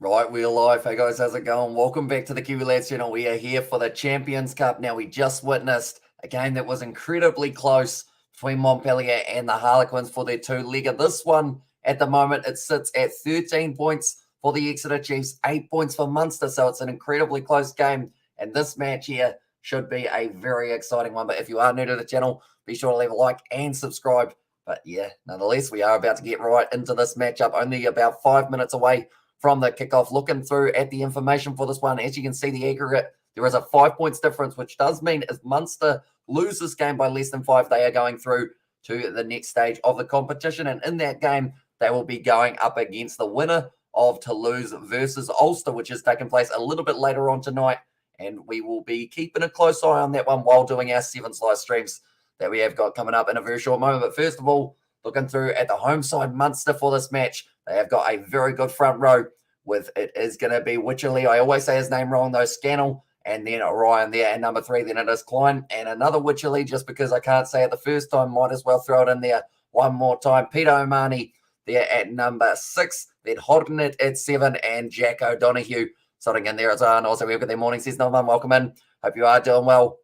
Right, we're live. Hey guys, how's it going? Welcome back to the Kiwi Lads channel. We are here for the Champions Cup. Now, we just witnessed a game that was incredibly close between Montpellier and the Harlequins for their two-legger. This one, at the moment, it sits at 13 points for the Exeter Chiefs, 8 points for Munster, so it's an incredibly close game. And this match here should be a very exciting one. But if you are new to the channel, be sure to leave a like and subscribe. But yeah, nonetheless, we are about to get right into this matchup, only about 5 minutes away from the kickoff. Looking through at the information for this one, as you can see, the aggregate, there is a 5 points difference, which does mean if Munster lose this game by less than 5, they are going through to the next stage of the competition. And in that game, they will be going up against the winner of Toulouse versus Ulster, which is taking place a little bit later on tonight. And we will be keeping a close eye on that one while doing our 7 live streams that we have got coming up in a very short moment. But first of all, looking through at the home side, Munster, for this match, they have got a very good front row with, it is going to be Wycherley. I always say his name wrong, though. Scannell, and then Ryan there at number 3. Then it is Klein, and another Wycherley, just because I can't say it the first time, might as well throw it in there one more time. Peter O'Mahony there at number 6. Then Hodnett at 7, and Jack O'Donoghue sitting in there as well. And also we've got their morning season on. Welcome in. Hope you are doing well.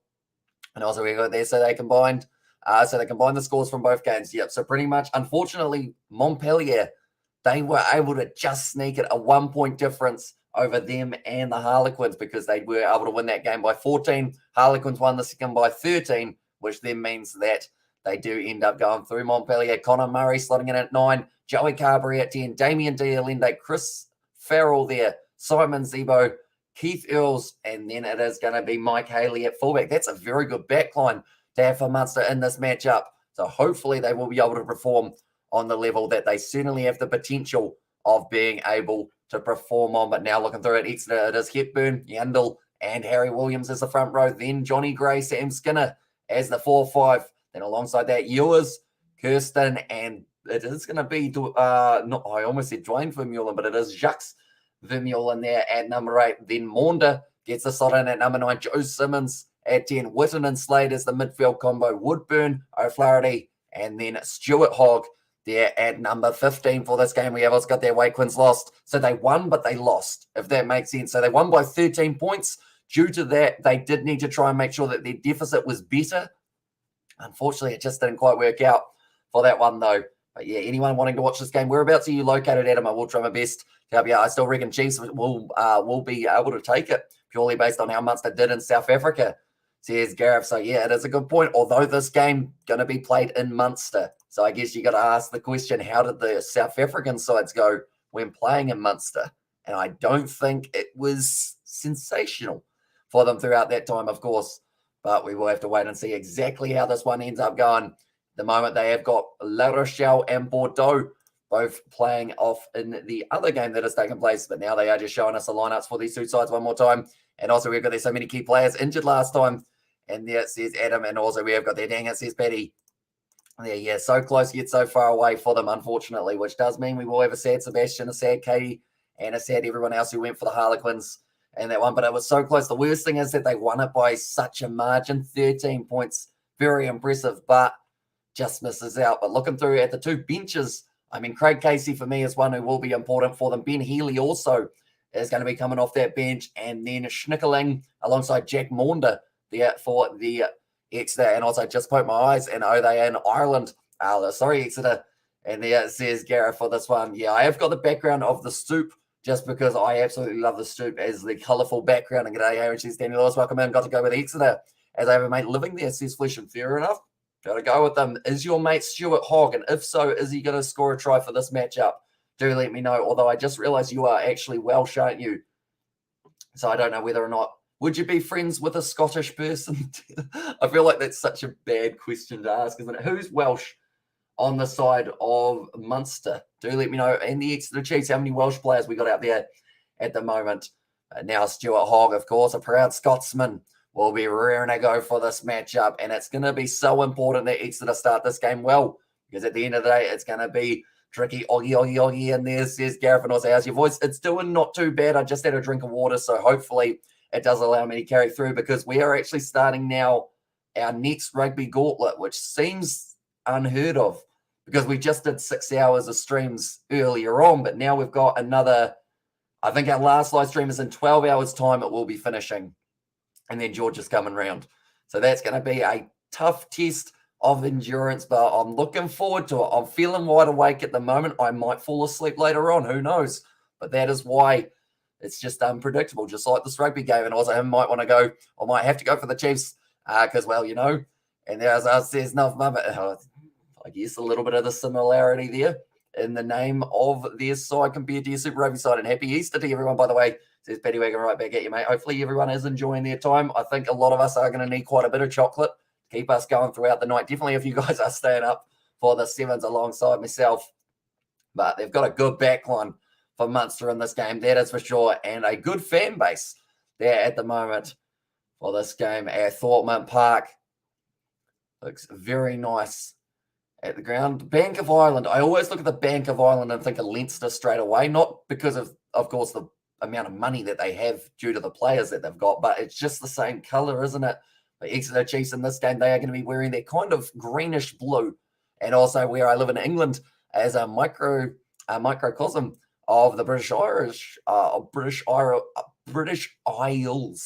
And also we've got there, so they combined the scores from both games. Yep. So pretty much, unfortunately, Montpellier, they were able to just sneak it a 1 point difference over them and the Harlequins, because they were able to win that game by 14. Harlequins won the second by 13, which then means that they do end up going through Montpellier. Connor Murray slotting in at 9, Joey Carberry at 10, Damien Dialende, Chris Farrell there, Simon Zebo, Keith Earls, and then it is going to be Mike Haley at fullback. That's a very good backline to have for Munster in this matchup. So hopefully they will be able to perform on the level that they certainly have the potential of being able to perform on. But now looking through at Exeter, it is Hepburn, Yandel, and Harry Williams as the front row. Then Johnny Gray, Sam Skinner as the 4-5. Then alongside that, Ewers, Kirsten, and it is going to be, I almost said Dwayne Vermeulen, but it is Jacques Vermeulen there at number 8. Then Maunder gets the slot in at number 9. Joe Simmons at 10. Whitten and Slade as the midfield combo. Woodburn, O'Flaherty, and then Stuart Hogg there at number 15 for this game. We have also got their Wakequins lost. So they won, but they lost, if that makes sense. So they won by 13 points. Due to that, they did need to try and make sure that their deficit was better. Unfortunately, it just didn't quite work out for that one, though. But yeah, anyone wanting to watch this game, whereabouts are you located, Adam? I will try my best to help you out. I still reckon Chiefs will be able to take it, purely based on how Munster did in South Africa, says Gareth. So yeah, it is a good point, although this game going to be played in Munster. So I guess you got to ask the question, how did the South African sides go when playing in Munster? And I don't think it was sensational for them throughout that time, of course. But we will have to wait and see exactly how this one ends up going. The moment they have got La Rochelle and Bordeaux both playing off in the other game that has taken place. But now they are just showing us the lineups for these two sides one more time. And also we've got there so many key players injured last time. And there it says Adam. And also we have got there, dang it, says Paddy. There, yeah, so close yet so far away for them, unfortunately, which does mean we will have a sad Sebastian, a sad Katie, and a sad everyone else who went for the Harlequins and that one. But it was so close. The worst thing is that they won it by such a margin, 13 points. Very impressive, but just misses out. But looking through at the two benches, I mean, Craig Casey for me is one who will be important for them. Ben Healy also is going to be coming off that bench. And then Schnickerling alongside Jack Maunder there for the Exeter. And also just poke my eyes, and they in Ireland. Sorry, Exeter. And there it says Gareth for this one. Yeah, I have got the background of the Stoop, just because I absolutely love the Stoop as the colourful background. And g'day, Aaron, she's Danny Lewis. Welcome in. Got to go with Exeter as I have a mate living there, says Flesh and fair enough. Got to go with them. Is your mate Stuart Hogg? And if so, is he going to score a try for this matchup? Do let me know. Although I just realised you are actually Welsh, aren't you? So I don't know whether or not. Would you be friends with a Scottish person? I feel like that's such a bad question to ask, isn't it? Who's Welsh on the side of Munster? Do let me know. And the Exeter Chiefs, how many Welsh players we got out there at the moment? Now Stuart Hogg, of course, a proud Scotsman, will be rearing to go for this matchup. And it's going to be so important that Exeter start this game well, because at the end of the day, it's going to be tricky. Oggy. And there says Gareth, and also, how's your voice? It's doing not too bad. I just had a drink of water, so hopefully it does allow me to carry through, because we are actually starting now our next rugby gauntlet, which seems unheard of, because we just did 6 hours of streams earlier on, but now we've got another, I think our last live stream is in 12 hours' time. It will be finishing. And then George is coming round. So that's going to be a tough test of endurance, but I'm looking forward to it. I'm feeling wide awake at the moment. I might fall asleep later on. Who knows? But that is why it's just unpredictable, just like this rugby game. And also, I might want to go, or might have to go for the Chiefs because, well, you know, and there's enough moment. I guess a little bit of the similarity there in the name of their side compared to your Super Rugby side. And happy Easter to everyone, by the way. Says Paddy Wagon right back at you, mate. Hopefully everyone is enjoying their time. I think a lot of us are going to need quite a bit of chocolate to keep us going throughout the night. Definitely if you guys are staying up for the sevens alongside myself. But they've got a good backline for Munster in this game, that is for sure. And a good fan base there at the moment for this game at Thomond Park. Looks very nice at the ground. Bank of Ireland. I always look at the Bank of Ireland and think of Leinster straight away, not because of course, the amount of money that they have due to the players that they've got, but it's just the same color, isn't it? The Exeter Chiefs in this game, they are going to be wearing their kind of greenish blue, and also where I live in England as a microcosm of the British Isles.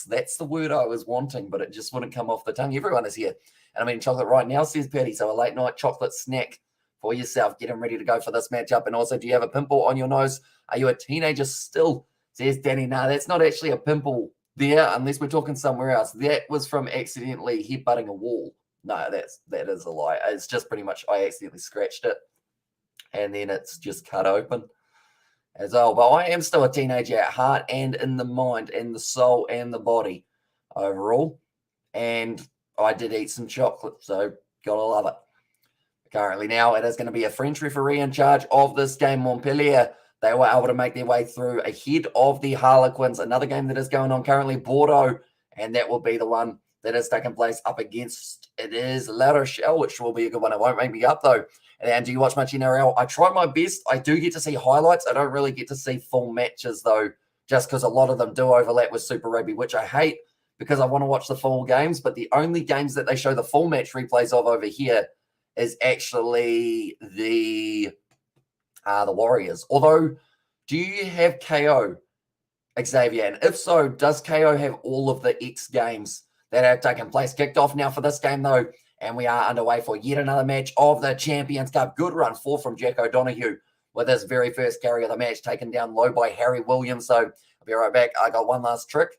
That's the word I was wanting, but it just wouldn't come off the tongue. Everyone is here, and I'm eating chocolate right now, says Patty. So a late night chocolate snack for yourself, getting ready to go for this matchup. And also, do you have a pimple on your nose? Are you a teenager still? Says Danny. No, that's not actually a pimple there, unless we're talking somewhere else. That was from accidentally headbutting a wall. No, that is a lie. It's just pretty much I accidentally scratched it, and then it's just cut open as well. But I am still a teenager at heart and in the mind and the soul and the body overall. And I did eat some chocolate, so gotta love it. Currently now it is going to be a French referee in charge of this game. Montpellier, they were able to make their way through ahead of the Harlequins. Another game that is going on currently, Bordeaux, and that will be the one that is taking place up against, it is La Rochelle, which will be a good one. It won't make me up though. And do you watch much NRL? I try my best. I do get to see highlights. I don't really get to see full matches though, just because a lot of them do overlap with Super Rugby, which I hate because I want to watch the full games. But the only games that they show the full match replays of over here is actually the Warriors. Although, do you have KO, Xavier? And if so, does KO have all of the X games that have taken place? Kicked off now for this game, though, and we are underway for yet another match of the Champions Cup. Good run, 4 from Jack O'Donoghue with his very first carry of the match, taken down low by Harry Williams. So I'll be right back. I got one last trick.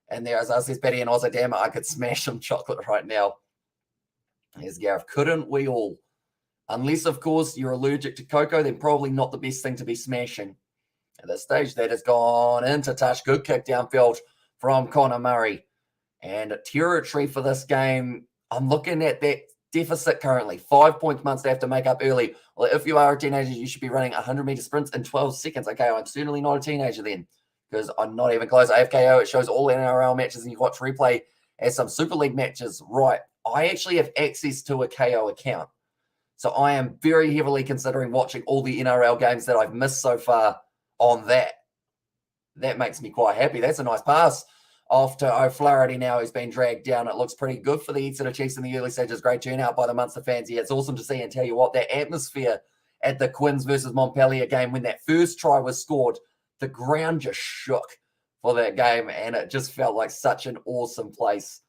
And there, as I says, Betty, and also, damn it, I could smash some chocolate right now. Here's Gareth. Couldn't we all? Unless, of course, you're allergic to cocoa, then probably not the best thing to be smashing. At this stage, that has gone into touch. Good kick downfield from Connor Murray. And territory for this game, I'm looking at that deficit currently. 5 points Munster have to make up early. Well, if you are a teenager, you should be running 100-meter sprints in 12 seconds. Okay, I'm certainly not a teenager then because I'm not even close. I have KO. It shows all NRL matches, and you watch replay as some Super League matches. Right. I actually have access to a KO account. So I am very heavily considering watching all the NRL games that I've missed so far on that. That makes me quite happy. That's a nice pass off to O'Flaherty now, who's been dragged down. It looks pretty good for the Exeter Chiefs in the early stages. Great turnout by the Munster fans here. It's awesome to see, and tell you what, that atmosphere at the Quins versus Montpellier game when that first try was scored, the ground just shook for that game, and it just felt like such an awesome place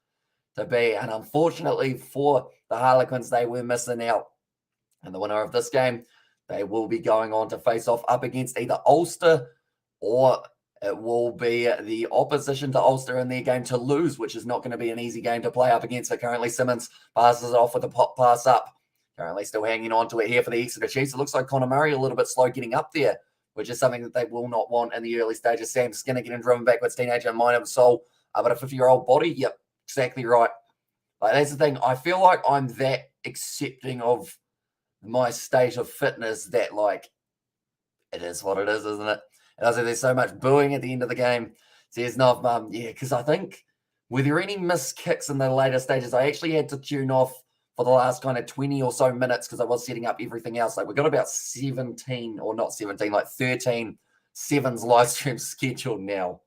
to be. And unfortunately for the Harlequins, they were missing out. And the winner of this game, they will be going on to face off up against either Ulster, or it will be the opposition to Ulster in their game, to lose, which is not going to be an easy game to play up against. So currently Simmons passes it off with a pop pass up. Currently still hanging on to it here for the Exeter Chiefs. It looks like Connor Murray a little bit slow getting up there, which is something that they will not want in the early stages. Sam Skinner getting driven backwards, teenager, mind and soul. But a 50-year-old body, yep, exactly right. Like, that's the thing. I feel like I'm that accepting of my state of fitness that, like, it is what it is, isn't it? And I said there's so much booing at the end of the game. Says Nov, yeah, because I think, were there any missed kicks in the later stages? I actually had to tune off for the last kind of 20 or so minutes because I was setting up everything else. Like, we've got about 17, or not 17, like 13 sevens live streams scheduled now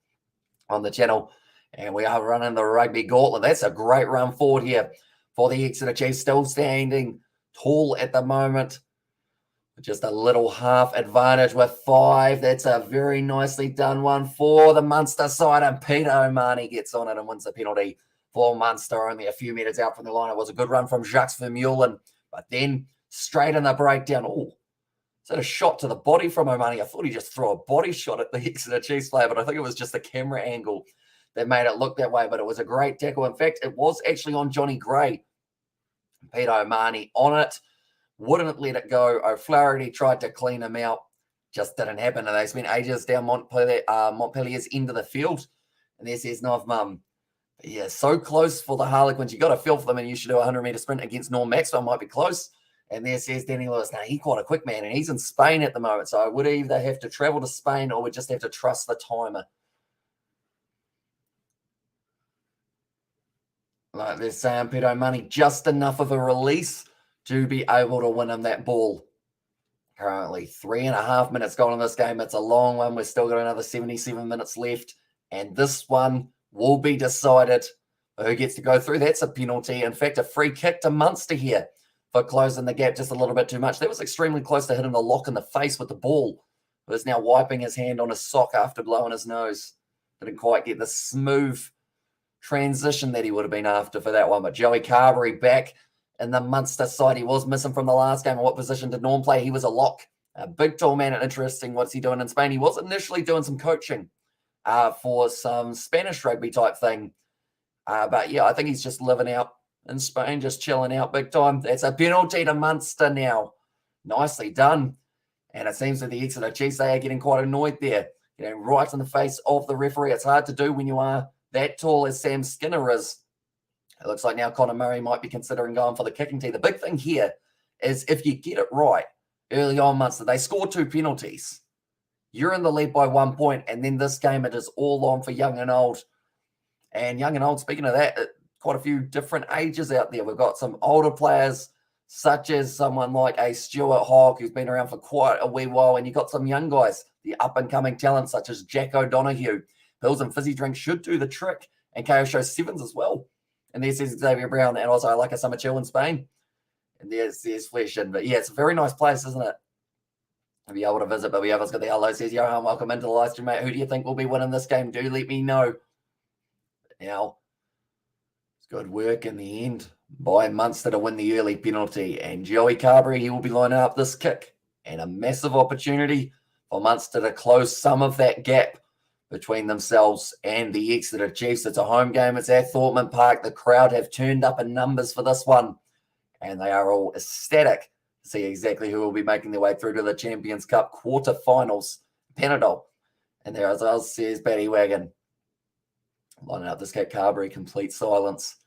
on the channel. And we are running the rugby gauntlet. That's a great run forward here for the Exeter Chiefs, still standing tall at the moment. Just a little half advantage with 5. That's a very nicely done one for the Munster side. And Peter O'Mahony gets on it and wins the penalty for Munster. Only a few metres out from the line. It was a good run from Jacques Vermeulen. But then straight in the breakdown. Oh, is that a shot to the body from O'Mahony? I thought he just threw a body shot at the Exeter Chiefs player, but I think it was just the camera angle that made it look that way. But it was a great tackle. In fact, it was actually on Johnny Gray. Peter O'Mahony on it. Wouldn't let it go. O'Flaherty tried to clean him out. Just didn't happen. And they spent ages down Montpellier's end of the field. And there says Nov Mum. Yeah, so close for the Harlequins. You got to feel for them, and you should do a 100-metre sprint against Norm Maxwell. Might be close. And there says Danny Lewis. Now, he's quite a quick man, and he's in Spain at the moment. So I would either have to travel to Spain or would just have to trust the timer. Like they're saying, Peter O'Mahony, just enough of a release to be able to win him that ball. Currently 3.5 minutes gone in this game. It's a long one. We've still got another 77 minutes left. And this one will be decided who gets to go through. That's a penalty. In fact, a free kick to Munster here for closing the gap just a little bit too much. That was extremely close to hitting the lock in the face with the ball. But is now wiping his hand on his sock after blowing his nose. Didn't quite get the smooth transition that he would have been after for that one. But Joey Carberry back in the Munster side. He was missing from the last game. What position did Norm play? He was a lock. A big tall man, and interesting. What's he doing in Spain? He was initially doing some coaching for some Spanish rugby type thing. But yeah, I think he's just living out in Spain, just chilling out big time. That's a penalty to Munster now. Nicely done. And it seems that the Exeter Chiefs, they are getting quite annoyed there. Getting right in the face of the referee. It's hard to do when you are that tall as Sam Skinner is. It looks like now Connor Murray might be considering going for the kicking tee. The big thing here is if you get it right early on, Munster, they score 2 penalties. You're in the lead by 1 point, and then this game, it is all on for young and old. And young and old, speaking of that, quite a few different ages out there. We've got some older players, such as someone like a Stuart Hogg, who's been around for quite a wee while, and you've got some young guys, the up-and-coming talent, such as Jack O'Donoghue. Pills and fizzy drinks should do the trick, and KO shows 7s as well. And there's Xavier Brown, and also I like a summer chill in Spain. And there's Flesh in. But yeah, it's a very nice place, isn't it? To be able to visit. But we have got the hello, says Johan, welcome into the live stream, mate. Who do you think will be winning this game? Do let me know. Now, it's good work in the end by Munster to win the early penalty. And Joey Carberry, he will be lining up this kick. And a massive opportunity for Munster to close some of that gap between themselves and the Exeter Chiefs. It's a home game. It's at Thomond Park. The crowd have turned up in numbers for this one, and they are all ecstatic to see exactly who will be making their way through to the Champions Cup quarterfinals. Panadol. And there, as I says, Paddy Wagon. Lining up this kick, Carberry, complete silence.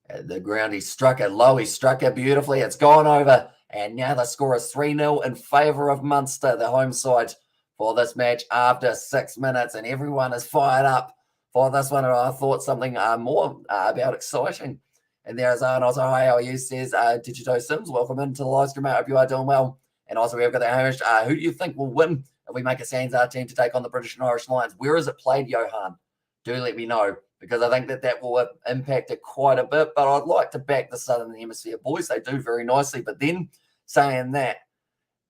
At the ground, he struck it low. He struck it beautifully. It's gone over. And now the score is 3-0 in favour of Munster, the home side, for this match after 6 minutes, and everyone is fired up for this one. And I thought something more about exciting. And there's Arnold. Hi, how are you? Says Digito Sims. Welcome into the live stream, mate. Hope you are doing well. And also, we've got the Hamish. Who do you think will win if we make a Sanzar team to take on the British and Irish Lions? Where is it played, Johan? Do let me know, because I think that will impact it quite a bit. But I'd like to back the Southern Hemisphere boys. They do very nicely. But then saying that,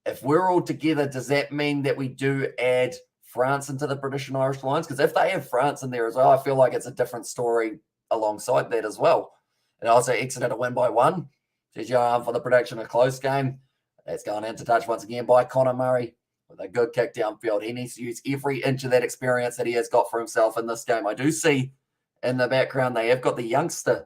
if we're all together, does that mean that we do add France into the British and Irish Lions? Because if they have France in there as well, I feel like it's a different story alongside that as well. And also Exeter to win by 1. Says Johan for the prediction, a close game. That's going into touch once again by Connor Murray with a good kick downfield. He needs to use every inch of that experience that he has got for himself in this game. I do see in the background they have got the youngster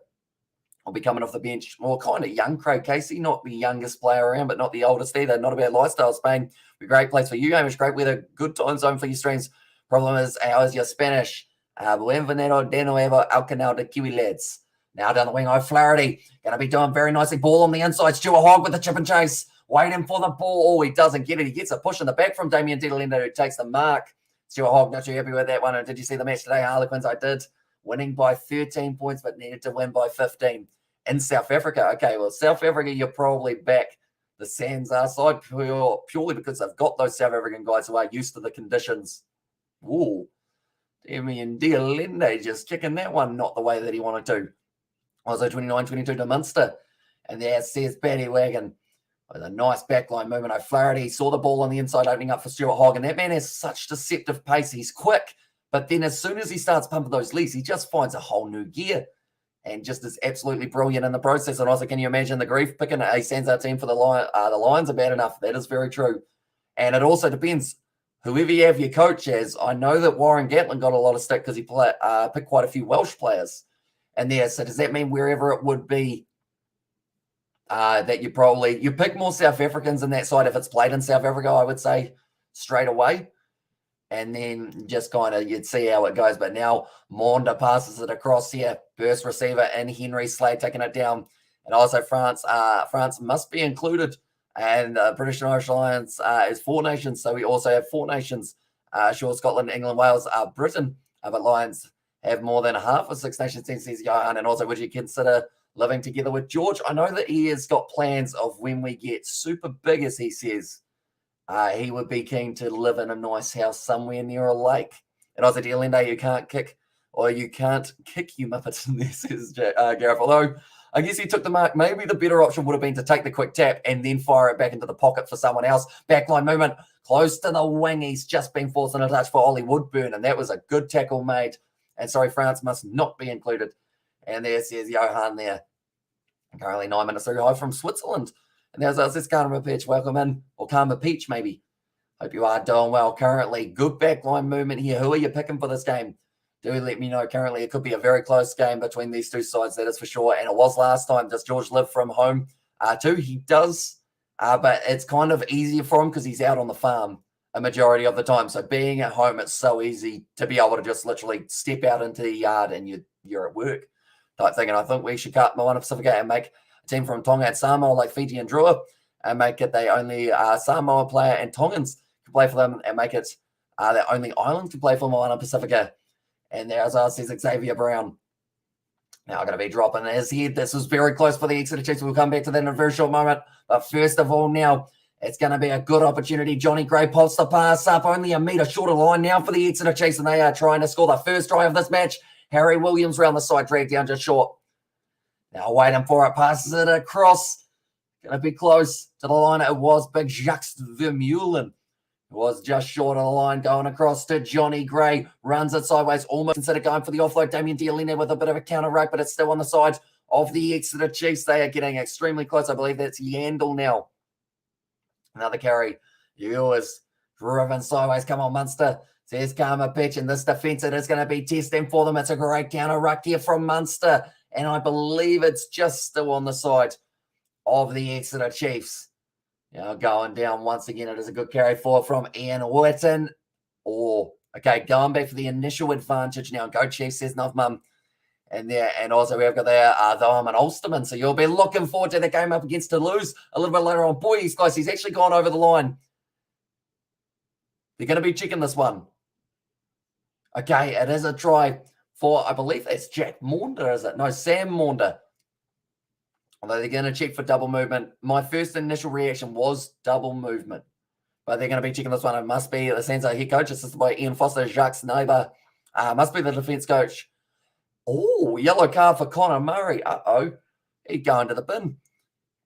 will be coming off the bench. Well, kind of young Craig Casey, not the youngest player around, but not the oldest either. Not a bad lifestyle. Spain, a great place for you, Hamish. Great weather, good time zone for your streams. Problem is, how is your Spanish? Bienvenido de nuevo al canal de Kiwi Lads. Now down the wing, O'Flaherty. Going to be doing very nicely. Ball on the inside. Stuart Hogg with the chip and chase. Waiting for the ball. Oh, he doesn't get it. He gets a push in the back from Damien Diddlender, who takes the mark. Stuart Hogg, not too happy with that one. And did you see the match today, Harlequins? I did. Winning by 13 points, but needed to win by 15. In South Africa, okay, well, South Africa, you're probably back the Sanzar side purely because they've got those South African guys who are used to the conditions. Ooh, Damien Dialende just kicking that one not the way that he wanted to. Also 29-22 to Munster. And there says Paddy Wagon. With a nice backline movement. O'Flaherty saw the ball on the inside opening up for Stuart Hogg, and that man has such deceptive pace. He's quick, but then as soon as he starts pumping those legs, he just finds a whole new gear and just is absolutely brilliant in the process. And also, can you imagine the grief picking a sends our team for the Lions are bad enough? That is very true. And it also depends whoever you have your coach as. I know that Warren Gatlin got a lot of stick because he picked quite a few Welsh players in there. So does that mean wherever it would be that you pick more South Africans in that side if it's played in South Africa, I would say, straight away. And then just kind of you'd see how it goes. But now Maunda passes it across here. Burst receiver and Henry Slade taking it down. And also France must be included. And British and Irish Lions is 4 nations. So we also have 4 nations. Sure, Scotland, England, Wales, Britain. But Lions have more than half of 6 nations, says Johan. And also, would you consider living together with George? I know that he has got plans of when we get super big, as he says. He would be keen to live in a nice house somewhere near a lake. And also, Dealende, you can't kick, you Muppets, in there, says Gareth. Although, I guess he took the mark. Maybe the better option would have been to take the quick tap and then fire it back into the pocket for someone else. Backline movement, close to the wing. He's just been forced on a touch for Ollie Woodburn, and that was a good tackle made. And sorry, France must not be included. And there says Johan there. Currently 9 minutes ago from Switzerland. And there's this Karma Peach. Welcome in. Or Karma Peach, maybe. Hope you are doing well currently. Good backline movement here. Who are you picking for this game? Do let me know. Currently, it could be a very close game between these two sides, that is for sure. And it was last time. Does George live from home too? He does. But it's kind of easier for him because he's out on the farm a majority of the time. So being at home, it's so easy to be able to just literally step out into the yard and you're at work type thing. And I think we should cut Moana Pacifica and make a team from Tonga and Samoa like Fiji and Drua and make it the only Samoa player and Tongans can play for them and make it the only island to play for Moana Pacifica. And there, as I says, Xavier Brown. Now going to be dropping his head. This was very close for the Exeter Chiefs. We'll come back to that in a very short moment. But first of all, now it's going to be a good opportunity. Johnny Gray pops the pass up. Only a metre shorter line now for the Exeter Chiefs, and they are trying to score the first try of this match. Harry Williams round the side, dragged down just short. Now waiting for it, passes it across. Going to be close to the line. It was Big Jacques Vermeulen. It was just short of the line, going across to Johnny Gray. Runs it sideways, almost instead of going for the offload. Damien Dealende with a bit of a counter rack, but it's still on the side of the Exeter Chiefs. They are getting extremely close. I believe that's Yandel now. Another carry. Ewers driven sideways. Come on, Munster. Says Karma pitch, and this defence, it is going to be testing for them. It's a great counter ruck here from Munster, and I believe it's just still on the side of the Exeter Chiefs. Now going down once again. It is a good carry forward from Ian Whitten. Okay, going back for the initial advantage now. Go Chiefs, says Novmum. And also we've got there Thomond and Ulsterman. So you'll be looking forward to the game up against Toulouse a little bit later on. Boy, he's close. He's actually gone over the line. They're going to be checking this one. Okay, it is a try for, I believe that's Jack Maunda, is it? No, Sam Maunda. Although they're going to check for double movement. My first initial reaction was double movement. But they're going to be checking this one. It must be the Sansa head coach, assisted by Ian Foster, Jacques Neighbour. Must be the defence coach. Oh, yellow card for Connor Murray. Uh-oh. He'd go into the bin.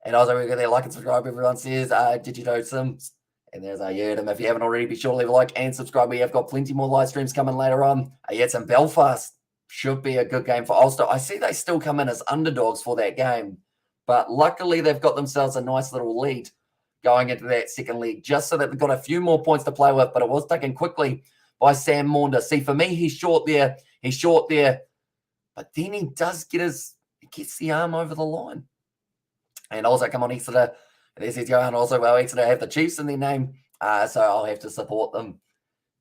And also, we've got there, like and subscribe. Everyone says, did you know Sims? And there's Yerdum. If you haven't already, be sure to leave a like and subscribe. We have got plenty more live streams coming later on. It's in Belfast. Should be a good game for Ulster. I see they still come in as underdogs for that game. But luckily, they've got themselves a nice little lead going into that second leg, just so that they've got a few more points to play with. But it was taken quickly by Sam Maunda. See, for me, he's short there. He's short there. But then he does he gets the arm over the line. And also, come on, Exeter. This is Johan also. Well, Exeter have the Chiefs in their name, so I'll have to support them.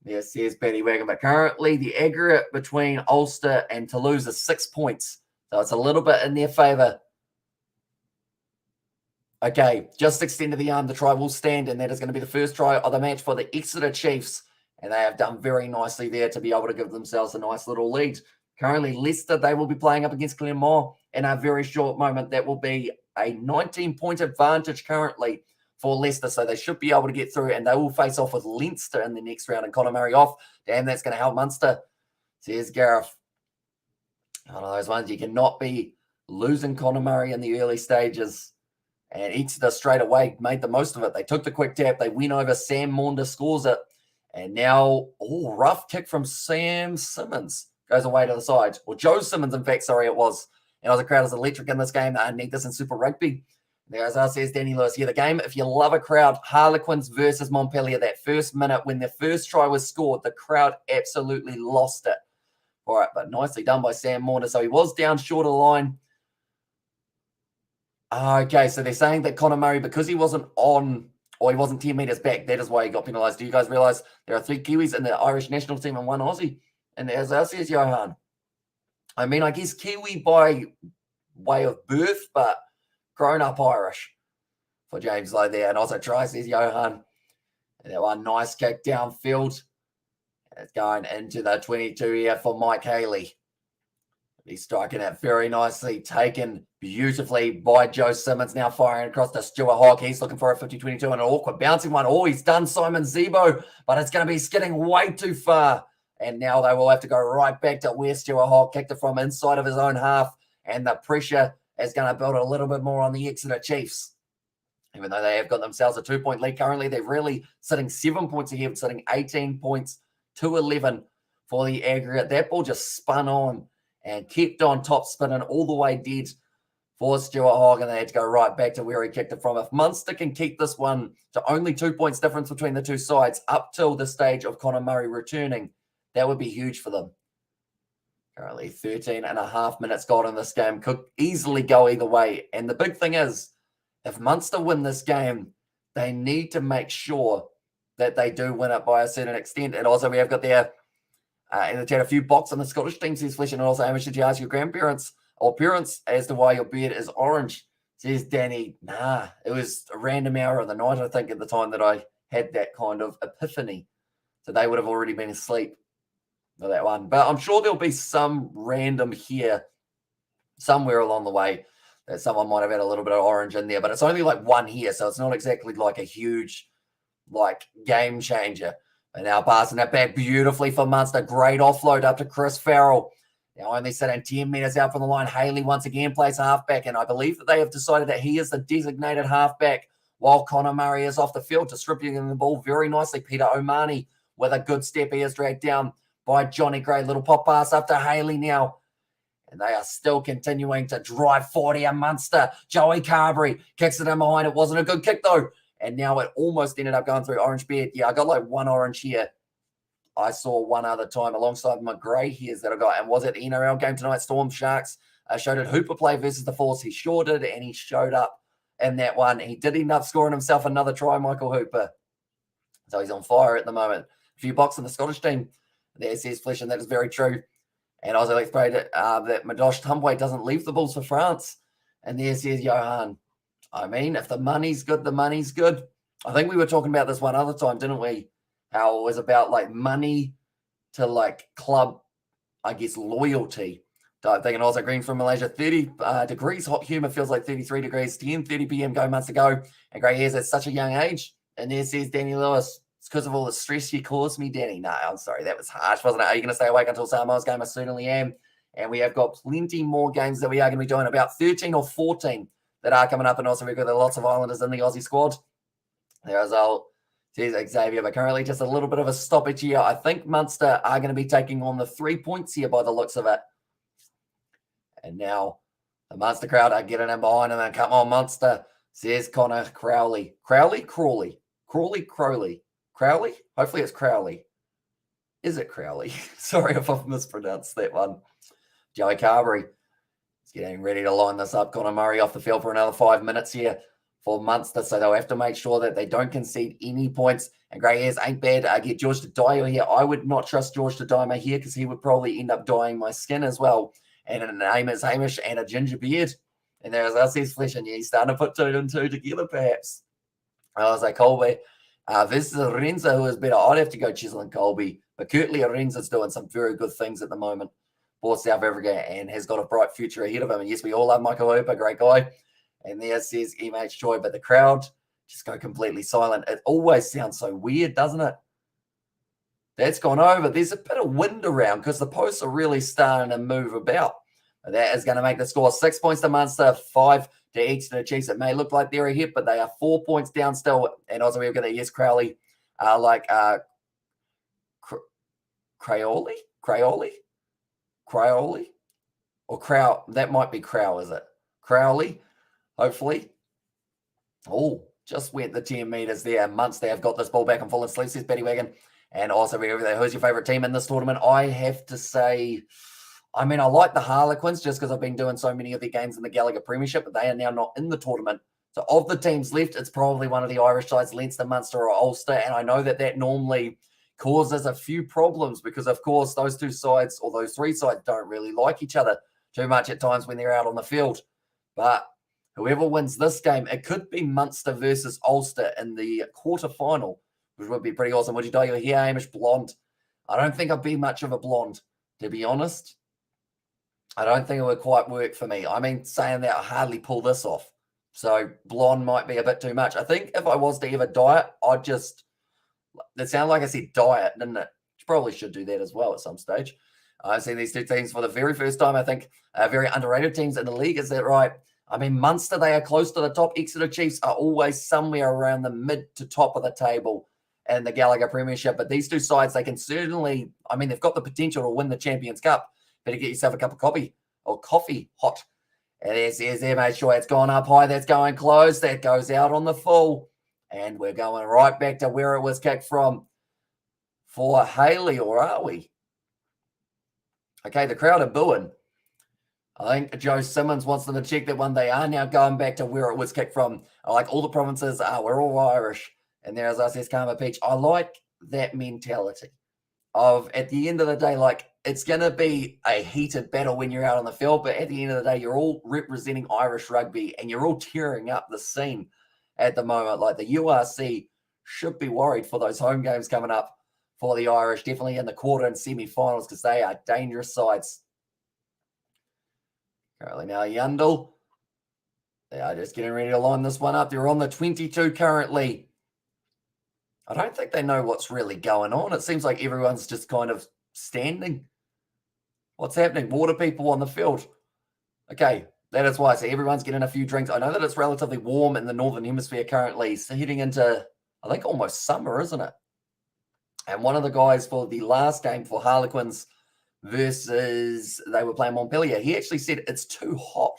Yes, here's Paddy Wagon. But currently, the aggregate between Ulster and Toulouse is 6 points. So it's a little bit in their favour. Okay, just extended the arm. The try will stand, and that is going to be the first try of the match for the Exeter Chiefs. And they have done very nicely there to be able to give themselves a nice little lead. Currently, Leicester, they will be playing up against Clermont in a very short moment. That will be a 19-point advantage currently for Leicester, so they should be able to get through, and they will face off with Leinster in the next round, and Connor Murray off. Damn, that's going to help Munster. Says Gareth. One of those ones you cannot be losing Connor Murray in the early stages And Exeter straight away made the most of it. They took the quick tap. They went over. Sam Maunder scores it. And now, rough kick from Sam Simmons. Goes away to the side. Or Joe Simmons, in fact, sorry, it was. And the crowd is electric in this game. I need this in Super Rugby. There's us, says Danny Lewis. Yeah, the game, if you love a crowd, Harlequins versus Montpellier, that first minute when the first try was scored, the crowd absolutely lost it. All right, but nicely done by Sam Maunder. So he was down short of the line. Okay, so they're saying that Conor Murray, because he wasn't on, or he wasn't 10 metres back, that is why he got penalised. Do you guys realise there are 3 Kiwis in the Irish national team and 1 Aussie? And there's us, says Johan. I mean, I guess Kiwi by way of birth, but grown up Irish for James Lowe there. And also try, says Johan. And that one nice kick downfield. It's going into the 22 here for Mike Haley. He's striking it very nicely, taken beautifully by Joe Simmons, now firing across to Stuart Hogg. He's looking for a 50-22 and an awkward bouncing one. Oh, he's done Simon Zebo, but it's going to be skidding way too far. And now they will have to go right back to where Stuart Hogg kicked it from inside of his own half. And the pressure is going to build a little bit more on the Exeter Chiefs. Even though they have got themselves a 2-point lead currently, they're really sitting 7 points ahead, sitting 18 points to 11 for the aggregate. That ball just spun on and kept on top spinning all the way dead for Stuart Hogg, and they had to go right back to where he kicked it from. If Munster can keep this one to only 2 points difference between the two sides up till the stage of Conor Murray returning, that would be huge for them. Currently 13 and a half minutes gone in this game. Could easily go either way. And the big thing is, if Munster win this game, they need to make sure that they do win it by a certain extent. And also we have got there in the chat a few box on the Scottish team, says Flesh, and also, Hamish, did you ask your grandparents or parents as to why your beard is orange? Says Danny, nah, it was a random hour of the night, I think, at the time that I had that kind of epiphany. So they would have already been asleep for that one. But I'm sure there'll be some random here somewhere along the way that someone might have had a little bit of orange in there. But it's only like one here, so it's not exactly like a huge game changer. And now passing it back beautifully for Munster. Great offload up to Chris Farrell. Now only sitting 10 metres out from the line. Haley once again plays halfback, and I believe that they have decided that he is the designated halfback while Conor Murray is off the field, distributing the ball very nicely. Peter O'Mahony with a good step. He is dragged down by Johnny Gray. Little pop pass up to Haley now. And they are still continuing to drive 40 at Munster. Joey Carberry kicks it in behind. It wasn't a good kick, though. And now it almost ended up going through Orange Beard. Yeah, I got like one orange here. I saw one other time alongside my grey hairs that I got. And was it the NRL game tonight? Storm Sharks showed it Hooper play versus the Force. He sure did, and he showed up in that one. He did end up scoring himself another try, Michael Hooper. So he's on fire at the moment. A few box in the Scottish team. There says Flesh, and that is very true. And I was afraid that Madosh Tumbway doesn't leave the Bulls for France. And there says Johan. I mean, if the money's good, the money's good. I think we were talking about this one other time, didn't we? How it was about like money to like club, I guess, loyalty type thing. And also green from Malaysia, 30 degrees, hot humor feels like 33 degrees, 10:30 p.m. go months ago. And grey hairs at such a young age. And there says Danny Lewis, it's because of all the stress you caused me, Danny. No, I'm sorry, that was harsh, wasn't it? Are you going to stay awake until Samoa's game? I certainly am. And we have got plenty more games that we are going to be doing, about 13 or 14 that are coming up, and also we've got lots of Islanders in the Aussie squad. There's old Xavier, but currently just a little bit of a stoppage here. I think Munster are going to be taking on the 3 points here by the looks of it. And now the Munster crowd are getting in behind them, and come on, Munster, says Connor Crowley. Crowley? Crowley? Hopefully it's Crowley. Is it Crowley? Sorry if I've mispronounced that one. Joey Carberry. Getting ready to line this up. Conor Murray off the field for another 5 minutes here for Munster. So they'll have to make sure that they don't concede any points. And grey hairs ain't bad. I get George Tadima here. I would not trust George Tadima here because he would probably end up dyeing my skin as well. And a name is Hamish and a ginger beard. And there's us, says Flesh, and he's starting to put 2 and 2 together perhaps. I was like, Colby versus Arenza, who is better. I'd have to go Chisel and Colby. But Curtly Arenza's doing some very good things at the moment for South Africa and has got a bright future ahead of him. And yes, we all love Michael Hooper, great guy. And there says MH Joy, but the crowd just go completely silent. It always sounds so weird, doesn't it? That's gone over. There's a bit of wind around because the posts are really starting to move about. That is going to make the score 6 points to Munster, 5 to Exeter Chiefs. It may look like they're ahead, but they are 4 points down still. And also we've got the yes Crowley, Crowley, or Crow. That might be Crow, is it? Crowley, hopefully. Oh, just went the 10 metres there. Munster have got this ball back and full and sleep, says Betty Wagon. And also, who's your favourite team in this tournament? I have to say, I mean, I like the Harlequins just because I've been doing so many of their games in the Gallagher Premiership, but they are now not in the tournament. So of the teams left, it's probably one of the Irish sides, Leinster, Munster or Ulster. And I know that normally causes a few problems because, of course, those two sides or those three sides don't really like each other too much at times when they're out on the field. But whoever wins this game, it could be Munster versus Ulster in the quarterfinal, which would be pretty awesome. Would you dye your hair, Hamish, blonde? I don't think I'd be much of a blonde, to be honest. I don't think it would quite work for me. I mean, saying that, I hardly pull this off. So blonde might be a bit too much. I think if I was to ever dye it, I'd just, it sounded like I said dye it, didn't it? You probably should do that as well at some stage. I've seen these two teams for the very first time. I think very underrated teams in the league. Is that right? I mean, Munster, they are close to the top. Exeter Chiefs are always somewhere around the mid to top of the table in the Gallagher Premiership. But these two sides, they can certainly, I mean, they've got the potential to win the Champions Cup. Better get yourself a cup of coffee hot. And there's there, mate. Sure, it's gone up high. That's going close. That goes out on the full. And we're going right back to where it was kicked from for Haley, or are we? Okay, the crowd are booing. I think Joe Simmons wants them to check that one. They are now going back to where it was kicked from. I like all the provinces. We're all Irish. And there, as I says, Karma Peach, I like that mentality of, at the end of the day, like, it's going to be a heated battle when you're out on the field, but at the end of the day, you're all representing Irish rugby and you're all tearing up the scene at the moment. Like, the URC should be worried for those home games coming up for the Irish, definitely in the quarter and semi-finals, because they are dangerous sides. Currently now Yundle. They are just getting ready to line this one up. They're on the 22 currently. I don't think they know what's really going on. It seems like everyone's just kind of standing. What's happening? Water people on the field. Okay, that is why. So everyone's getting a few drinks. I know that it's relatively warm in the Northern Hemisphere currently. So heading into, I think, almost summer, isn't it? And one of the guys for the last game for Harlequins versus, they were playing Montpellier, he actually said it's too hot,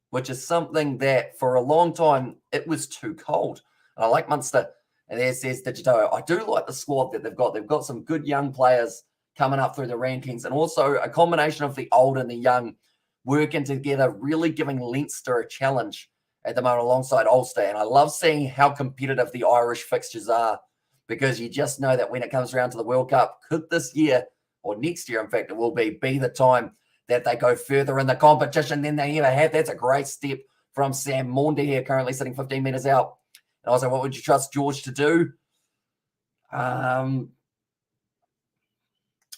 which is something that for a long time, it was too cold. And I like Munster. And there says Digito, I do like the squad that they've got. They've got some good young players coming up through the rankings, and also a combination of the old and the young working together, really giving Leinster a challenge at the moment alongside Ulster. And I love seeing how competitive the Irish fixtures are, because you just know that when it comes around to the World Cup, could this year, or next year, in fact, it will be the time that they go further in the competition than they ever have. That's a great step from Sam Maundy here, currently sitting 15 metres out. And also, what would you trust George to do?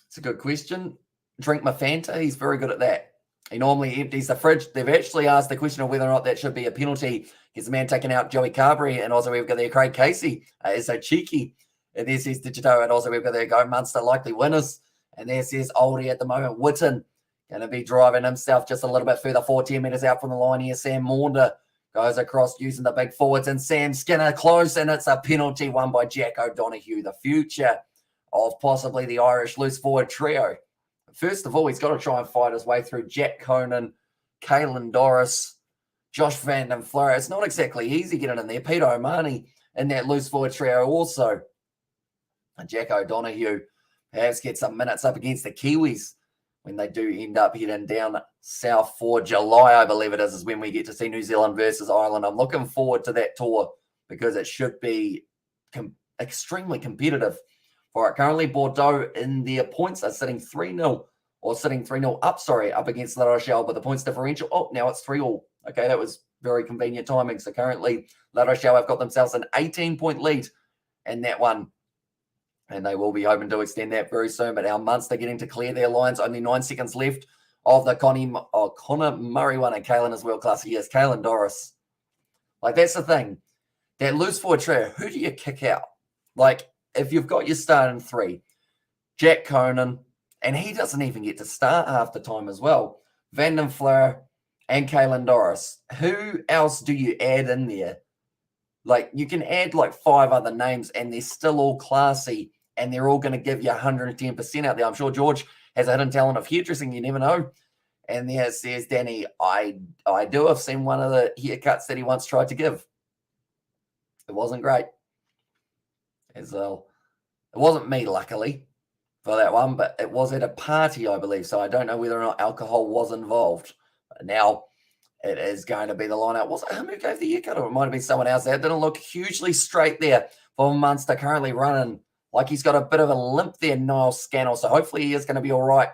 It's a good question. Drink my Fanta. He's very good at that. He normally empties the fridge. They've actually asked the question of whether or not that should be a penalty. He's the man taking out Joey Carberry. And also we've got there Craig Casey. Is so cheeky. And there says Digito. And also we've got there Go Munster likely winners. And there says Oldie at the moment. Witten going to be driving himself just a little bit further, 14 metres out from the line here. Sam Maunder goes across using the big forwards. And Sam Skinner close. And it's a penalty won by Jack O'Donoghue. The future of possibly the Irish loose forward trio. First of all, he's got to try and fight his way through Jack Conan, Caelan Doris, Josh Van den Fleur. It's not exactly easy getting in there. Peter O'Mahony in that loose forward trio also. And Jack O'Donoghue perhaps gets some minutes up against the Kiwis when they do end up heading down south for July, I believe it is when we get to see New Zealand versus Ireland. I'm looking forward to that tour because it should be extremely competitive. For it. Currently, Bordeaux in their points are sitting 3-0 or sitting 3-0 up against La Rochelle, but the points differential, now it's 3-all. Okay, that was very convenient timing. So currently, La Rochelle have got themselves an 18-point lead in that one, and they will be hoping to extend that very soon. But our Munster getting to clear their lines, only 9 seconds left of the Connor Murray one, and Caelan is world class. He is Caelan Doris. Like, that's the thing. That loose forward trio, who do you kick out? Like, if you've got your starting three, Jack Conan, and he doesn't even get to start half the time as well, Van den Fleur and Kalen Doris. Who else do you add in there? Like, you can add like 5 other names and they're still all classy and they're all going to give you 110% out there. I'm sure George has a hidden talent of hairdressing, you never know. And there says Danny, I do have seen one of the haircuts that he once tried to give. It wasn't great. As well. It wasn't me, luckily, for that one, but it was at a party, I believe. So I don't know whether or not alcohol was involved. But now it is going to be the lineup. Was it him who gave the haircut, or it might have been someone else? That didn't look hugely straight there for Munster, currently running like he's got a bit of a limp there, Niall Scannell. So hopefully he is going to be all right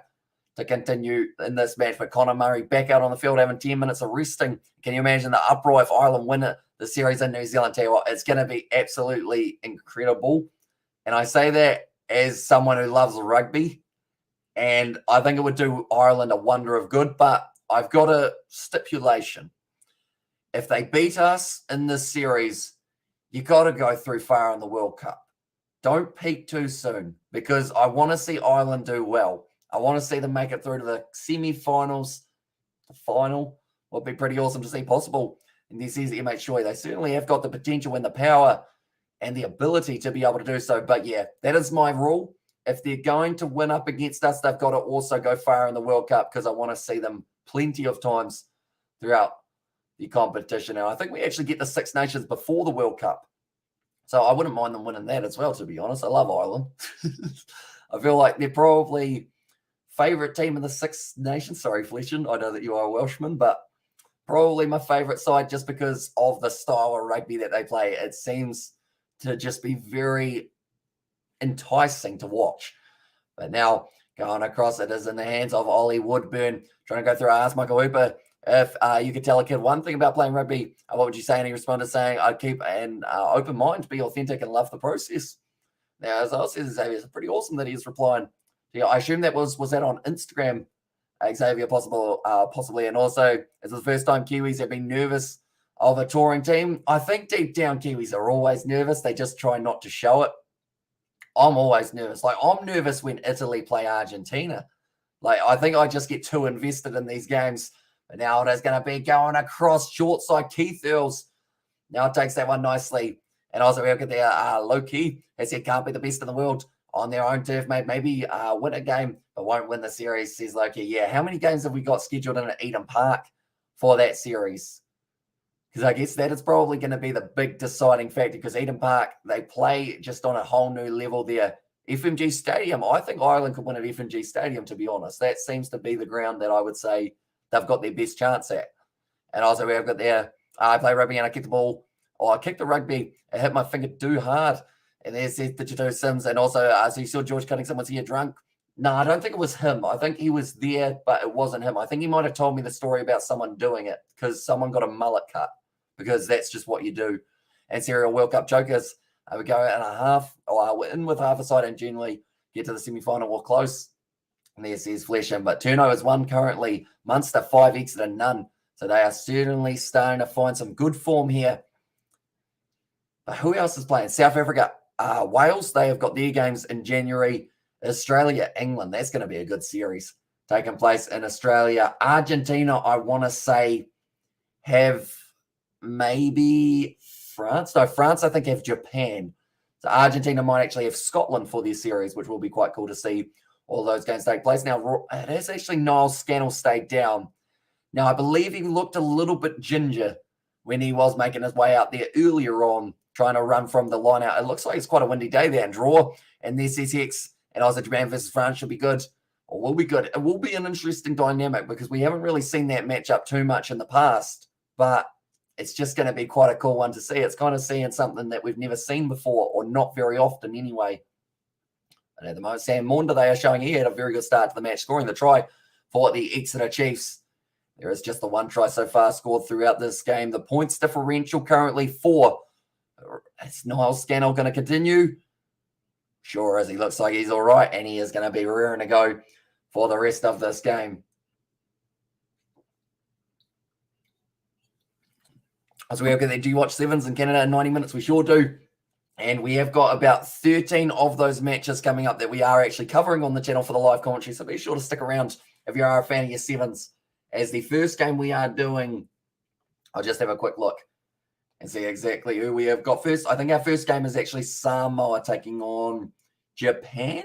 to continue in this match. But Connor Murray back out on the field, having 10 minutes of resting. Can you imagine the uproar if Ireland win the series in New Zealand? Tell you what, it's going to be absolutely incredible. And I say that as someone who loves rugby. And I think it would do Ireland a wonder of good. But I've got a stipulation. If they beat us in this series, you got to go through far in the World Cup. Don't peak too soon, because I want to see Ireland do well. I want to see them make it through to the semi-finals. The final would be pretty awesome to see possible in this easy MH Joy. They certainly have got the potential and the power and the ability to be able to do so. But yeah, that is my rule. If they're going to win up against us, they've got to also go far in the World Cup, because I want to see them plenty of times throughout the competition. And I think we actually get the Six Nations before the World Cup. So I wouldn't mind them winning that as well, to be honest. I love Ireland. I feel like they're probably favourite team in the Six Nations. Sorry, Fletchen, I know that you are a Welshman, but probably my favourite side just because of the style of rugby that they play. It seems to just be very enticing to watch. But now, going across, it is in the hands of Ollie Woodburn, trying to go through. I asked Michael Hooper if you could tell a kid one thing about playing rugby, what would you say? And he responded saying, I'd keep an open mind, be authentic, and love the process. Now, as I said, Xavier, it's pretty awesome that he's replying. Yeah, I assume that was that on Instagram, Xavier, possibly. And also, it's the first time Kiwis have been nervous of a touring team. I think deep down, Kiwis are always nervous. They just try not to show it. I'm always nervous. Like, I'm nervous when Italy play Argentina. Like, I think I just get too invested in these games. But now it is going to be going across short side. Keith Earls now takes that one nicely. And also we look at there, low-key, as he can't be the best in the world on their own turf, mate. Maybe win a game, but won't win the series, says Loki. Yeah, how many games have we got scheduled in at Eden Park for that series? Because I guess that is probably going to be the big deciding factor, because Eden Park, they play just on a whole new level there. FMG Stadium, I think Ireland could win at FMG Stadium, to be honest. That seems to be the ground that I would say they've got their best chance at. And also we've got there, I play rugby and I kick the ball, or I kicked the rugby, it hit my finger too hard. And there's Digital Sims. And also, so you saw George cutting someone's ear drunk. No, I don't think it was him. I think he was there, but it wasn't him. I think he might have told me the story about someone doing it, because someone got a mullet cut, because that's just what you do. And Serial World Cup Jokers, we go and a half, or we're in with half a side and generally get to the semi-final or close. And there says Flesham. But Turno is one currently. Munster 5, Exeter none. So they are certainly starting to find some good form here. But who else is playing? South Africa, Wales, they have got their games in January. Australia, England, that's going to be a good series taking place in Australia. Argentina, I want to say, have maybe France. No, France, I think, have Japan. So Argentina might actually have Scotland for their series, which will be quite cool to see all those games take place. Now, it is actually Niall Scannell stayed down. Now, I believe he looked a little bit ginger when he was making his way out there earlier on, trying to run from the line out. It looks like it's quite a windy day there and draw. And there's CCX. And also Japan versus France should be good, or will be good. It will be an interesting dynamic, because we haven't really seen that matchup too much in the past. But it's just going to be quite a cool one to see. It's kind of seeing something that we've never seen before, or not very often anyway. And at the moment, Sam Maunda, they are showing he had a very good start to the match, scoring the try for the Exeter Chiefs. There is just the one try so far scored throughout this game. The points differential currently 4. Is Niall Scannell going to continue? Sure, as he looks like he's all right, and he is going to be rearing to go for the rest of this game. As we look at the do you watch sevens in Canada in 90 minutes? We sure do. And we have got about 13 of those matches coming up that we are actually covering on the channel for the live commentary. So be sure to stick around if you are a fan of your sevens As the first game we are doing, I'll just have a quick look and see exactly who we have got first. I think our first game is actually Samoa taking on Japan.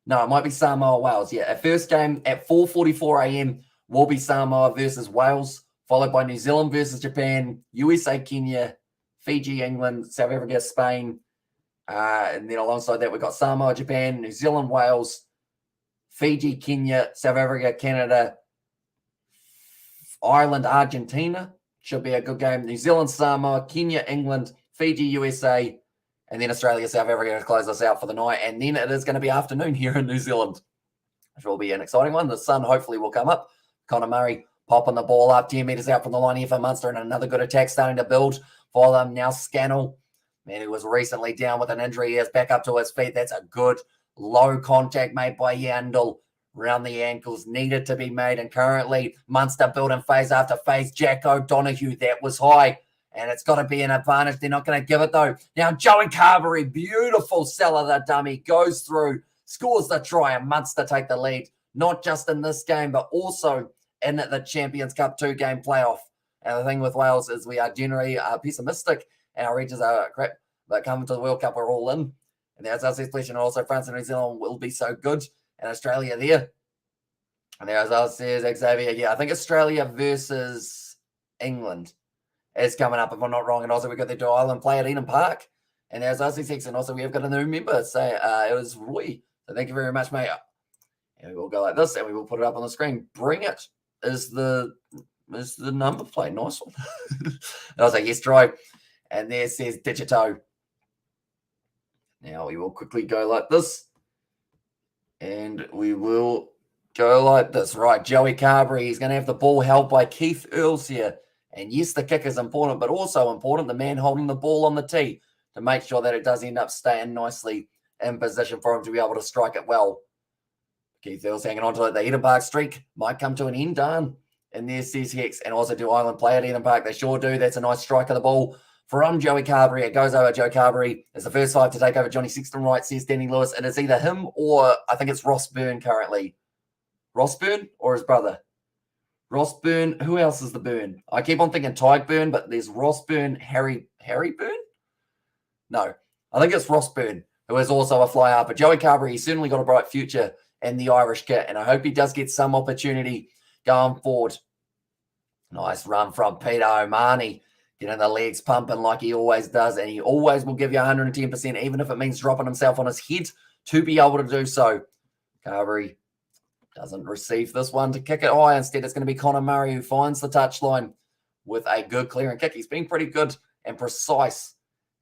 No, it might be Samoa, Wales. Yeah, our first game at 4:44 a.m. will be Samoa versus Wales, followed by New Zealand versus Japan, USA, Kenya, Fiji, England, South Africa, Spain. And then alongside that, we've got Samoa, Japan, New Zealand, Wales, Fiji, Kenya, South Africa, Canada, Ireland, Argentina. Should be a good game. New Zealand, Samoa, Kenya, England, Fiji, USA, and then Australia, South Africa to close us out for the night. And then it is going to be afternoon here in New Zealand, which will be an exciting one. The sun hopefully will come up. Connor Murray popping the ball up 10 metres out from the line here for Munster, and another good attack starting to build for them. Now Scannell, man, who was recently down with an injury, he is back up to his feet. That's a good low contact made by Yandel. Around the ankles needed to be made, and currently Munster building phase after phase. Jack O'Donoghue, that was high, and it's got to be an advantage. They're not going to give it though. Now Joey Carberry, beautiful seller, the dummy, goes through, scores the try, and Munster take the lead, not just in this game, but also in the Champions Cup 2-game playoff. And the thing with Wales is we are generally pessimistic, and our regions are crap, but coming to the World Cup, we're all in. And there's our question, and also France and New Zealand will be so good. And Australia there. And there, as I says, Xavier, yeah, I think Australia versus England is coming up, if I'm not wrong. And also we've got the Two Island play at Eden Park. And there's RC6, and also we have got a new member. So it was Roy. So thank you very much, mate. And we will go like this, and we will put it up on the screen. Bring it is the number plate. Nice one. And I was like, yes, Troy. And there says Digito. Now we will quickly go like this. And we will go like this. Right, Joey Carberry, he's going to have the ball held by Keith Earls here. And yes, the kick is important, but also important, the man holding the ball on the tee to make sure that it does end up staying nicely in position for him to be able to strike it well. Keith Earls hanging on to it. The Eden Park streak might come to an end, Dan. And there says Hex. And also Two Island play at Eden Park. They sure do. That's a nice strike of the ball from Joey Carberry. It goes over Joe Carberry. It's the first 5 to take over Johnny Sexton Wright, says Danny Lewis. It is either him or I think it's Ross Byrne currently. Ross Byrne or his brother? Ross Byrne. Who else is the Byrne? I keep on thinking Tyke Byrne, but there's Ross Byrne, Harry Byrne? No, I think it's Ross Byrne, who is also a fly half. But Joey Carberry, he's certainly got a bright future in the Irish kit, and I hope he does get some opportunity going forward. Nice run from Peter O'Mahony. Getting the legs pumping like he always does, and he always will give you 110%, even if it means dropping himself on his head to be able to do so. Carberry doesn't receive this one to kick it high. Instead, it's going to be Connor Murray who finds the touchline with a good clearing kick. He's been pretty good and precise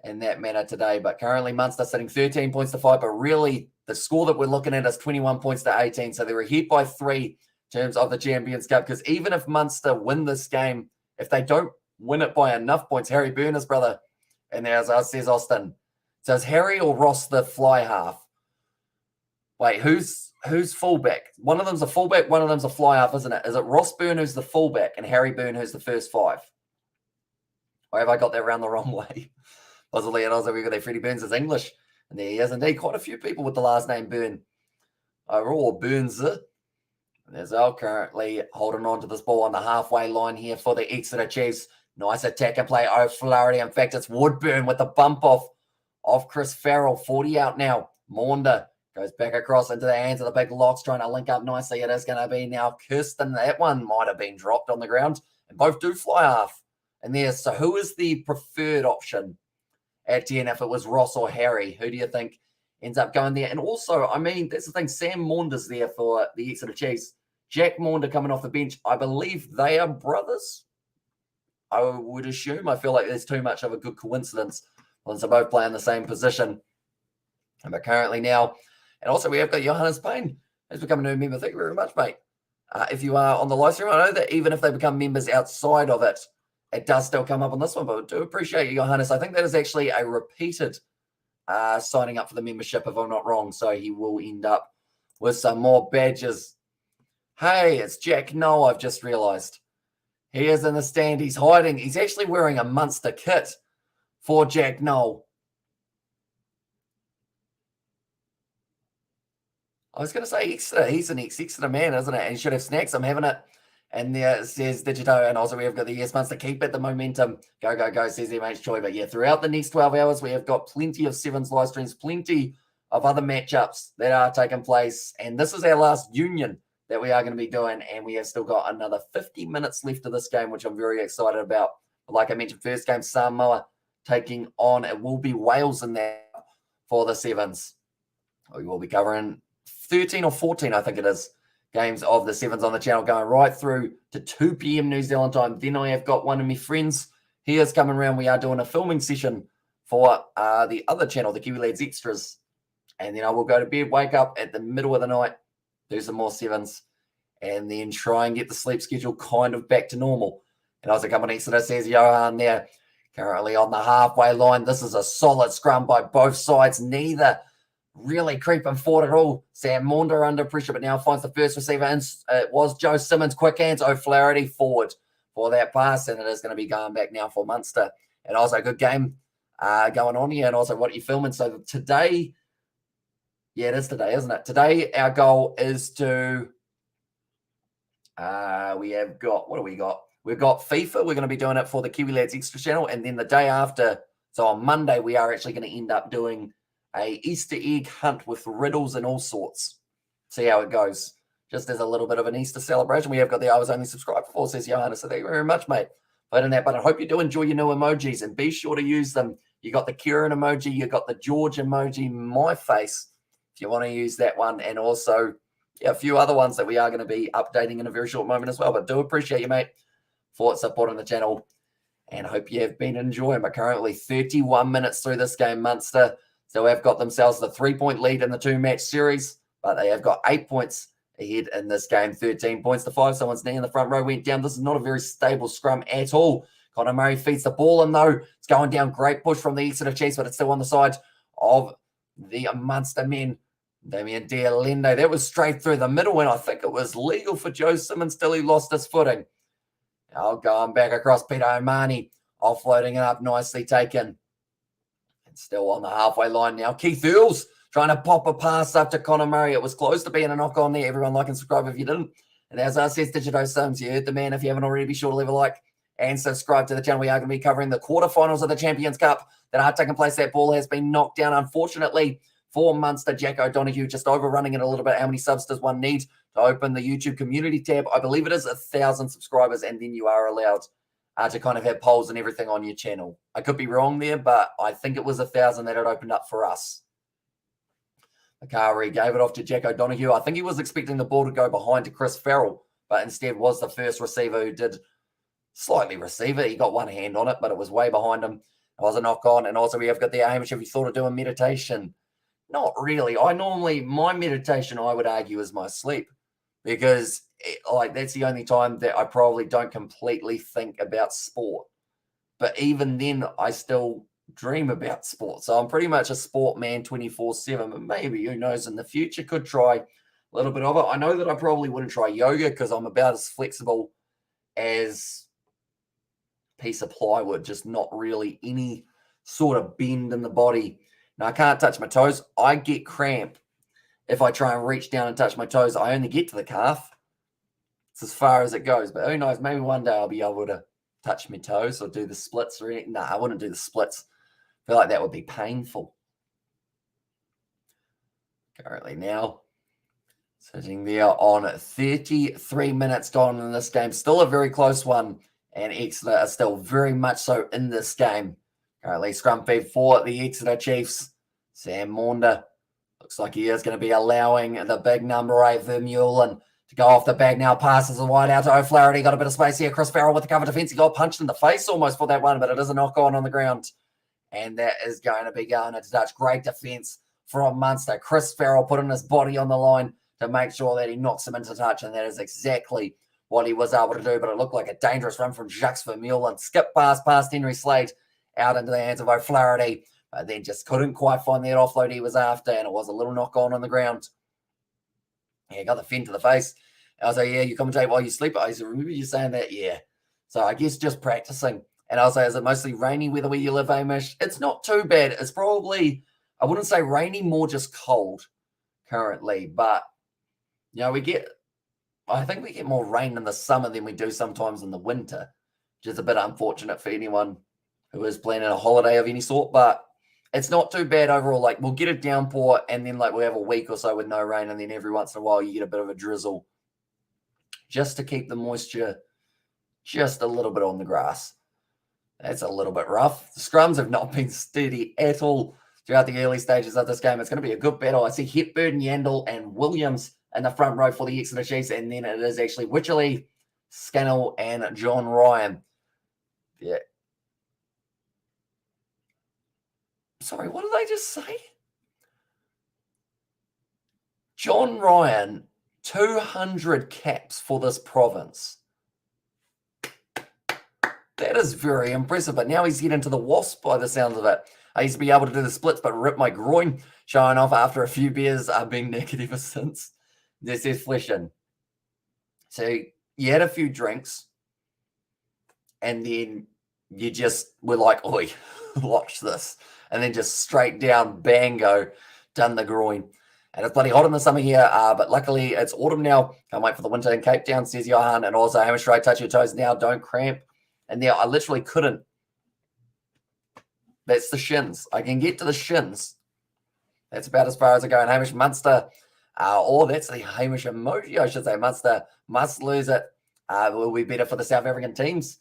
in that manner today, but currently Munster sitting 13 points to 5, but really the score that we're looking at is 21 points to 18, so they're ahead by 3 in terms of the Champions Cup, because even if Munster win this game, if they don't win it by enough points, Harry Byrne, his brother, and there's says Austin. So is Harry or Ross the fly half? Wait, who's fullback? One of them's a fullback, one of them's a fly half, isn't it? Is it Ross Byrne who's the fullback and Harry Byrne who's the first 5? Or have I got that around the wrong way? Possibly, and also we've got that Freddie Burns is English, and there he is indeed. Quite a few people with the last name Byrne. Overall, Burns. And there's Al currently holding on to this ball on the halfway line here for the Exeter Chiefs. Nice attack and play. O'Flaherty. In fact, it's Woodburn with the bump off of Chris Farrell. 40 out now. Maunder goes back across into the hands of the big locks, trying to link up nicely. It is going to be now Kirsten. That one might have been dropped on the ground. And both do fly half. And there, so who is the preferred option at 10 if it was Ross or Harry? Who do you think ends up going there? And also, I mean, that's the thing. Sam Maunder's there for the Exeter Chiefs. Jack Maunder coming off the bench. I believe they are brothers. I would assume. I feel like there's too much of a good coincidence once they both play in the same position. But currently now, and also we have got Johannes Payne, who's become a new member. Thank you very much, mate. If you are on the live stream, I know that even if they become members outside of it, it does still come up on this one, but I do appreciate you, Johannes. I think that is actually a repeated signing up for the membership, if I'm not wrong. So he will end up with some more badges. Hey, it's Jack Noel, I've just realised. He is in the stand. He's hiding. He's actually wearing a Munster kit for Jack Noel. I was going to say Exeter. He's an ex-Exeter man, isn't it? And he should have snacks. I'm having it And there says Digito, and also we have got the yes Munster keep it the momentum. Go, go, go, says MH Choi. But yeah, throughout the next 12 hours, we have got plenty of sevens live streams, plenty of other matchups that are taking place. And this is our last union that we are going to be doing. And we have still got another 50 minutes left of this game, which I'm very excited about. But like I mentioned, first game, Samoa taking on, it will be Wales in there for the sevens. We will be covering 13 or 14, I think it is, games of the sevens on the channel, going right through to 2 p.m. New Zealand time. Then I have got one of my friends. He is coming around. We are doing a filming session for the other channel, the Kiwi Lads Extras. And then I will go to bed, wake up at the middle of the night, do some more sevens, and then try and get the sleep schedule kind of back to normal. And also coming Exeter, says Johan there, currently on the halfway line. This is a solid scrum by both sides. Neither really creeping forward at all. Sam Maunda under pressure, but now finds the first receiver. And it was Joe Simmons. Quick hands. O'Flaherty forward for that pass, and it is going to be going back now for Munster. And also a good game going on here. And also what you're filming. So today, yeah, it is today, isn't it? Today, our goal is to, we have got, what do we got? We've got FIFA. We're going to be doing it for the Kiwi Lads Extra channel. And then the day after, so on Monday, we are actually going to end up doing a Easter egg hunt with riddles and all sorts. See how it goes. Just as a little bit of an Easter celebration. We have got the I was only subscribed for, says Johanna. So thank you very much, mate. But in that, but I hope you do enjoy your new emojis and be sure to use them. You got the Kieran emoji, you got the George emoji, my face, if you want to use that one. And also, yeah, a few other ones that we are going to be updating in a very short moment as well. But do appreciate you, mate, for supporting the channel. And I hope you have been enjoying. But currently 31 minutes through this game, Munster. So they've got themselves the 3-point lead in the 2-match series, but they have got 8 points ahead in this game, 13 points to 5. Someone's knee in the front row went down. This is not a very stable scrum at all. Connor Murray feeds the ball in, though. It's going down. Great push from the Exeter Chiefs, but it's still on the side of the Munster men. Damien Dialendo. That was straight through the middle, and I think it was legal for Joe Simmons till he lost his footing. Now going back across Peter O'Mani, offloading it up, nicely taken. Still on the halfway line now. Keith Earls trying to pop a pass up to Connor Murray. It was close to being a knock on there. Everyone like and subscribe if you didn't. And as I says, Digito Sims, you heard the man. If you haven't already, be sure to leave a like and subscribe to the channel. We are going to be covering the quarterfinals of the Champions Cup that are taking place. That ball has been knocked down, unfortunately, for Munster. Jack O'Donoghue just overrunning it a little bit. How many subs does one need to open the YouTube community tab? I believe it is 1,000 subscribers, and then you are allowed to kind of have polls and everything on your channel. I could be wrong there, but I think it was 1,000 that had opened up for us. Makari gave it off to Jack O'Donoghue. I think he was expecting the ball to go behind to Chris Farrell, but instead was the first receiver who did slightly receive it. He got one hand on it, but it was way behind him. It was a knock on. And also we have got the Hamish. Have you thought of doing meditation? Not really. My meditation, I would argue, is my sleep, because that's the only time that I probably don't completely think about sport. But even then, I still dream about sport. So I'm pretty much a sport man 24/7. But maybe, who knows, in the future, could try a little bit of it. I know that I probably wouldn't try yoga because I'm about as flexible as a piece of plywood, just not really any sort of bend in the body. Now, I can't touch my toes. I get cramp if I try and reach down and touch my toes. I only get to the calf. It's as far as it goes. But who knows? Maybe one day I'll be able to touch my toes or do the splits or anything. No, I wouldn't do the splits. I feel like that would be painful. Currently now, sitting there on 33 minutes gone in this game. Still a very close one. And Exeter are still very much so in this game. Currently scrum feed for the Exeter Chiefs. Sam Maunda. Looks like he is going to be allowing the big number 8, Vermeulen, to go off the bag now. Passes the wide out to O'Flaherty. Got a bit of space here. Chris Farrell with the cover defense. He got punched in the face almost for that one, but it is a knock on the ground. And that is going to be going into touch. Great defense from Munster. Chris Farrell putting his body on the line to make sure that he knocks him into touch, and that is exactly what he was able to do. But it looked like a dangerous run from Jacques Vermeulen. Skip past Henry Slade out into the hands of O'Flaherty, but then just couldn't quite find that offload he was after, and it was a little knock on the ground. Yeah, got the fin to the face. I was like, yeah, you commentate while you sleep. I said, remember you saying that? Yeah. So I guess just practicing. And I was like, is it mostly rainy weather where you live, Hamish? It's not too bad. It's probably, I wouldn't say rainy, more just cold currently. But, we get, I think we get more rain in the summer than we do sometimes in the winter, which is a bit unfortunate for anyone who is planning a holiday of any sort, but it's not too bad overall. Like, we'll get a downpour and then like we'll have a week or so with no rain, and then every once in a while you get a bit of a drizzle just to keep the moisture just a little bit on the grass. That's a little bit rough. The scrums have not been steady at all throughout the early stages of this game. It's going to be a good battle. I see Hepburn, Yandel, and Williams in the front row for the Exeter Chiefs, and then it is actually Wycherley, Scannell, and John Ryan. Yeah. Sorry, what did I just say? John Ryan, 200 caps for this province. That is very impressive, but now he's getting to the Wasp by the sounds of it. I used to be able to do the splits, but rip my groin, showing off after a few beers, being naked ever since. This is Fleshin. So you had a few drinks, and then you just were like, oi, watch this. And then just straight down, bango, done the groin. And it's bloody hot in the summer here, but luckily it's autumn now. Can't wait for the winter in Cape Town, says Johan. And also, Hamish Wright, touch your toes now, don't cramp. And now I literally couldn't. That's the shins. I can get to the shins. That's about as far as I go. And Hamish Munster, or that's the Hamish emoji, I should say. Munster must lose it. Will be better for the South African teams.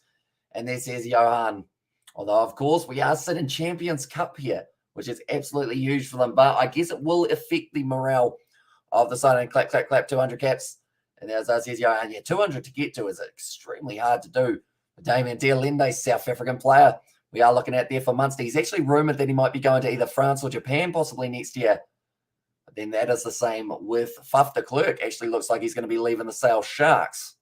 And there says Johan. Although, of course, we are sitting Champions Cup here, which is absolutely huge for them. But I guess it will affect the morale of the side. And clap, clap, clap, 200 caps. And as I says Johan, yeah, 200 to get to is extremely hard to do. Damien Dealende, South African player, we are looking at there for Munster. He's actually rumoured that he might be going to either France or Japan possibly next year. But then that is the same with Faf de Klerk. Actually looks like he's going to be leaving the Sale Sharks.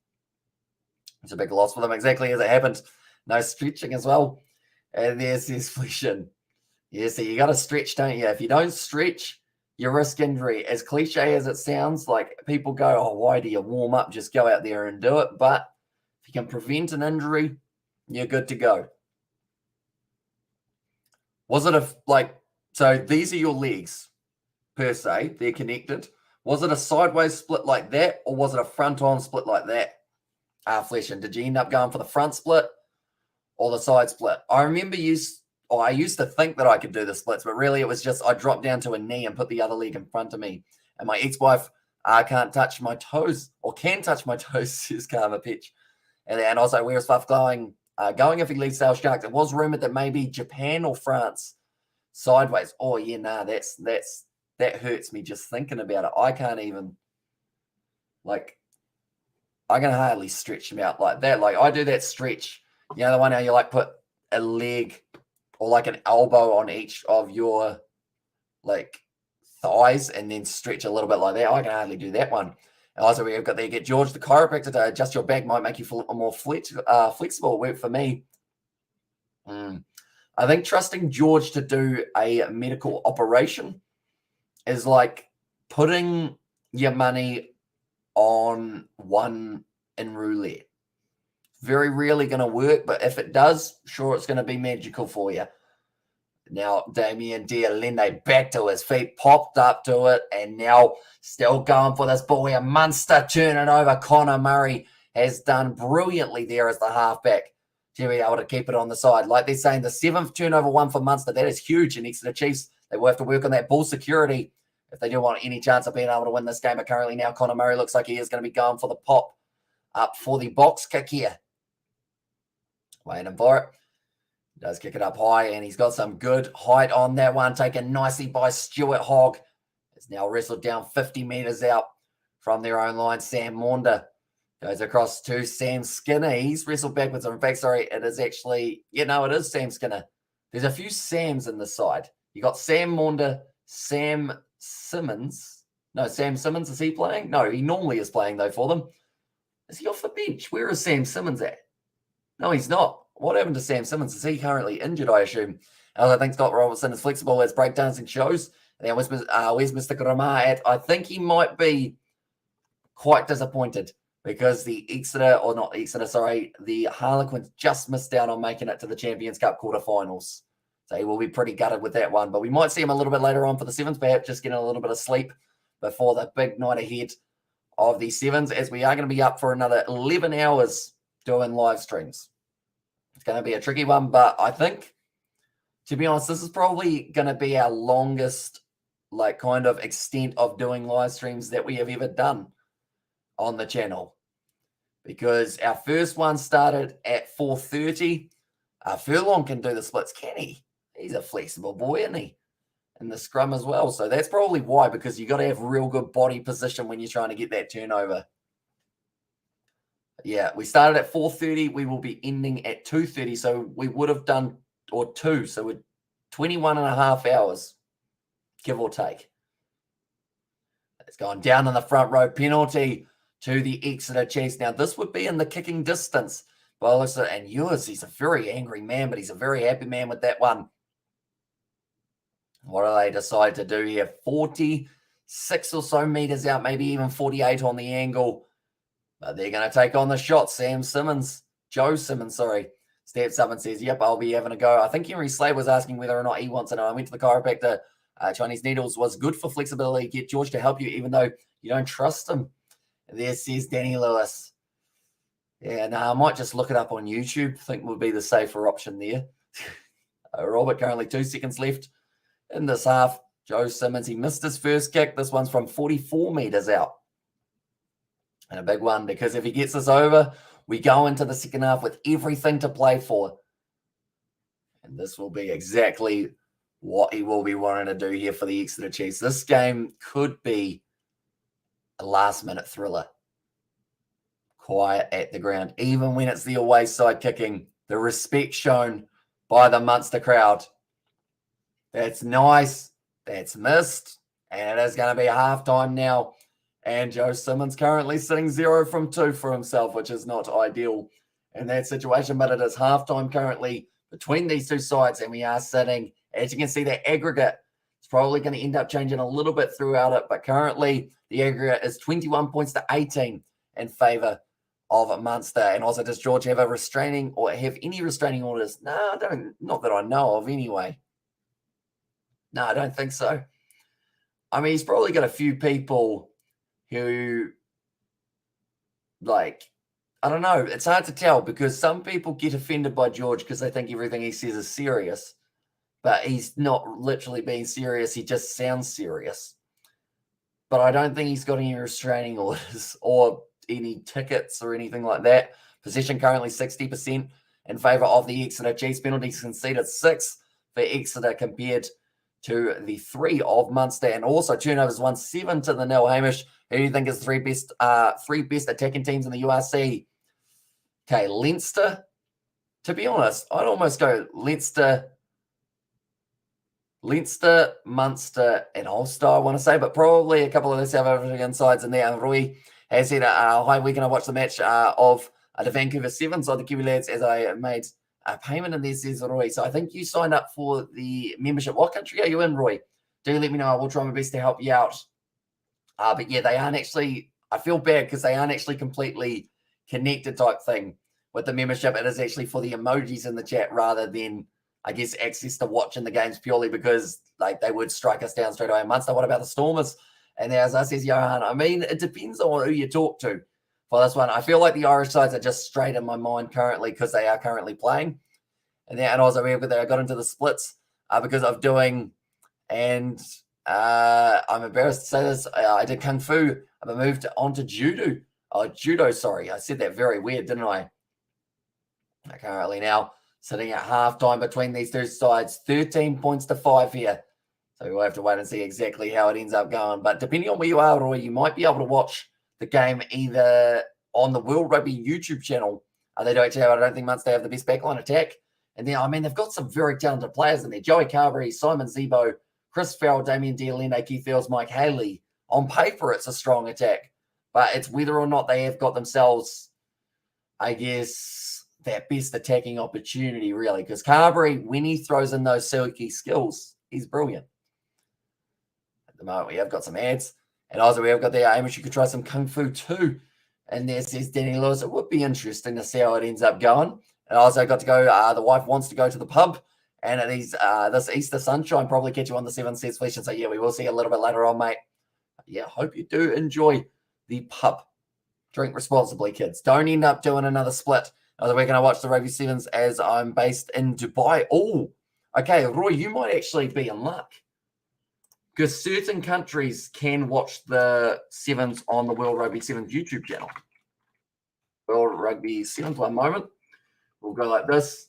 It's a big loss for them, exactly as it happened. No stretching as well. And there's his Fleshin. Yeah, so you got to stretch, don't you? If you don't stretch, you risk injury. As cliche as it sounds, like people go, oh, why do you warm up? Just go out there and do it. But if you can prevent an injury, you're good to go. Was it so these are your legs per se, they're connected. Was it a sideways split like that, or was it a front-on split like that? Fleshin, did you end up going for the front split or the side split? I remember I used to think that I could do the splits, but really it was just I dropped down to a knee and put the other leg in front of me. And my ex-wife can't touch my toes, or can touch my toes, says Karma Pitch. And also, where is Faf going if he leaves Sale Sharks? It was rumoured that maybe Japan or France sideways. Oh, yeah, nah, that hurts me just thinking about it. I can't even, I can hardly stretch them out like that. Like, I do that stretch, you know, the one how you, put a leg or, an elbow on each of your, thighs and then stretch a little bit like that. I can hardly do that one. And also, we've got there, get George, the chiropractor, to adjust your back, might make you feel more flexible. Work for me. I think trusting George to do a medical operation is like putting your money on one in roulette. Very rarely going to work, but if it does, sure, it's going to be magical for you. Now, Damien Dealende back to his feet, popped up to it, and now still going for this ball here. Munster turning over. Connor Murray has done brilliantly there as the halfback to be able to keep it on the side. Like they're saying, the 7th turnover one for Munster. That is huge in Exeter Chiefs. They will have to work on that ball security if they do want any chance of being able to win this game. But currently now Connor Murray looks like he is going to be going for the pop up for the box kick here. Waiting for it. Does kick it up high, and he's got some good height on that one, taken nicely by Stuart Hogg. It's now wrestled down 50 metres out from their own line. Sam Maunder goes across to Sam Skinner. He's wrestled backwards. In fact, sorry, it is actually, it is Sam Skinner. There's a few Sams in the side. You got Sam Maunder, Sam Simmons. No, Sam Simmons, is he playing? No, he normally is playing, though, for them. Is he off the bench? Where is Sam Simmons at? No, he's not. What happened to Sam Simmons? Is he currently injured, I assume? I think Scott Robertson is flexible as breakdancing shows. And then where's Mr. Gramar at? I think he might be quite disappointed because the Harlequins just missed out on making it to the Champions Cup quarterfinals. So he will be pretty gutted with that one. But we might see him a little bit later on for the 7th, perhaps just getting a little bit of sleep before the big night ahead of the sevens, as we are going to be up for another 11 hours doing live streams. It's going to be a tricky one, but I think, to be honest, this is probably going to be our longest, like, kind of extent of doing live streams that we have ever done on the channel. Because our first one started at 4:30. Furlong can do the splits, can he? He's a flexible boy, isn't he? In the scrum as well. So that's probably why, because you got to have real good body position when you're trying to get that turnover. Yeah, we started at 4:30. We will be ending at 2:30. So we would have done, or 2. So we're 21 and a half hours, give or take. It's gone down in the front row. Penalty to the Exeter Chiefs. Now, this would be in the kicking distance. And yours, he's a very angry man, but he's a very happy man with that one. What do they decide to do here? 46 or so meters out, maybe even 48 on the angle. But they're going to take on the shot. Joe Simmons, steps up and says, yep, I'll be having a go. I think Henry Slade was asking whether or not he wants it. I went to the chiropractor. Chinese needles was good for flexibility. Get George to help you, even though you don't trust him. And there says Danny Lewis. Yeah, no, I might just look it up on YouTube. I think would be the safer option there. Robert, currently 2 seconds left in this half. Joe Simmons, he missed his first kick. This one's from 44 meters out. And a big one, because if he gets this over, we go into the second half with everything to play for. And this will be exactly what he will be wanting to do here for the Exeter Chiefs. This game could be a last-minute thriller. Quiet at the ground. Even when it's the away side kicking, the respect shown by the Munster crowd. That's nice. That's missed. And it is going to be halftime now. And Joe Simmons currently sitting 0 from 2 for himself, which is not ideal in that situation. But it is halftime currently between these two sides. And we are sitting, as you can see, the aggregate is probably going to end up changing a little bit throughout it. But currently, the aggregate is 21 points to 18 in favour of Munster. And also, does George have a restraining or have any restraining orders? No, I don't. Not that I know of anyway. No, I don't think so. I mean, he's probably got a few people who, like, I don't know. It's hard to tell because some people get offended by George because they think everything he says is serious. But he's not literally being serious. He just sounds serious. But I don't think he's got any restraining orders or any tickets or anything like that. Possession currently 60% in favour of the Exeter Chiefs. Penalties conceded 6 for Exeter compared to the 3 of Munster, and also turnovers won 7 to the 0. Hamish, who do you think is three best attacking teams in the URC? Okay, Leinster. To be honest, I'd almost go Leinster, Munster, and Ulster, I want to say, but probably a couple of the South African sides in there. And Rui has said, hi, we're going to watch the match of the Vancouver Sevens of the Kiwi lads as I made a payment in there, says Roy. So I think you signed up for the membership. What country are you in, Roy? Do let me know. I will try my best to help you out. But yeah, they aren't actually, I feel bad because they aren't actually completely connected type thing with the membership. It is actually for the emojis in the chat rather than, I guess, access to watching the games purely because like they would strike us down straight away. Munster, what about the Stormers? And as I says, Johan, I mean, it depends on who you talk to for this one. I feel like the Irish sides are just straight in my mind currently because they are currently playing. And also I got into the splits because of doing, and I'm embarrassed to say this, I did Kung Fu. I've moved on to Judo. Judo, sorry. I said that very weird, didn't I? Currently now sitting at halftime between these two sides, 13 points to 5 here. So we'll have to wait and see exactly how it ends up going. But depending on where you are, Roy, you might be able to watch the game either on the World Rugby YouTube channel. They do actually have, I don't think Munster have the best backline attack. And then, I mean, they've got some very talented players in there. Joey Carberry, Simon Zebo, Chris Farrell, Damien Dialene, Keith Earls, Mike Haley. On paper, it's a strong attack. But it's whether or not they have got themselves, I guess, that best attacking opportunity, really. Because Carberry, when he throws in those silky skills, he's brilliant. At the moment, we have got some ads. And also, we have got there, Amish, you could try some Kung Fu too. And there says Danny Lewis, it would be interesting to see how it ends up going. And I also got to go, the wife wants to go to the pub. And it is this Easter sunshine, probably catch you on the 7 sets session. So, yeah, we will see you a little bit later on, mate. Yeah, hope you do enjoy the pub. Drink responsibly, kids. Don't end up doing another split. Other week, I watch the Rugby Sevens as I'm based in Dubai. Oh, okay, Roy, you might actually be in luck. Because certain countries can watch the Sevens on the World Rugby Sevens YouTube channel. World Rugby Sevens, one moment. We'll go like this.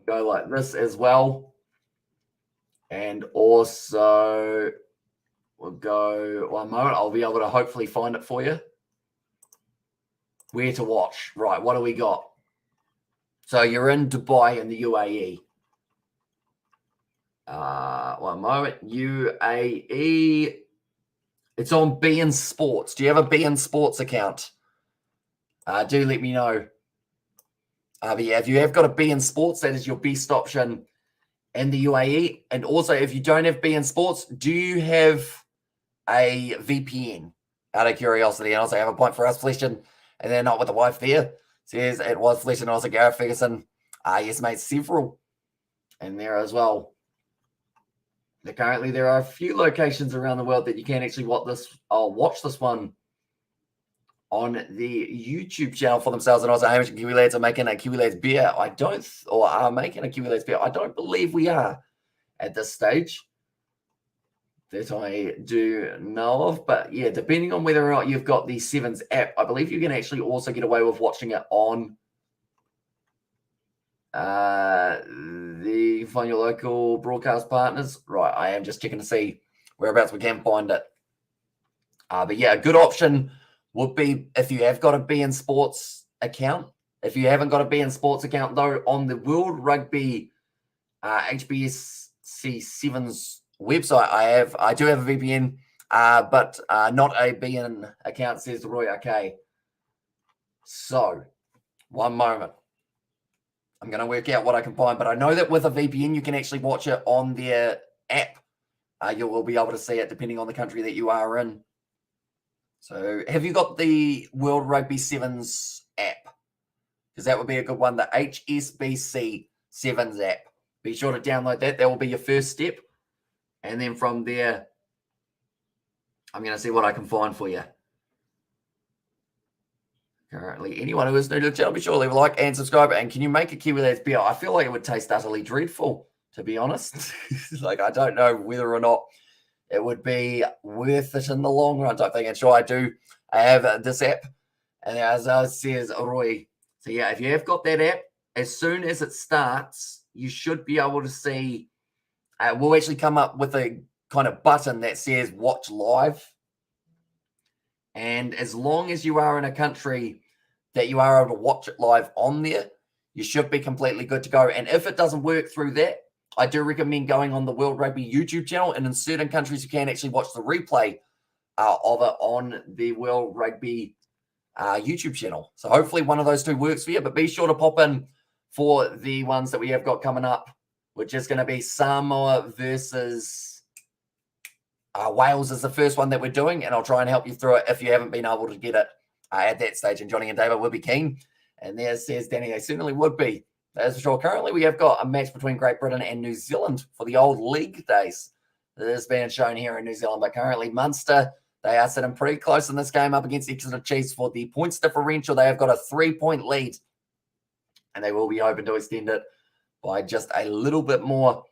Go like this as well. And also, we'll go one moment. I'll be able to hopefully find it for you. Where to watch. Right, what do we got? So you're in Dubai in the UAE. One moment. UAE. It's on beIN Sports. Do you have a beIN Sports account? Do let me know. But yeah, if you have got a beIN Sports, that is your best option in the UAE. And also, if you don't have beIN Sports, do you have a VPN? Out of curiosity. And also, I have a point for us, Fletcher. And they're not with the wife there. Says it was Fletcher and also Gareth Ferguson. Yes, mate, several in there as well. Currently, there are a few locations around the world that you can actually watch this one on the YouTube channel for themselves. And also, Hamish and Kiwi Lads are making a Kiwi Lads beer. Are making a Kiwi Lads beer. I don't believe we are at this stage that I do know of. But yeah, depending on whether or not you've got the Sevens app, I believe you can actually also get away with watching it on find your local broadcast partners. Right, I am just checking to see whereabouts we can find it. But yeah, a good option would be if you have got a beIN Sports account. If you haven't got a beIN Sports account, though, on the World Rugby HBSC Sevens website, I do have a VPN, but not a beIN account, says Roy. Okay. So, one moment. I'm going to work out what I can find, but I know that with a VPN, you can actually watch it on their app. You will be able to see it depending on the country that you are in. So have you got the World Rugby Sevens app? Because that would be a good one, the HSBC Sevens app. Be sure to download that. That will be your first step. And then from there, I'm going to see what I can find for you. Currently, anyone who is new to the channel, be sure to leave a like and subscribe. And can you make a Kiwi Lads beer? I feel like it would taste utterly dreadful, to be honest. Like, I don't know whether or not it would be worth it in the long run type thing. And sure, I have this app. And as I says, Roy. So yeah, if you have got that app, as soon as it starts, you should be able to see, we'll actually come up with a kind of button that says watch live. And as long as you are in a country that you are able to watch it live on there, you should be completely good to go. And if it doesn't work through that, I do recommend going on the World Rugby YouTube channel. And in certain countries, you can actually watch the replay of it on the World Rugby YouTube channel. So hopefully one of those two works for you. But be sure to pop in for the ones that we have got coming up, which is going to be Samoa versus Wales is the first one that we're doing, and I'll try and help you through it if you haven't been able to get it at that stage. And Johnny and David would be keen. And there says Danny, they certainly would be. That's for sure. Currently, we have got a match between Great Britain and New Zealand for the old league days. That is being shown here in New Zealand. But currently, Munster, they are sitting pretty close in this game up against Exeter Chiefs for the points differential. They have got a 3-point lead, and they will be hoping to extend it by just a little bit more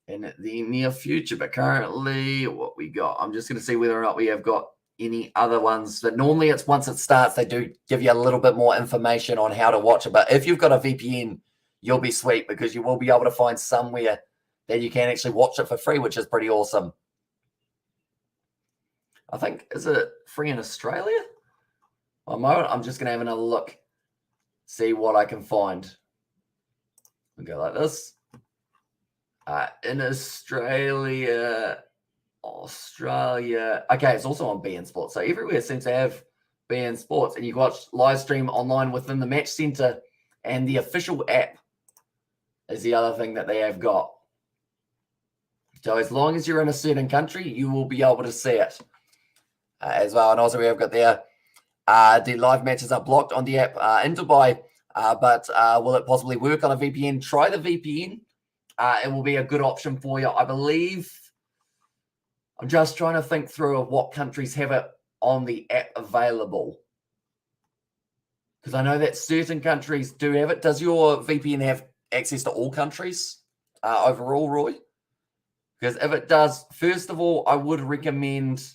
in the near future. But currently, what we got, I'm just going to see whether or not we have got any other ones. But normally it's once it starts, they do give you a little bit more information on how to watch it. But if you've got a VPN, you'll be sweet because you will be able to find somewhere that you can actually watch it for free, which is pretty awesome. I think, is it free in Australia? One moment, I'm just going to have another look, see what I can find. We'll go like this. In Australia. Okay, it's also on beIN Sports. So everywhere seems to have beIN Sports. And you can watch live stream online within the Match Center, and the official app is the other thing that they have got. So as long as you're in a certain country, you will be able to see it as well. And also we have got there, the live matches are blocked on the app in Dubai, but will it possibly work on a VPN? Try the VPN. It will be a good option for you. I believe, I'm just trying to think through of what countries have it on the app available? Because I know that certain countries do have it. Does your VPN have access to all countries overall, Roy? Because if it does, first of all, I would recommend,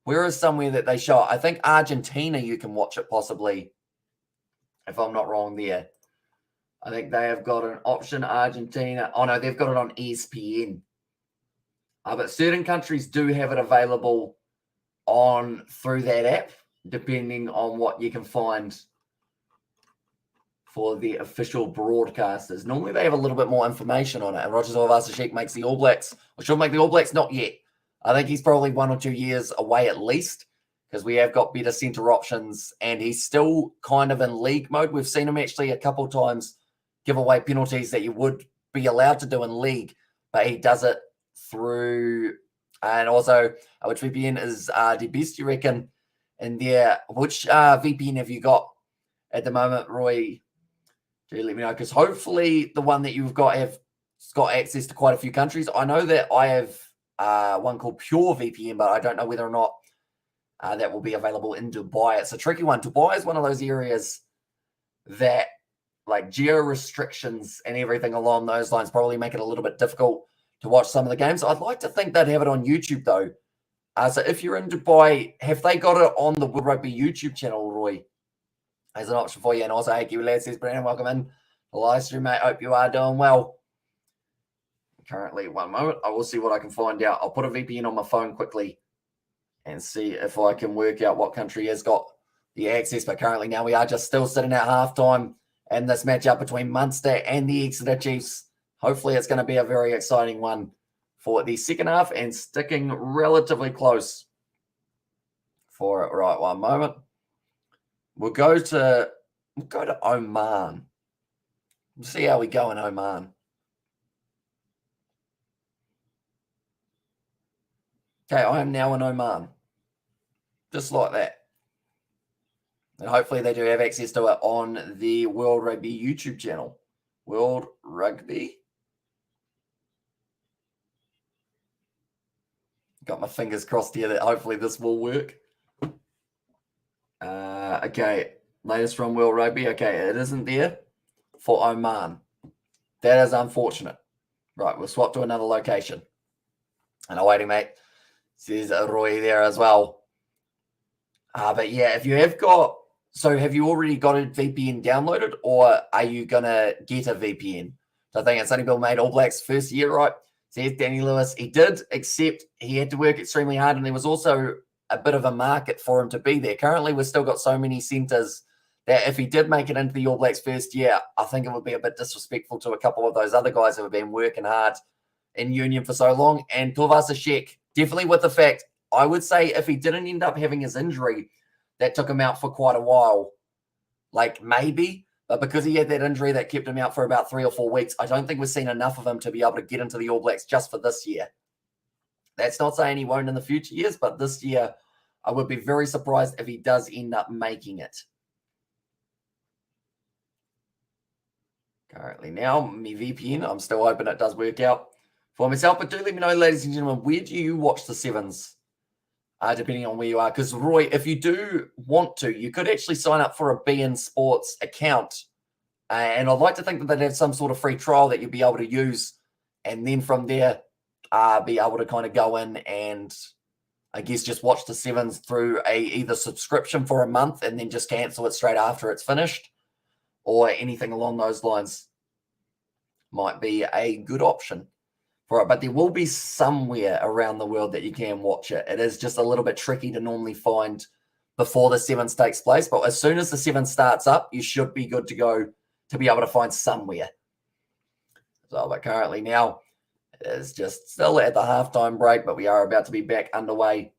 where is somewhere that they show it? I think Argentina, you can watch it possibly, if I'm not wrong there. I think they have got an option, Argentina. Oh, no, they've got it on ESPN. But certain countries do have it available through that app, depending on what you can find for the official broadcasters. Normally, they have a little bit more information on it. And Roger Zavasashik makes the All Blacks, or should make the All Blacks, not yet. I think he's probably 1 or 2 years away at least, because we have got better centre options, and he's still kind of in league mode. We've seen him actually a couple of times give away penalties that you would be allowed to do in league, but he does it through, and also, which VPN is the best, you reckon, in there? Which VPN have you got at the moment, Roy? Do let me know, because hopefully the one that you've got has got access to quite a few countries. I know that I have one called Pure VPN, but I don't know whether or not that will be available in Dubai. It's a tricky one. Dubai is one of those areas that, like, geo restrictions and everything along those lines probably make it a little bit difficult to watch some of the games. I'd like to think they'd have it on YouTube, though. So if you're in Dubai, have they got it on the World Rugby YouTube channel, Roy? As an option for you. And also, hey, Kiwi Lad says, Brandon, welcome in the live stream, mate. Hope you are doing well. Currently, one moment. I will see what I can find out. I'll put a VPN on my phone quickly and see if I can work out what country has got the access. But currently now we are just still sitting at halftime and this matchup between Munster and the Exeter Chiefs. Hopefully it's going to be a very exciting one for the second half and sticking relatively close for it. Right, one moment. We'll go to Oman. We'll see how we go in Oman. Okay, I am now in Oman. Just like that. And hopefully they do have access to it on the World Rugby YouTube channel. World Rugby. Got my fingers crossed here that hopefully this will work. Okay, latest from World Rugby. Okay, it isn't there for Oman. That is unfortunate. Right, we'll swap to another location. And I'm waiting, mate. Says Roy there as well. But yeah, if you have got, so have you already got a VPN downloaded, or are you going to get a VPN? So I think it's only Bill made All Blacks first year, right? Says Danny Lewis. He did, except he had to work extremely hard, and there was also a bit of a market for him to be there. Currently, we've still got so many centres that if he did make it into the All Blacks first year, I think it would be a bit disrespectful to a couple of those other guys who have been working hard in Union for so long. And Tovasashek, definitely with the fact, I would say if he didn't end up having his injury that took him out for quite a while, like maybe, but because he had that injury that kept him out for about 3 or 4 weeks, I don't think we've seen enough of him to be able to get into the All Blacks just for this year. That's not saying he won't in the future years, but this year I would be very surprised if he does end up making it. Currently now, my VPN, I'm still hoping it does work out for myself. But do let me know, ladies and gentlemen, where do you watch the sevens? Depending on where you are. Because, Roy, if you do want to, you could actually sign up for a BN Sports account. And I'd like to think that they'd have some sort of free trial that you'd be able to use. And then from there, be able to kind of go in and, I guess, just watch the sevens through a either subscription for a month and then just cancel it straight after it's finished, or anything along those lines might be a good option for it. But there will be somewhere around the world that you can watch it. It is just a little bit tricky to normally find before the sevens takes place. But as soon as the sevens starts up, you should be good to go to be able to find somewhere. So, but currently now, it is just still at the halftime break, but we are about to be back underway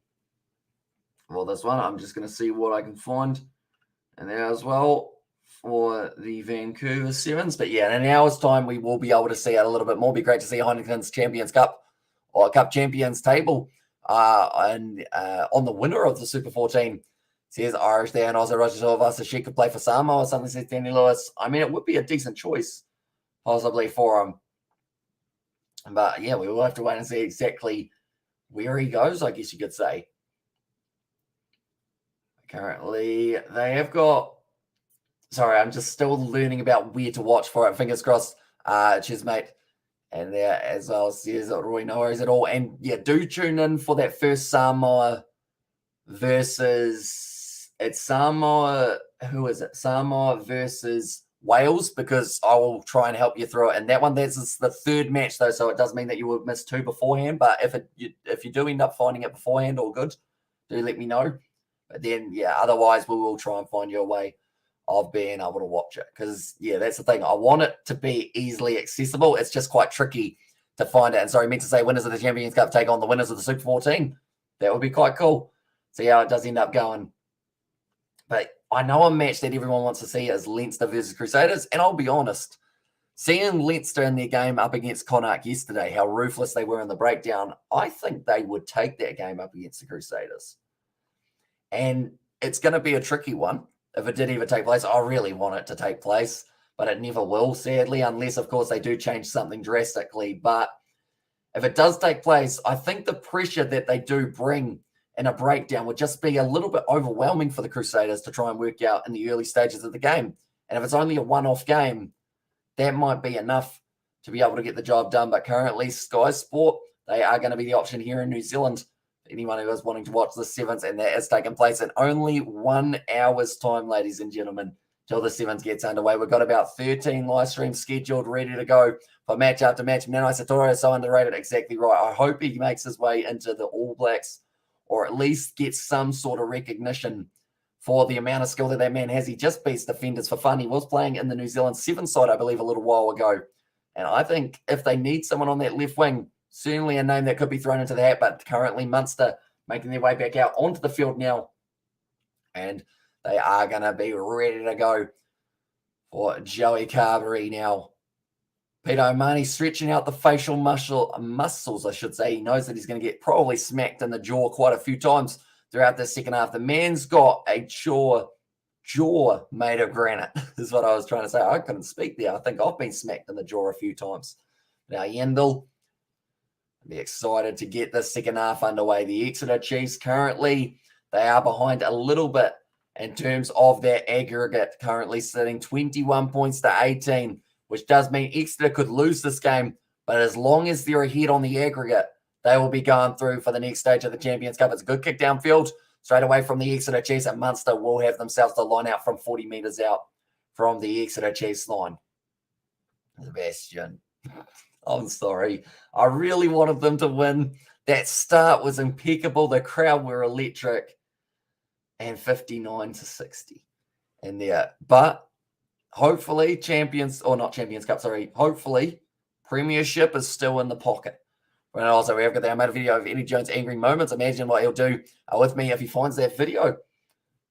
for this one. I'm just going to see what I can find and there as well for the Vancouver Sevens. But yeah, in an hour's time, we will be able to see it a little bit more. Be great to see Heineken's Champions Cup or Cup Champions table and on the winner of the Super 14. Says Irish there, and also Roger Silva. She could play for Samoa or something, says Danny Lewis. I mean, it would be a decent choice possibly for him. But yeah, we will have to wait and see exactly where he goes, I guess you could say. Currently, they have got... Sorry, I'm just still learning about where to watch for it. Fingers crossed. Cheers, mate. And there as well says Roy, no worries at all. And yeah, do tune in for that first Samoa versus... It's Samoa... Who is it? Samoa versus Wales, because I will try and help you through it. And that one, that's the third match, though, so it does mean that you will miss two beforehand. But if you do end up finding it beforehand, all good. Do let me know. But then, yeah, otherwise we will try and find you a way of being able to watch it. Because, yeah, that's the thing. I want it to be easily accessible. It's just quite tricky to find it. And sorry, I meant to say winners of the Champions Cup take on the winners of the Super 14. That would be quite cool. See how it does end up going. But I know a match that everyone wants to see is Leinster versus Crusaders. And I'll be honest, seeing Leinster in their game up against Connacht yesterday, how ruthless they were in the breakdown, I think they would take that game up against the Crusaders. And it's going to be a tricky one. If it did ever take place, I really want it to take place, but it never will, sadly, unless, of course, they do change something drastically. But if it does take place, I think the pressure that they do bring in a breakdown would just be a little bit overwhelming for the Crusaders to try and work out in the early stages of the game. And if it's only a one-off game, that might be enough to be able to get the job done. But currently, Sky Sport, they are going to be the option here in New Zealand. Anyone who is wanting to watch the sevens, and that is taking place in only 1 hour's time, ladies and gentlemen, till the sevens gets underway. We've got about 13 live streams scheduled, ready to go for match after match. Nanai Satoru is so underrated, exactly right. I hope he makes his way into the All Blacks, or at least gets some sort of recognition for the amount of skill that man has. He just beats defenders for fun. He was playing in the New Zealand seven side, I believe, a little while ago. And I think if they need someone on that left wing, certainly a name that could be thrown into the hat, but currently Munster making their way back out onto the field now. And they are going to be ready to go for Joey Carberry now. Peter O'Mahony stretching out the facial muscles, I should say. He knows that he's going to get probably smacked in the jaw quite a few times throughout the second half. The man's got a jaw made of granite, is what I was trying to say. I couldn't speak there. I think I've been smacked in the jaw a few times. Now, Yendel, be excited to get the second half underway. The Exeter Chiefs currently, they are behind a little bit in terms of their aggregate, currently sitting 21 points to 18, which does mean Exeter could lose this game, but as long as they're ahead on the aggregate, they will be going through for the next stage of the Champions Cup. It's a good kick downfield straight away from the Exeter Chiefs, and Munster will have themselves to line out from 40 metres out from the Exeter Chiefs line. Sebastian. I'm sorry. I really wanted them to win. That start was impeccable. The crowd were electric. And 59-60 in there. But hopefully hopefully Premiership is still in the pocket. And also, we have got there. I made a video of Eddie Jones' angry moments. Imagine what he'll do with me if he finds that video.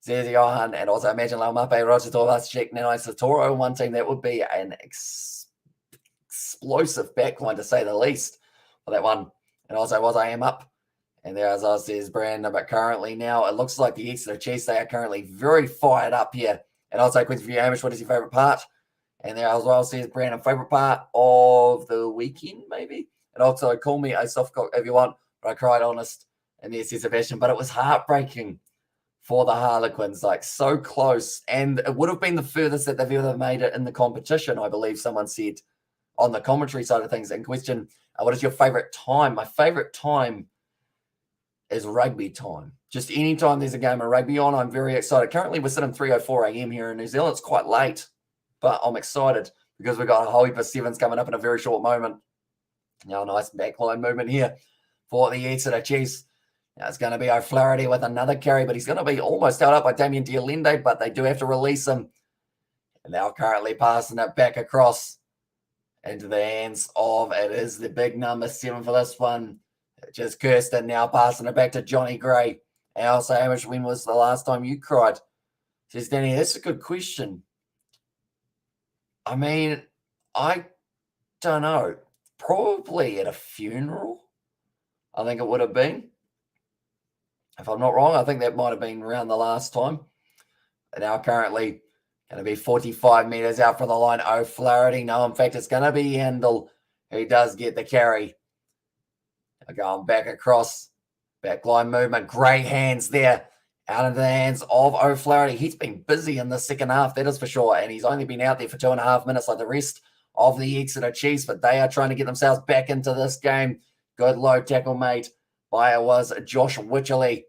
Zezi Johan, and also imagine Laumape, Roger Torvascek, Nanai Satoru on one team. That would be an explosive backline, to say the least, for that one. And also, I am up. And there, as I says, Brandon, but currently now, it looks like the Exeter Chiefs, they are currently very fired up here. And also, Quincy for you, Hamish, what is your favourite part? And there, as well, says Brandon, favourite part of the weekend, maybe? And also, call me a softcock if you want, but I cried honest. And there says Sebastian, but it was heartbreaking for the Harlequins, like so close. And it would have been the furthest that they've ever made it in the competition, I believe someone said on the commentary side of things. And question, what is your favourite time? My favourite time is rugby time. Just any time there's a game of rugby on, I'm very excited. Currently, we're sitting 3:04 a.m. here in New Zealand. It's quite late, but I'm excited because we've got a whole heap of sevens coming up in a very short moment. Now, a nice backline movement here for the Exeter Chiefs. Now, it's going to be O'Flaherty with another carry, but he's going to be almost held up by Damien Dialende, but they do have to release him. And now currently passing it back across into the hands of, it is the big number 7 for this one. Just Kirsten now passing it back to Johnny Gray. And also, Hamish, when was the last time you cried? Says Danny, that's a good question. I mean, I don't know. Probably at a funeral, I think it would have been. If I'm not wrong, I think that might have been around the last time. And now currently going to be 45 metres out from the line. O'Flaherty. No, in fact, it's going to be Handel who does get the carry. Going back across, backline movement, great hands there. out into the hands of O'Flaherty. He's been busy in the second half, that is for sure, and he's only been out there for 2.5 minutes like the rest of the Exeter Chiefs, but they are trying to get themselves back into this game. Good low tackle made by it was Josh Wycherley.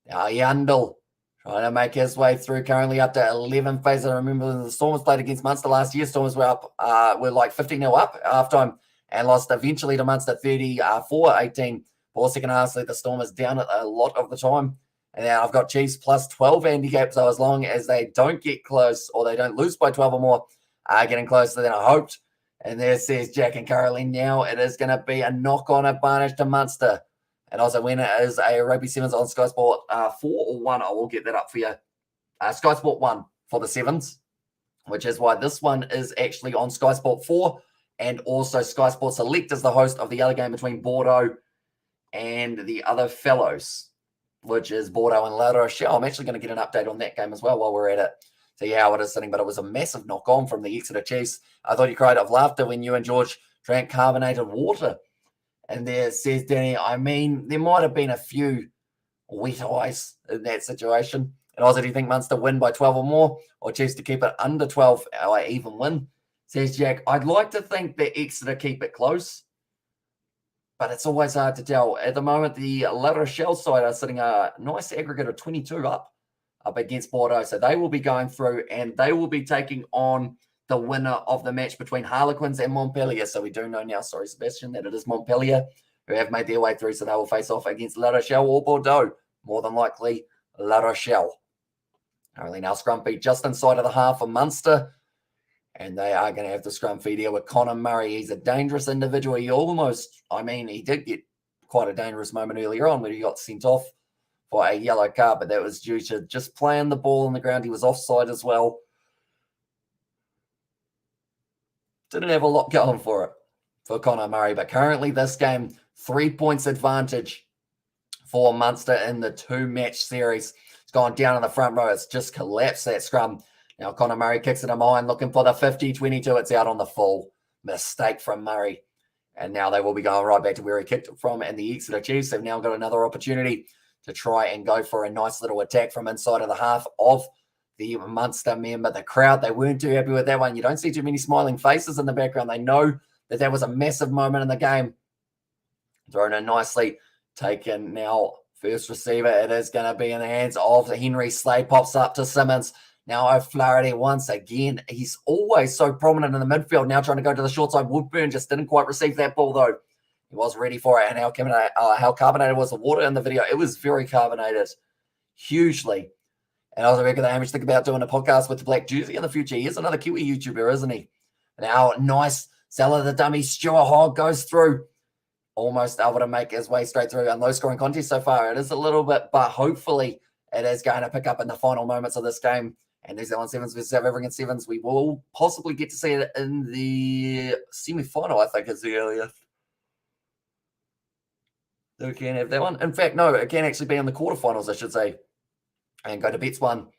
Now Yandel trying to make his way through, currently up to 11 phases. I remember when the Stormers played against Munster last year, Stormers were up, were like 15-0 up at halftime and lost eventually to Munster 34-18 for second half. So the Stormers down it a lot of the time. And now I've got Chiefs plus 12 handicap, so as long as they don't get close or they don't lose by 12 or more, getting closer than I hoped. And there says Jack and Caroline. Now it is going to be a knock-on advantage to Munster. And also when it is a Rugby Sevens on Sky Sport 4 or 1, I will get that up for you. Sky Sport 1 for the Sevens, which is why this one is actually on Sky Sport 4. And also Sky Sport Select is the host of the other game between Bordeaux and the other fellows, which is Bordeaux and La Rochelle. I'm actually going to get an update on that game as well while we're at it. So yeah, how it is sitting, but it was a massive knock-on from the Exeter Chiefs. I thought you cried of laughter when you and George drank carbonated water. And there says Danny, I mean, there might have been a few wet eyes in that situation. And also, do you think Munster win by 12 or more, or Chiefs to keep it under 12 or even win? Says Jack, I'd like to think that Exeter keep it close, but it's always hard to tell. At the moment, the La Rochelle side are sitting a nice aggregate of 22 up against Bordeaux. So they will be going through and they will be taking on the winner of the match between Harlequins and Montpellier. So we do know now, sorry, Sebastian, that it is Montpellier who have made their way through. So they will face off against La Rochelle or Bordeaux. More than likely, La Rochelle. Currently now scrum feed just inside of the half for Munster. And they are going to have the scrum feed here with Connor Murray. He's a dangerous individual. He he did get quite a dangerous moment earlier on when he got sent off for a yellow card, but that was due to just playing the ball on the ground. He was offside as well. Didn't have a lot going for it for Connor Murray, but currently this game, 3 points advantage for Munster in the 2-match series. It's gone down in the front row. It's just collapsed that scrum. Now Connor Murray kicks it in mind, looking for the 50-22. It's out on the full. Mistake from Murray. And now they will be going right back to where he kicked it from. And the Exeter Chiefs have now got another opportunity to try and go for a nice little attack from inside of the half of the Munster member. The crowd, they weren't too happy with that one. You don't see too many smiling faces in the background. They know that that was a massive moment in the game. Thrown in nicely. Taken now. First receiver. It is going to be in the hands of Henry Slade. Pops up to Simmons. Now O'Flaherty once again. He's always so prominent in the midfield. Now trying to go to the short side. Woodburn just didn't quite receive that ball though. He was ready for it. And how carbonated was the water in the video? It was very carbonated. Hugely. And I was reckon that Hamish think about doing a podcast with the black jersey in the future. He is another Kiwi YouTuber, isn't he? Now, nice Salah the dummy. Stuart Hogg goes through. Almost able to make his way straight through. And low scoring contest so far. It is a little bit, but hopefully it is going to pick up in the final moments of this game. And New Zealand Sevens versus South African Sevens. We will possibly get to see it in the semi-final, I think is the earliest. So we can have that one. In fact, no, it can actually be in the quarterfinals, I should say. And go to bets one.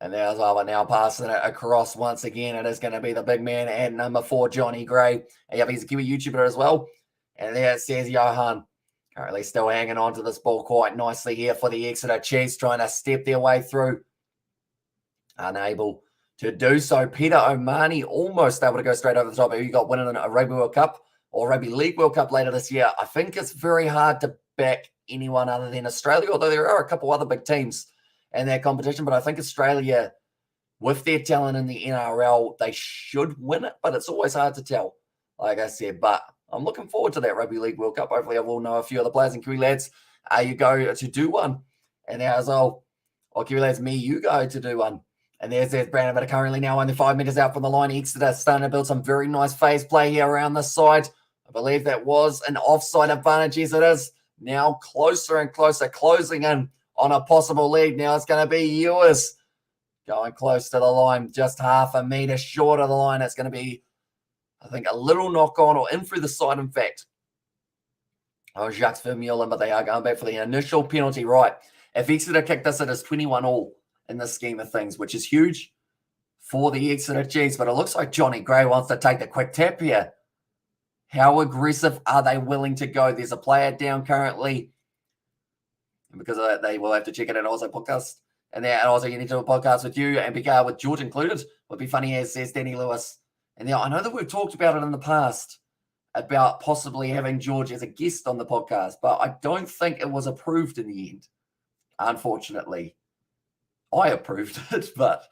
And there's Alba now passing it across once again. It is going to be the big man at number 4, Johnny Gray. And yeah, he's a Kiwi YouTuber as well. And there it says Johan. Currently still hanging on to this ball quite nicely here for the Exeter Chiefs, trying to step their way through. Unable to do so. Peter O'Mahony almost able to go straight over the top. He got winning a Rugby World Cup or Rugby League World Cup later this year. I think it's very hard to back anyone other than Australia, although there are a couple other big teams in that competition. But I think Australia, with their talent in the NRL, they should win it, but it's always hard to tell, like I said. But I'm looking forward to that Rugby League World Cup. Hopefully I will know a few of the players and Kiwi lads. You go to do one. And now as well, or Kiwi lads, you go to do one. And there's Brandon, but currently now only 5 meters out from the line. Exeter starting to build some very nice phase play here around the side. I believe that was an offside advantage. Yes, it is. Now closer and closer, closing in on a possible lead. Now it's going to be Ewers going close to the line, just half a meter short of the line. It's going to be, I think, a little knock on or in through the side, in fact. Oh, Jacques Vermeulen, but they are going back for the initial penalty. Right. If Exeter kick this, it is 21 all. In the scheme of things, which is huge for the Exeter Chiefs. But it looks like Johnny Gray wants to take the quick tap here. How aggressive are they willing to go? There's a player down currently. And because of that, they will have to check it and also podcast. And also you need to do a podcast with you and Big with George included. Would be funny, as says Danny Lewis. And now I know that we've talked about it in the past about possibly having George as a guest on the podcast, but I don't think it was approved in the end. Unfortunately, I approved it, but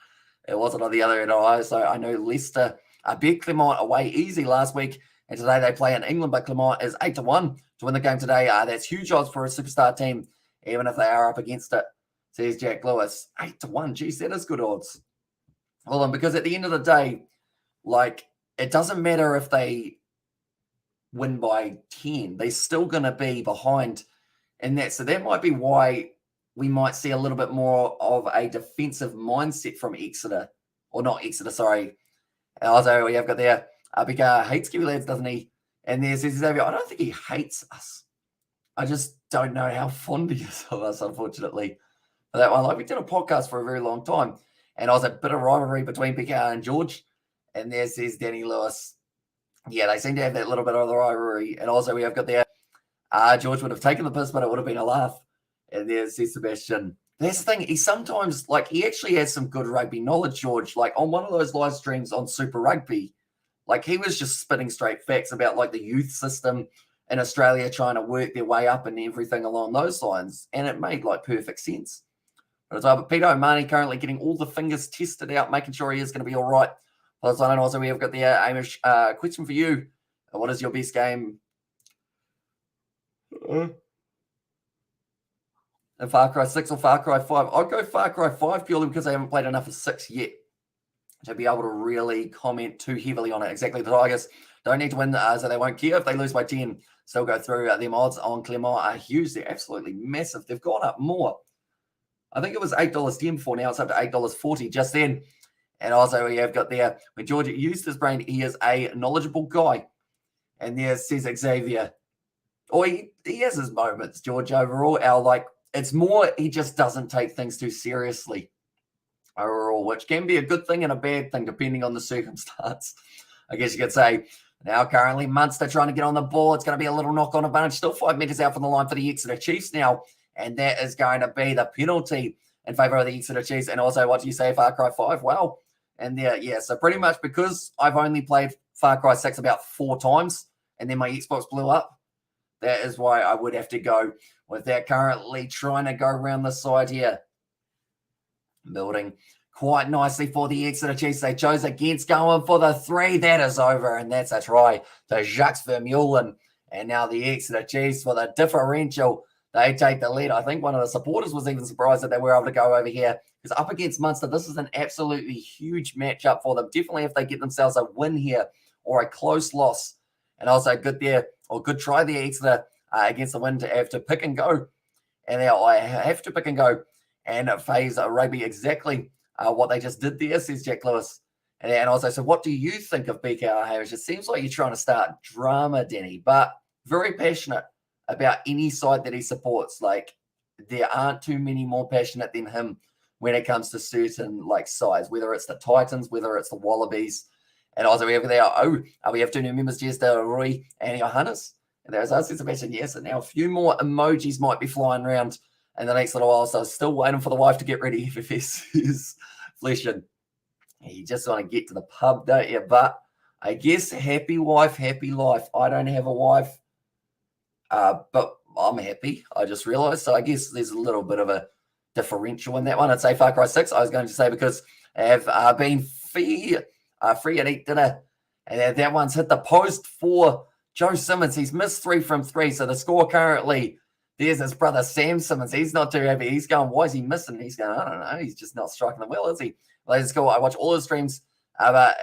it wasn't on the other end. So I know Leicester beat Clermont away easy last week, and today they play in England, but Clermont is 8-1 to win the game today. That's huge odds for a superstar team, even if they are up against it, says Jack Lewis. 8-1, geez, that is good odds. Well, then, because at the end of the day, like, it doesn't matter if they win by 10, they're still going to be behind in that. So that might be why we might see a little bit more of a defensive mindset from Exeter, or not Exeter, sorry. Also, we have got there, Bika hates Kiwi lads, doesn't he? And there's Xavier. I don't think he hates us. I just don't know how fond he is of us, unfortunately, for that one. Like, we did a podcast for a very long time, and I was a bit of rivalry between Bika and George. And there says Danny Lewis. Yeah, they seem to have that little bit of the rivalry. And also we have got there, George would have taken the piss, but it would have been a laugh. And there says Sebastian. That's the thing. He sometimes, like, he actually has some good rugby knowledge, George. Like, on one of those live streams on Super Rugby, like, he was just spitting straight facts about, like, the youth system in Australia trying to work their way up and everything along those lines. And it made, like, perfect sense. But Peter O'Mahony currently getting all the fingers tested out, making sure he is going to be all right. And also we have got the Amish question for you. What is your best game? Far Cry 6 or Far Cry 5? I'll go Far Cry 5 purely because I haven't played enough of 6 yet to be able to really comment too heavily on it. Exactly. The Tigers don't need to win, so they won't care if they lose by 10. Still go through. Them odds on Clermont are huge. They're absolutely massive. They've gone up more. I think it was $8.10 before. Now it's up to $8.40 just then. And also we have got there, when George used his brain, he is a knowledgeable guy. And there says Xavier. Or he has his moments, George, overall. It's more he just doesn't take things too seriously overall, which can be a good thing and a bad thing depending on the circumstance, I guess you could say. Now currently Munster trying to get on the ball. It's going to be a little knock-on advantage. Still 5 metres out from the line for the Exeter Chiefs now. And that is going to be the penalty in favour of the Exeter Chiefs. And also, what do you say, Far Cry 5? Well, and there, yeah, so pretty much because I've only played Far Cry 6 about 4 times and then my Xbox blew up, that is why I would have to go with that. Currently trying to go around the side here. Building quite nicely for the Exeter Chiefs. They chose against going for the 3. That is over, and that's a try to Jacques Vermeulen. And now the Exeter Chiefs for the differential. They take the lead. I think one of the supporters was even surprised that they were able to go over here. Because up against Munster, this is an absolutely huge matchup for them. Definitely if they get themselves a win here or a close loss. And also good there, or good try there, Exeter, against the win to have to pick and go. And now I have to pick and go and phase rugby exactly what they just did there, says Jack Lewis. And also, so what do you think of BKR Hamish? It seems like you're trying to start drama, Denny, but very passionate about any side that he supports. Like, there aren't too many more passionate than him when it comes to certain, like, sides, whether it's the Titans, whether it's the Wallabies. And also we have there, we have 2 new members, Jester, Roy, and Johannes. And there's us, Sebastian, yes. And now a few more emojis might be flying around in the next little while. So still waiting for the wife to get ready if he's fleshing. You just want to get to the pub, don't you? But I guess happy wife, happy life. I don't have a wife, but I'm happy. I just realized. So I guess there's a little bit of a differential in that one. I'd say Far Cry 6, I was going to say, because I have been free at Eat Dinner. And that one's hit the post for Joe Simmons. He's missed 3 from 3. So the score currently, there's his brother Sam Simmons. He's not too happy. He's going, why is he missing? He's going, I don't know. He's just not striking the well, is he? Let's go. I watch all his streams, but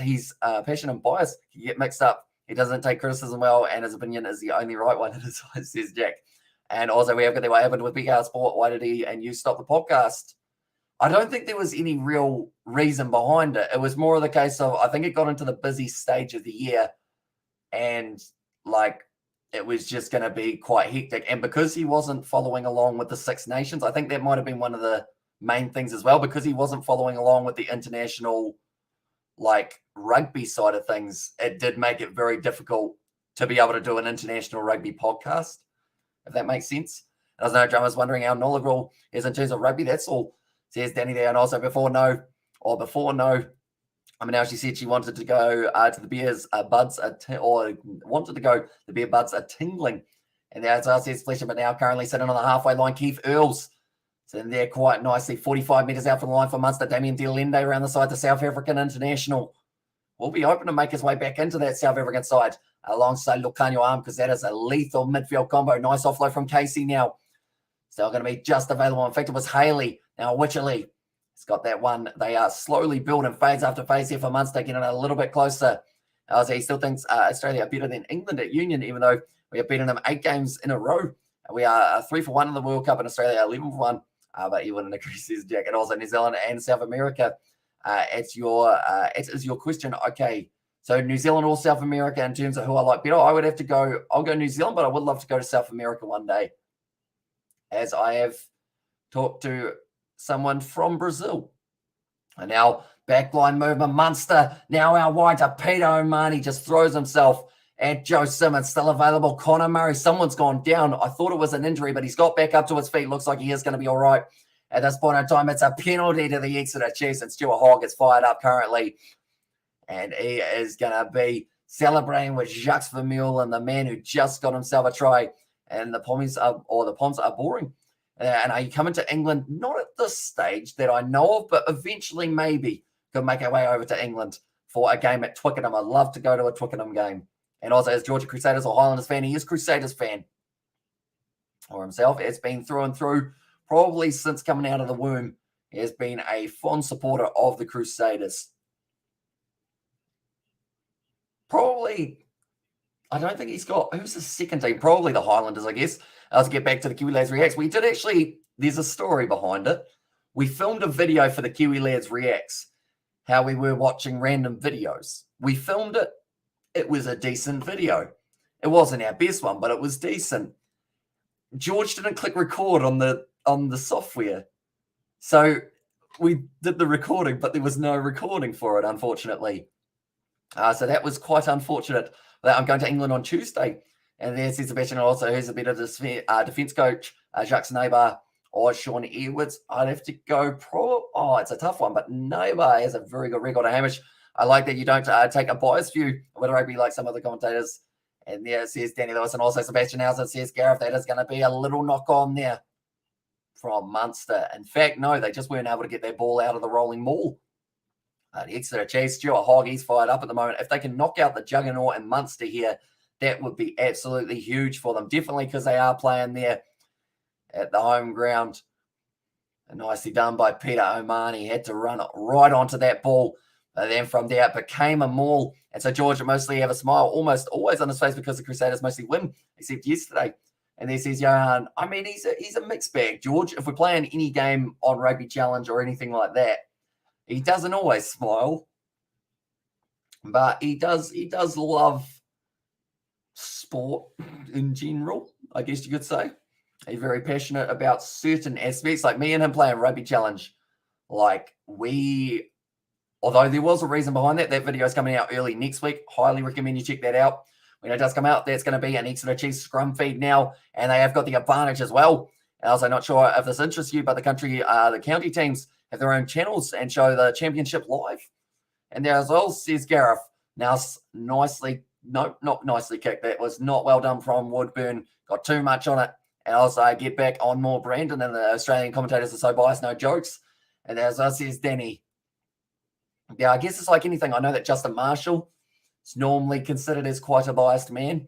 he's passionate and biased. He get mixed up. He doesn't take criticism well, and his opinion is the only right one, says Jack. And also, we have got the what happened with Big Hour Sport. Why did he and you stop the podcast? I don't think there was any real reason behind it. It was more of the case of, I think it got into the busy stage of the year, and like it was just going to be quite hectic. And because he wasn't following along with the Six Nations, I think that might have been one of the main things as well, because he wasn't following along with the international, like, rugby side of things. It did make it very difficult to be able to do an international rugby podcast, if that makes sense. There's no dramas wondering how knowledgeable he is in terms of rugby. That's all, says Danny there. And also before no, I mean, now she said she wanted to go to the Bears buds, wanted to go the Bear buds are tingling. And that's us, says Fletcher, but now currently sitting on the halfway line, Keith Earls. Sitting there quite nicely, 45 metres out from the line for Munster. Damien De Lende around the side, the South African international. Will be hoping to make his way back into that South African side alongside Lucanio Arm, because that is a lethal midfield combo. Nice offload from Casey now. Still going to be just available. In fact, it was Haley. Now Wycherley. He's got that one. They are slowly building phase after phase here for Munster, getting a little bit closer. He still thinks Australia are better than England at Union, even though we have beaten them 8 games in a row. We are 3 for 1 in the World Cup, in Australia 11 for 1. But he wouldn't agree, says Jack. And also New Zealand and South America. It is your question. Okay, so New Zealand or South America in terms of who I like better, I would have to go. I'll go New Zealand, but I would love to go to South America one day, as I have talked to someone from Brazil. And now backline movement, Munster. Now our wider Peter O'Mahony just throws himself at Joe Simmons, still available. Connor Murray, someone's gone down. I thought it was an injury, but he's got back up to his feet. Looks like he is going to be all right. At this point in time, it's a penalty to the Exeter Chiefs, and Stuart Hogg is fired up currently. And he is going to be celebrating with Jacques Vermeulen, the man who just got himself a try. And the Poms are boring. And are you coming to England? Not at this stage that I know of, but eventually maybe could make our way over to England for a game at Twickenham. I'd love to go to a Twickenham game. And also, as Georgia Crusaders or Highlanders fan, he is Crusaders fan. Or himself, has been through and through. Probably since coming out of the womb, he has been a fond supporter of the Crusaders. Probably, I don't think he's got, who's the second team? Probably the Highlanders, I guess. Let's get back to the Kiwi Lads Reacts. We did actually, there's a story behind it. We filmed a video for the Kiwi Lads Reacts, how we were watching random videos. We filmed it. It was a decent video. It wasn't our best one, but it was decent. George didn't click record on the software. So we did the recording, but there was no recording for it, unfortunately. So that was quite unfortunate. I'm going to England on Tuesday. And there's Sebastian also, who's a better defence coach, Jacques Neighbour or Sean Edwards. I'd have to go it's a tough one, but Neighbour has a very good record. Hamish, I like that you don't take a biased view of rugby like some of the commentators. And there says Danny Lewis, and also Sebastian Hauser says, Gareth, that is going to be a little knock on there from Munster. In fact, no, they just weren't able to get their ball out of the rolling maul. The Exeter Chiefs, Stuart Hogg, he's fired up at the moment. If they can knock out the juggernaut and Munster here, that would be absolutely huge for them. Definitely because they are playing there at the home ground. And nicely done by Peter O'Mahony. Had to run right onto that ball. And then from there, it became a maul. And so George mostly have a smile almost always on his face because the Crusaders mostly win, except yesterday. And there says Johan, I mean, he's a mixed bag, George. If we're playing any game on Rugby Challenge or anything like that, he doesn't always smile. But he does love sport in general, I guess you could say. He's very passionate about certain aspects, like me and him playing Rugby Challenge. Although there was a reason behind that. That video is coming out early next week. Highly recommend you check that out. When it does come out, that's going to be an Exeter Chiefs scrum feed now, and they have got the advantage as well. And also, not sure if this interests you, but the county teams have their own channels and show the championship live. And there as well, says Gareth. Now, not nicely kicked. That was not well done from Woodburn. Got too much on it. And also, I get back on more Brandon, and the Australian commentators are so biased, no jokes. And as well, says Danny. Yeah, I guess it's like anything. I know that Justin Marshall is normally considered as quite a biased man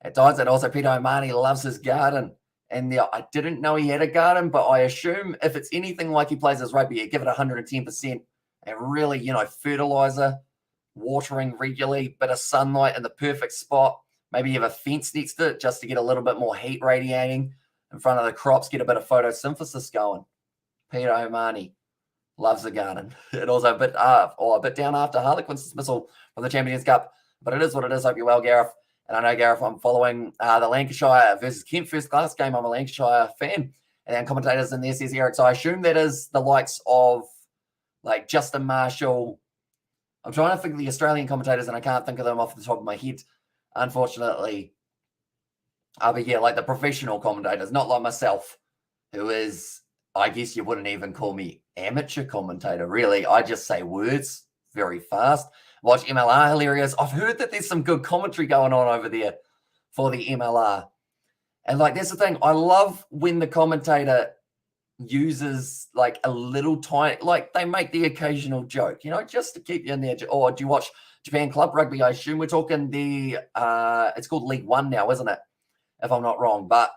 at times. And also Peter O'Mahony loves his garden. And I didn't know he had a garden, but I assume if it's anything like he plays his rugby, you give it 110% and really, fertilizer, watering regularly, bit of sunlight in the perfect spot. Maybe you have a fence next to it just to get a little bit more heat radiating in front of the crops, get a bit of photosynthesis going. Peter O'Mahony loves the garden. And also a bit down after Harlequin's dismissal from the Champions Cup. But it is what it is. Hope you're well, Gareth. And I know, Gareth, I'm following the Lancashire versus Kent first class game. I'm a Lancashire fan. And then commentators in there says Eric. So I assume that is the likes of like Justin Marshall. I'm trying to think of the Australian commentators and I can't think of them off the top of my head, unfortunately. But yeah, like the professional commentators, not like myself, who is, I guess you wouldn't even call me amateur commentator, really. I just say words very fast. Watch MLR, hilarious. I've heard that there's some good commentary going on over there for the MLR. And like, that's the thing. I love when the commentator uses like a little tiny, like they make the occasional joke, just to keep you in there. Or do you watch Japan Club Rugby? I assume we're talking the, it's called League One now, isn't it? If I'm not wrong. But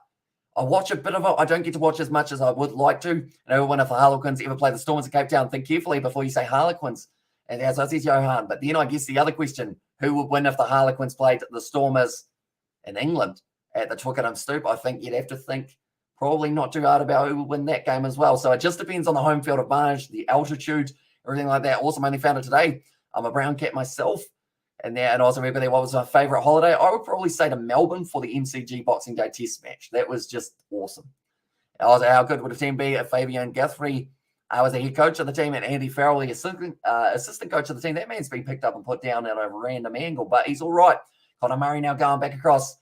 I watch a bit of it. I don't get to watch as much as I would like to. When if the Harlequins ever play the Stormers in Cape Town, think carefully before you say Harlequins. And as I said, Johan. But then I guess the other question, who would win if the Harlequins played the Stormers in England at the Twickenham Stoop? I think you'd have to think probably not too hard about who would win that game as well. So it just depends on the home field advantage, the altitude, everything like that. Also, only found it today. I'm a brown cat myself. And also everybody, what was my favourite holiday? I would probably say to Melbourne for the MCG Boxing Day Test match. That was just awesome. How good would a team be if Fabian Guthrie was the head coach of the team and Andy Farrell, the assistant coach of the team? That man's been picked up and put down at a random angle, but he's all right. Connor Murray now going back across.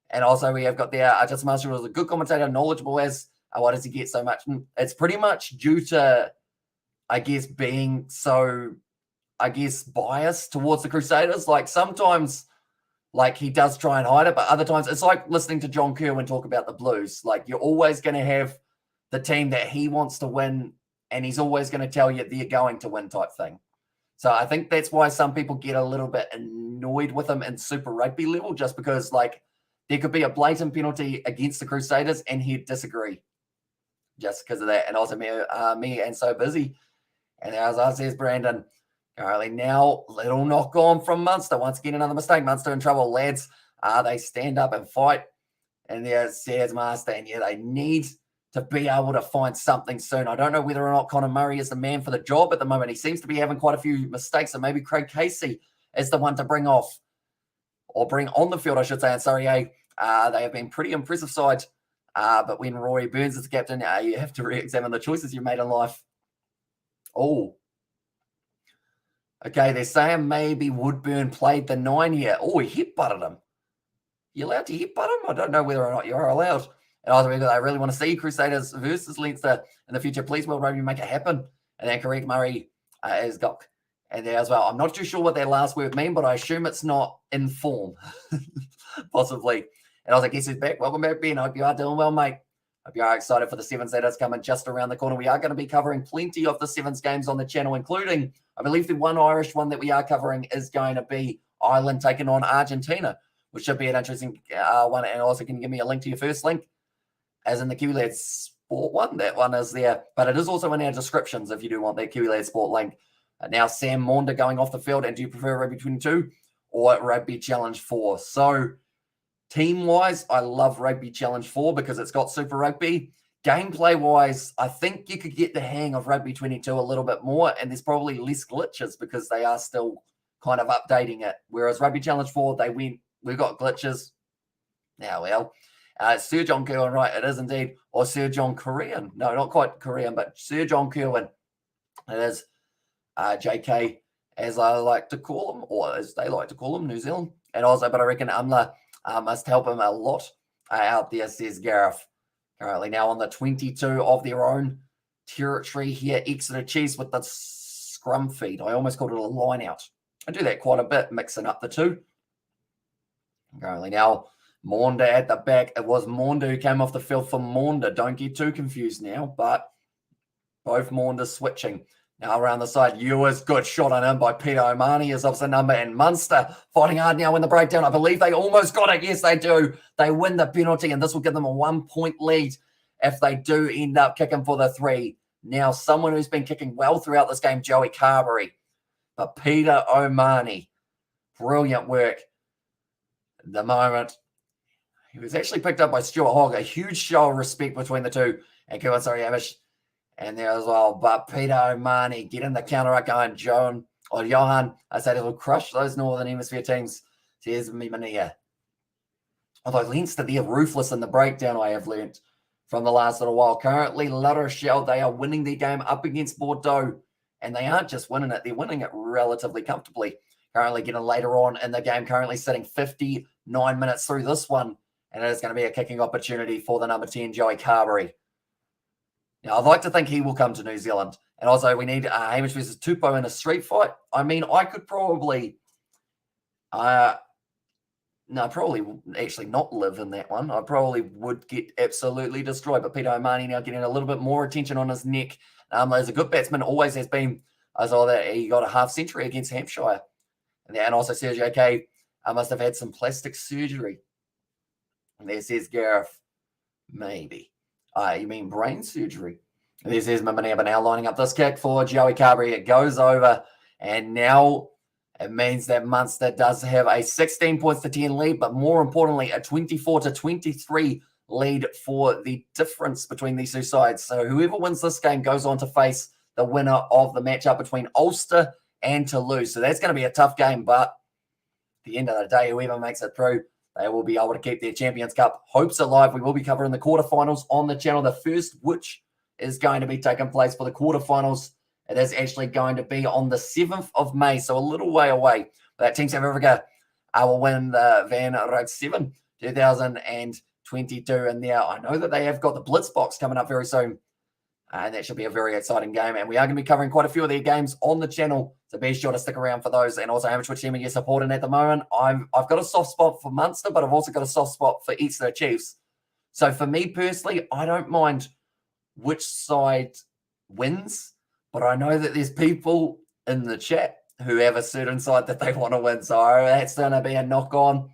And also we have got there, Justin Master was a good commentator, knowledgeable as, why does he get so much? It's pretty much due to, I guess, being so, biased towards the Crusaders. Like sometimes, like he does try and hide it, but other times it's like listening to John Kerwin talk about the Blues. Like you're always going to have the team that he wants to win, and he's always going to tell you they're going to win type thing. So I think that's why some people get a little bit annoyed with him in Super Rugby level, just because like there could be a blatant penalty against the Crusaders and he'd disagree just because of that. And also me and so busy. And as I says, Brandon, currently now, little knock on from Munster. Once again, another mistake. Munster in trouble, lads. They stand up and fight. And there says Master, and yeah, they need to be able to find something soon. I don't know whether or not Connor Murray is the man for the job at the moment. He seems to be having quite a few mistakes, and maybe Craig Casey is the one to bring off, or bring on the field, I should say. And sorry, they have been pretty impressive side. But when Rory Burns is the captain, you have to re-examine the choices you've made in life. Oh, okay, they're saying maybe Woodburn played the 9 here. Oh, he hit-butted him. You allowed to hit-butt him? I don't know whether or not you're allowed. And I really want to see Crusaders versus Leinster in the future. Please, World Rugby, make it happen. And then correct Murray is got and there as well. I'm not too sure what that last word mean, but I assume it's not in form, possibly. And I was like, guess who's back? Welcome back, Ben. I hope you are doing well, mate. Hope you are excited for the Sevens that is coming just around the corner. We are going to be covering plenty of the Sevens games on the channel, including, I believe, the one Irish one that we are covering is going to be Ireland taking on Argentina, which should be an interesting one. And also, can you give me a link to your first link? As in the Kiwi Lads Sport one, that one is there. But it is also in our descriptions if you do want that Kiwi Lads Sport link. Now, Sam Maunder going off the field. And do you prefer Rugby 22 or Rugby Challenge 4? So, team-wise, I love Rugby Challenge 4 because it's got Super Rugby. Gameplay-wise, I think you could get the hang of Rugby 22 a little bit more, and there's probably less glitches because they are still kind of updating it. Whereas Rugby Challenge 4, we've got glitches. Now, well, Sir John Kerwin, right, it is indeed. Or Sir John Korean. No, not quite Korean, but Sir John Kerwin. It is JK, as I like to call him, or as they like to call him, New Zealand. And also, but I reckon Umla must help him a lot out there, says Gareth. Currently now on the 22 of their own territory here. Exeter Chiefs with the scrum feed. I almost called it a line out. I do that quite a bit, mixing up the two. Currently now, Maunder at the back. It was Maunder who came off the field for Maunder. Don't get too confused now, but both Maunders switching. Now around the side, Ewers, good shot on him by Peter O'Mahony is off the number, and Munster fighting hard now in the breakdown. I believe they almost got it. Yes, they do. They win the penalty, and this will give them a 1-point lead if they do end up kicking for the 3. Now, someone who's been kicking well throughout this game, Joey Carberry. But Peter O'Mahony, brilliant work at the moment. He was actually picked up by Stuart Hogg. A huge show of respect between the two. And Amish. And there as well. But Peter O'Mahony getting the counter up going. Johan, I said it'll crush those Northern Hemisphere teams. Here's me Mania. Although Leinster, they're ruthless in the breakdown, I have learnt from the last little while. Currently, La Rochelle, they are winning their game up against Bordeaux. And they aren't just winning it, they're winning it relatively comfortably. Currently getting later on in the game, currently sitting 59 minutes through this one. And it is going to be a kicking opportunity for the number 10, Joey Carberry. Now, I'd like to think he will come to New Zealand. And also, we need Hamish versus Tupou in a street fight. I mean, I could probably... No, probably actually not live in that one. I probably would get absolutely destroyed. But Peter O'Mahony now getting a little bit more attention on his neck. As a good batsman, always has been. I saw that he got a half century against Hampshire. And also Sergio K must have had some plastic surgery. And there says Gareth, maybe. You mean brain surgery? And there says Mamanaba now lining up this kick for Joey Carberry. It goes over. And now... it means that Munster does have a 16 points to 10 lead, but more importantly, a 24 to 23 lead for the difference between these two sides. So whoever wins this game goes on to face the winner of the matchup between Ulster and Toulouse. So that's going to be a tough game, but at the end of the day, whoever makes it through, they will be able to keep their Champions Cup hopes alive. We will be covering the quarterfinals on the channel. The first, which is going to be taking place for the quarterfinals, it is actually going to be on the 7th of May, so a little way away. But Team South Africa will win the Van Rijk 7 2022. And now I know that they have got the Blitz box coming up very soon. And that should be a very exciting game. And we are going to be covering quite a few of their games on the channel. So be sure to stick around for those. And also, how much team are you supporting at the moment? I've got a soft spot for Munster, but I've also got a soft spot for Exeter Chiefs. So for me personally, I don't mind which side wins. But I know that there's people in the chat who have a certain side that they want to win. So that's going to be a knock-on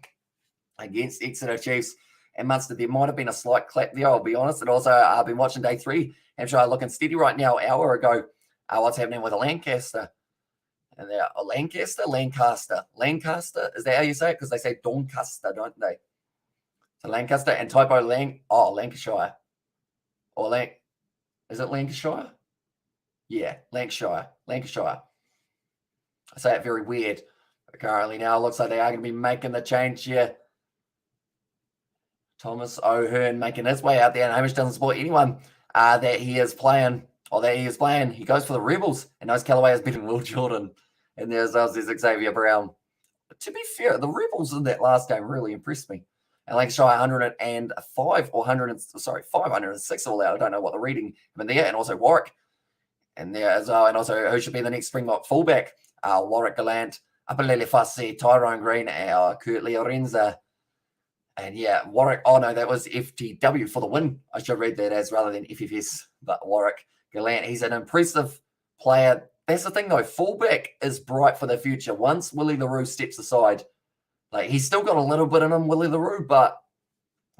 against Exeter Chiefs and Munster. There might have been a slight clap there, I'll be honest. And also, I've been watching day 3. Hampshire looking steady right now. An hour ago, what's happening with Lancaster? And they're Lancaster. Is that how you say it? Because they say Doncaster, don't they? So Lancaster and typo Lancashire. Is it Lancashire? Yeah, Lancashire. I say it very weird. Currently now, it looks like they are going to be making the change here. Thomas O'Hearn making his way out there, and Hamish doesn't support anyone that he is playing. He goes for the Rebels, and knows Callaway has beaten Will Jordan. And there's Xavier Brown. To be fair, the Rebels in that last game really impressed me. And Lancashire 105 or 506 all out. I don't know what the reading in there. And also Warwick. And there as well, and also who should be the next Springbok fullback? Warwick Gallant, Apalele Fassi, Tyrone Green, Kurt Leorenza. And yeah, Warwick, that was FTW for the win. I should read that as rather than FFS, but Warwick Gallant, he's an impressive player. That's the thing though, fullback is bright for the future. Once Willie LaRue steps aside, like he's still got a little bit in him, Willie LaRue, but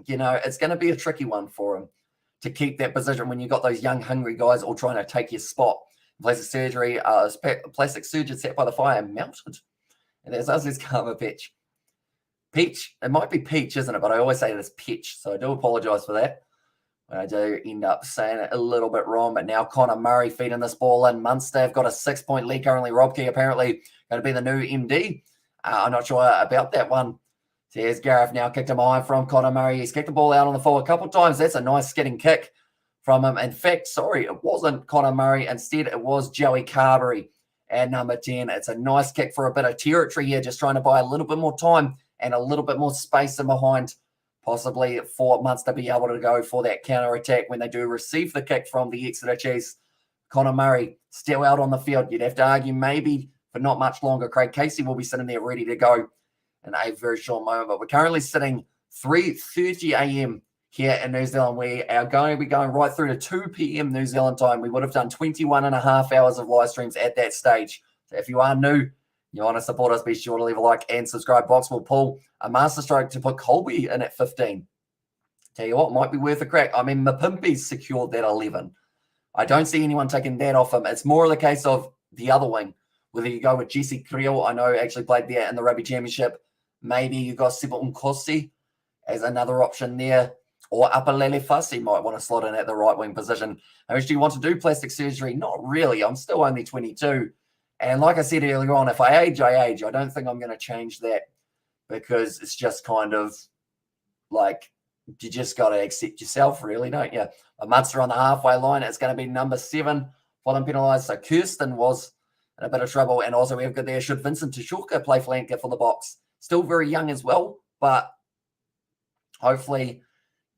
it's going to be a tricky one for him to keep that position when you've got those young, hungry guys all trying to take your spot. Plastic surgeon sat by the fire and melted. And there's us, Karma Peach. Peach, it might be Peach, isn't it? But I always say it as Peach, so I do apologise for that. I do end up saying it a little bit wrong, but now Connor Murray feeding this ball in. Munster have got a 6-point lead currently. Rob Key apparently going to be the new MD. I'm not sure about that one. So here's Gareth now kicked him high from Connor Murray. He's kicked the ball out on the floor a couple of times. That's a nice skidding kick from him. In fact, it wasn't Connor Murray. Instead, it was Joey Carberry at number 10. It's a nice kick for a bit of territory here, just trying to buy a little bit more time and a little bit more space in behind, possibly for Munster to be able to go for that counter-attack when they do receive the kick from the Exeter Chiefs. Connor Murray still out on the field. You'd have to argue maybe for not much longer. Craig Casey will be sitting there ready to go in a very short moment. But we're currently sitting 3:30 a.m. here in New Zealand. We are going to be going right through to 2 p.m. New Zealand time. We would have done 21 and a half hours of live streams at that stage. So if you are new, you want to support us, be sure to leave a like and subscribe. Box will pull a master stroke to put Colby in at 15. Tell you what, might be worth a crack. I mean, Mapimpi's secured that 11. I don't see anyone taking that off him. It's more of the case of the other wing. Whether you go with Jesse Creel, I know actually played there in the Rugby Championship. Maybe you got Siba Nkosi as another option there. Or Apalele Fassi might want to slot in at the right wing position. How much do you want to do plastic surgery? Not really. I'm still only 22. And like I said earlier on, if I age, I age. I don't think I'm going to change that because it's just kind of like you just got to accept yourself, really, don't you? A Munster on the halfway line. It's going to be number 7 for them penalised. So Kirsten was in a bit of trouble. And also we have got there, should Vincent Tashoka play flanker for the Box? Still very young as well, but hopefully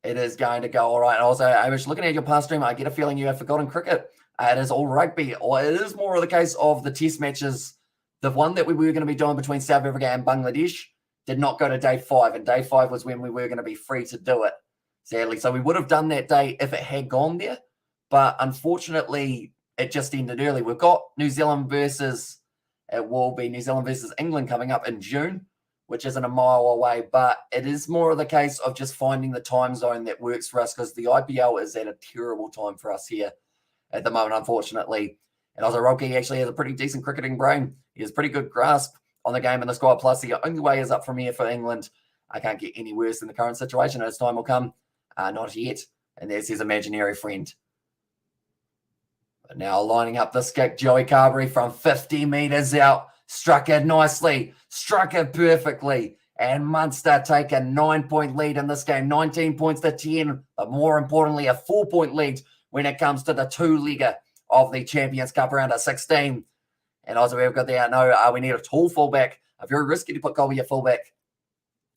it is going to go all right. And also, I was looking at your past stream. I get a feeling you have forgotten cricket. It is all rugby, or it is more of the case of the test matches. The one that we were going to be doing between South Africa and Bangladesh did not go to day 5, and day 5 was when we were going to be free to do it, sadly. So we would have done that day if it had gone there, but unfortunately, it just ended early. We've got New Zealand versus England coming up in June, which isn't a mile away, but it is more of the case of just finding the time zone that works for us, because the IPL is at a terrible time for us here at the moment, unfortunately. And also, Rocky actually has a pretty decent cricketing brain. He has pretty good grasp on the game and the squad. Plus, the only way is up from here for England. I can't get any worse than the current situation. As time will come, not yet. And there's his imaginary friend. But now lining up this kick, Joey Carberry from 50 metres out. Struck it nicely. Struck it perfectly. And Munster take a 9-point lead in this game. 19 points to 10. But more importantly, a 4-point lead when it comes to the two-legger of the Champions Cup round of 16. And also we've got the we need a tall fullback. Very risky to put Colby a fullback.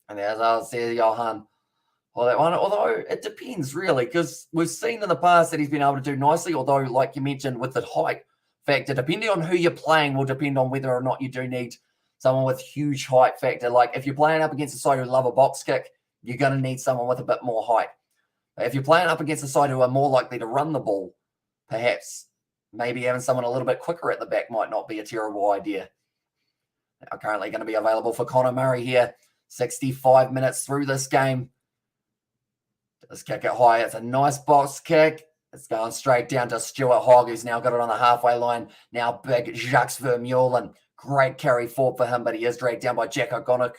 And as I said, Johan, well, that one, although it depends really, because we've seen in the past that he's been able to do nicely, although like you mentioned with the height factor, depending on who you're playing will depend on whether or not you do need someone with huge height factor. Like if you're playing up against a side who love a box kick, you're going to need someone with a bit more height. If you're playing up against a side who are more likely to run the ball, perhaps maybe having someone a little bit quicker at the back might not be a terrible idea. Now, currently going to be available for Connor Murray here. 65 minutes through this game. Let's kick it high. It's a nice box kick. It's going straight down to Stuart Hogg, who's now got it on the halfway line. Now big Jacques Vermeulen. Great carry forward for him, but he is dragged down by Jack O'Donoghue.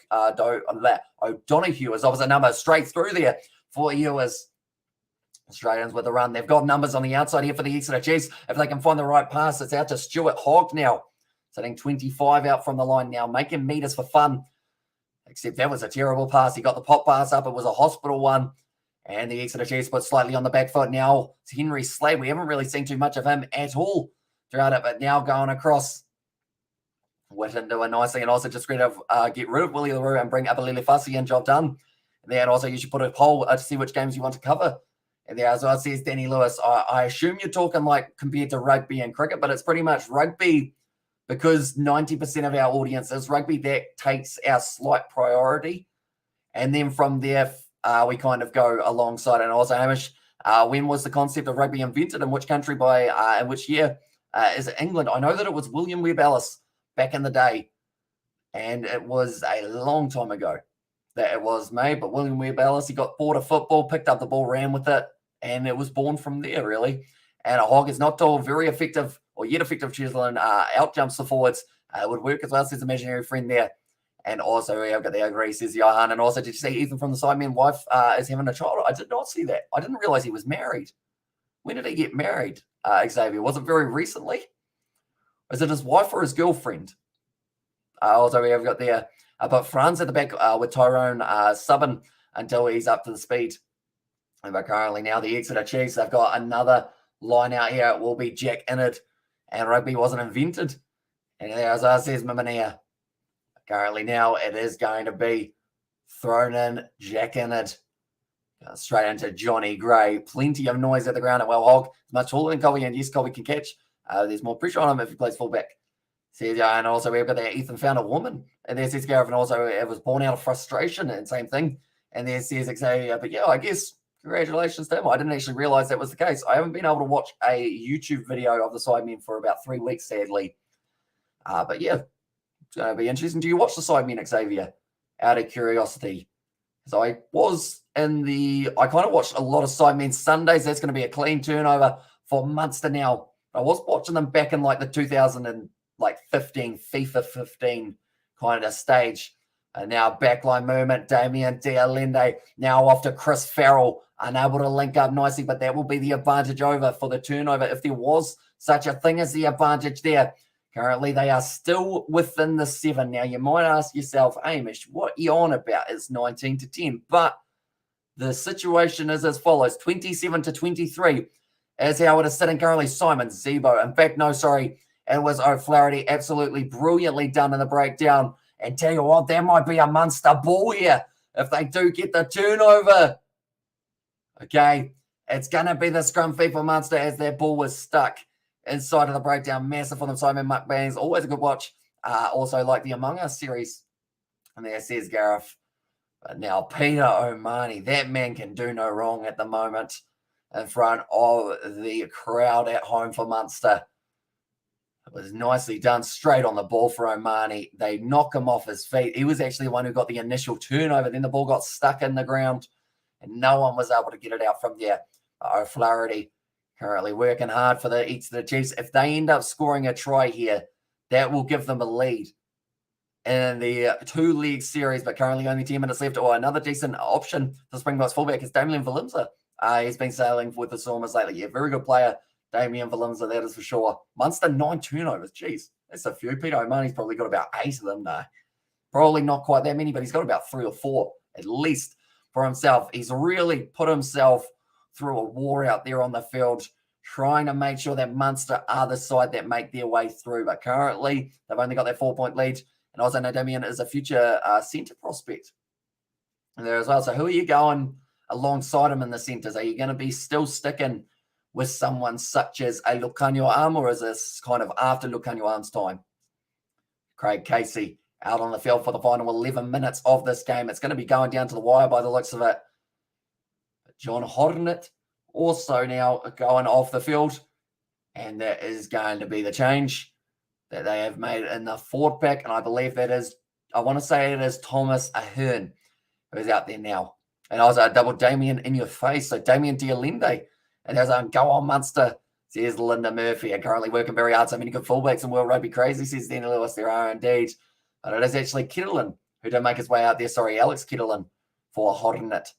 Is opposite number straight through there for Ewers. Australians with the run. They've got numbers on the outside here for the Exeter Chiefs. If they can find the right pass, it's out to Stuart Hogg now. Sitting 25 out from the line now, making meters for fun. Except that was a terrible pass. He got the pop pass up. It was a hospital one. And the Exeter Chiefs put slightly on the back foot now. It's Henry Slade. We haven't really seen too much of him at all throughout it, but now going across. Witten doing nicely, and also just get rid of Willie LaRue and bring up a Lily Fussy and job done. And then also you should put a poll to see which games you want to cover. And there as well says Danny Lewis. I assume you're talking like compared to rugby and cricket, but it's pretty much rugby because 90% of our audience is rugby. That takes our slight priority. And then from there, we kind of go alongside. And also, Hamish, when was the concept of rugby invented? In which country by in which year? Is it England? I know that it was William Webb Ellis back in the day. And it was a long time ago that it was made. But William Webb Ellis, he got bored of football, picked up the ball, ran with it. And it was born from there, really. And a Hog is not all very effective, or yet effective Chisholm, out jumps the forwards. Would work as well, says imaginary friend there. And also, I've got the agree, says Johan. And also, did you see Ethan from the Sidemen wife is having a child? I did not see that. I didn't realize he was married. When did he get married, Xavier? Was it very recently? Is it his wife or his girlfriend? Also, we have got there. But Franz at the back with Tyrone subbing until he's up to the speed. But currently now the Exeter Chiefs, they've got another line out here. It will be Jack Innard. And rugby wasn't invented. And as I says, Mimania. Currently now it is going to be thrown in Jack Innard. Straight into Johnny Gray. Plenty of noise at the ground. Well, Hogg is much taller than Colby. And yes, Colby can catch. There's more pressure on him if he plays fullback. And also we've got that Ethan found a woman. And there's Gareth, and also it was born out of frustration. And same thing. And there's Xavier. But yeah, I guess congratulations to him. I didn't actually realize that was the case. I haven't been able to watch a YouTube video of the Sidemen for about 3 weeks, sadly. But yeah, it's going to be interesting. Do you watch the Sidemen, Xavier? Out of curiosity. So I kind of watched a lot of Sidemen Sundays. That's going to be a clean turnover for Munster now. I was watching them back in like the 2015, FIFA 15 kind of stage. And now backline movement, Damien Dialende now off to Chris Farrell, unable to link up nicely, but that will be the advantage over for the turnover if there was such a thing as the advantage there. Currently, they are still within the 7. Now, you might ask yourself, Hamish, what are you on about? It's 19 to 10. But the situation is as follows, 27 to 23 is how it is sitting currently. Simon Zebo. In fact, no, sorry, it was O'Flaherty, absolutely brilliantly done in the breakdown. And tell you what, there might be a Munster ball here. if they do get the turnover. Okay, it's going to be the scrum feed for Munster as their ball was stuck inside of the breakdown. Massive for them. Simon McBain's always a good watch. Also like the Among Us series. And there says Gareth. But now Peter O'Mahony, that man can do no wrong at the moment in front of the crowd at home for Munster. It was nicely done, straight on the ball for O'Mahony. They knock him off his feet. He was actually the one who got the initial turnover. Then the ball got stuck in the ground, and no one was able to get it out from there. O'Flaherty currently working hard for the Exeter Chiefs. If they end up scoring a try here, that will give them a lead in the two-leg series, but currently only 10 minutes left. Or another decent option for Springboks fullback is Damien Valimza. He's been sailing with the Stormers lately. Yeah, very good player, Damien Valimza, that is for sure. Munster, 9 turnovers. Jeez, that's a few. Peter O'Mahony's probably got about 8 of them. No, probably not quite that many, but he's got about 3 or 4 at least for himself. He's really put himself through a war out there on the field, trying to make sure that Munster are the side that make their way through. But currently, they've only got that 4-point lead. And also know Damien is a future centre prospect there as well. So who are you going alongside him in the centres? Are you going to be still sticking with someone such as a Lucanio Arm, or is this kind of after Lucanio Arm's time? Craig Casey out on the field for the final 11 minutes of this game. It's going to be going down to the wire by the looks of it. John Hornet also now going off the field. And that is going to be the change that they have made in the forward pack. And I believe that is, I want to say it is Thomas Ahern who's out there now. And I was a double Damien in your face. So Damien Dialende. And there's a go on Munster. Says Linda Murphy. And currently working very hard. So many good fullbacks in World Rugby Crazy, says Danny Lewis. There are indeed. But it is actually Kittelin who did make his way out there. Sorry, Alex Kittelin for Hornet.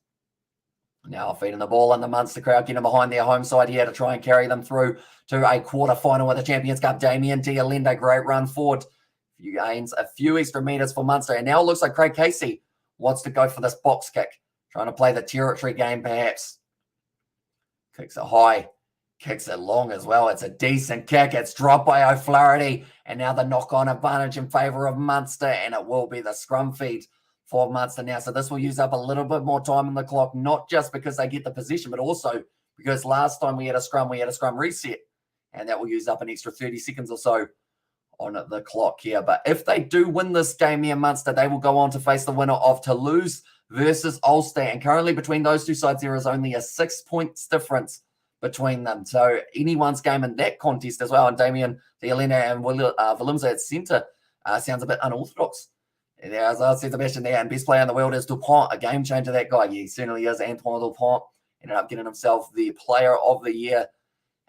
Now feeding the ball in the Munster crowd, getting behind their home side here to try and carry them through to a quarter-final of the Champions Cup. Damien Dialende, great run forward. A few gains, a few extra metres for Munster. And now it looks like Craig Casey wants to go for this box kick, trying to play the territory game perhaps. Kicks it high, kicks it long as well. It's a decent kick. It's dropped by O'Flaherty. And now the knock-on advantage in favour of Munster, and it will be the scrum feed for Munster now. So this will use up a little bit more time on the clock, not just because they get the position, but also because last time we had a scrum reset, and that will use up an extra 30 seconds or so on the clock here. But if they do win this game here, Munster, they will go on to face the winner of Toulouse versus Ulster. And currently between those two sides, there is only a 6 points difference between them. So anyone's game in that contest as well. And Damien Dialende and Valimza at centre sounds a bit unorthodox. There's Sebastian there, and best player in the world is Dupont, a game changer, that guy. Yeah, he certainly is. Antoine Dupont ended up getting himself the player of the year.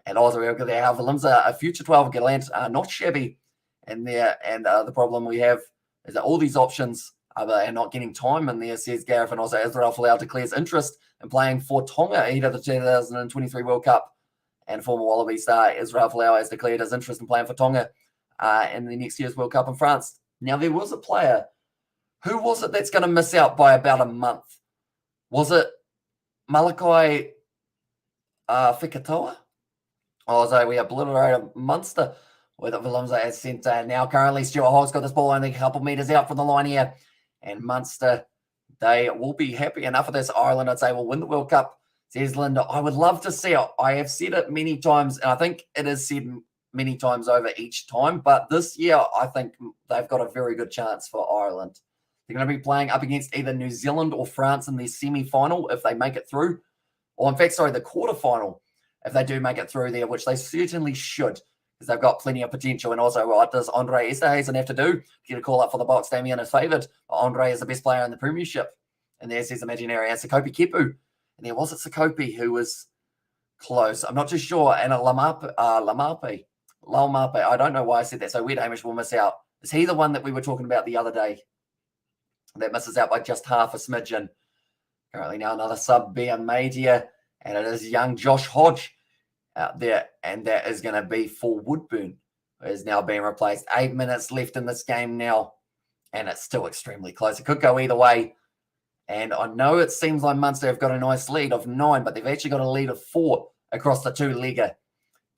And also we've got there Valimza, a future 12 Gallant, not shabby in there. And the problem we have is that all these options are not getting time in there, says Gareth. And also Israel Folau declares interest in playing for Tonga ahead of the 2023 World Cup. And former Wallaby star Israel Folau has declared his interest in playing for Tonga in the next year's World Cup in France. Now, there was a player. Who was it that's going to miss out by about a month? Was it Malachi Fikatoa? Oh, so we obliterated Munster with Valimza as centre. Now, currently, Stuart Hogg's got this ball only a couple metres out from the line here. And Munster, they will be happy enough of this. Ireland, I'd say, will win the World Cup, says Linda. I would love to see it. I have said it many times, and I think it is said many times over each time. But this year, I think they've got a very good chance for Ireland. They're going to be playing up against either New Zealand or France in their semi-final if they make it through. Or, in fact, sorry, the quarter-final if they do make it through there, which they certainly should, because they've got plenty of potential. And also, what does Andre Esterhuizen have to do? Get a call up for the box. Damien is favoured. Andre is the best player in the Premiership. And there's his imaginary. And Sakopi Kepu. And there was it Sakopi who was close. I'm not too sure. And Laumape. I don't know why I said that. So weird Hamish will miss out. Is he the one that we were talking about the other day that misses out by just half a smidgen? Currently now another sub being made here. And it is young Josh Hodge out there. And that is going to be for Woodburn, who is now being replaced. 8 minutes left in this game now. And it's still extremely close. It could go either way. And I know it seems like Munster have got a nice lead of 9, but they've actually got a lead of 4 across the two-legger.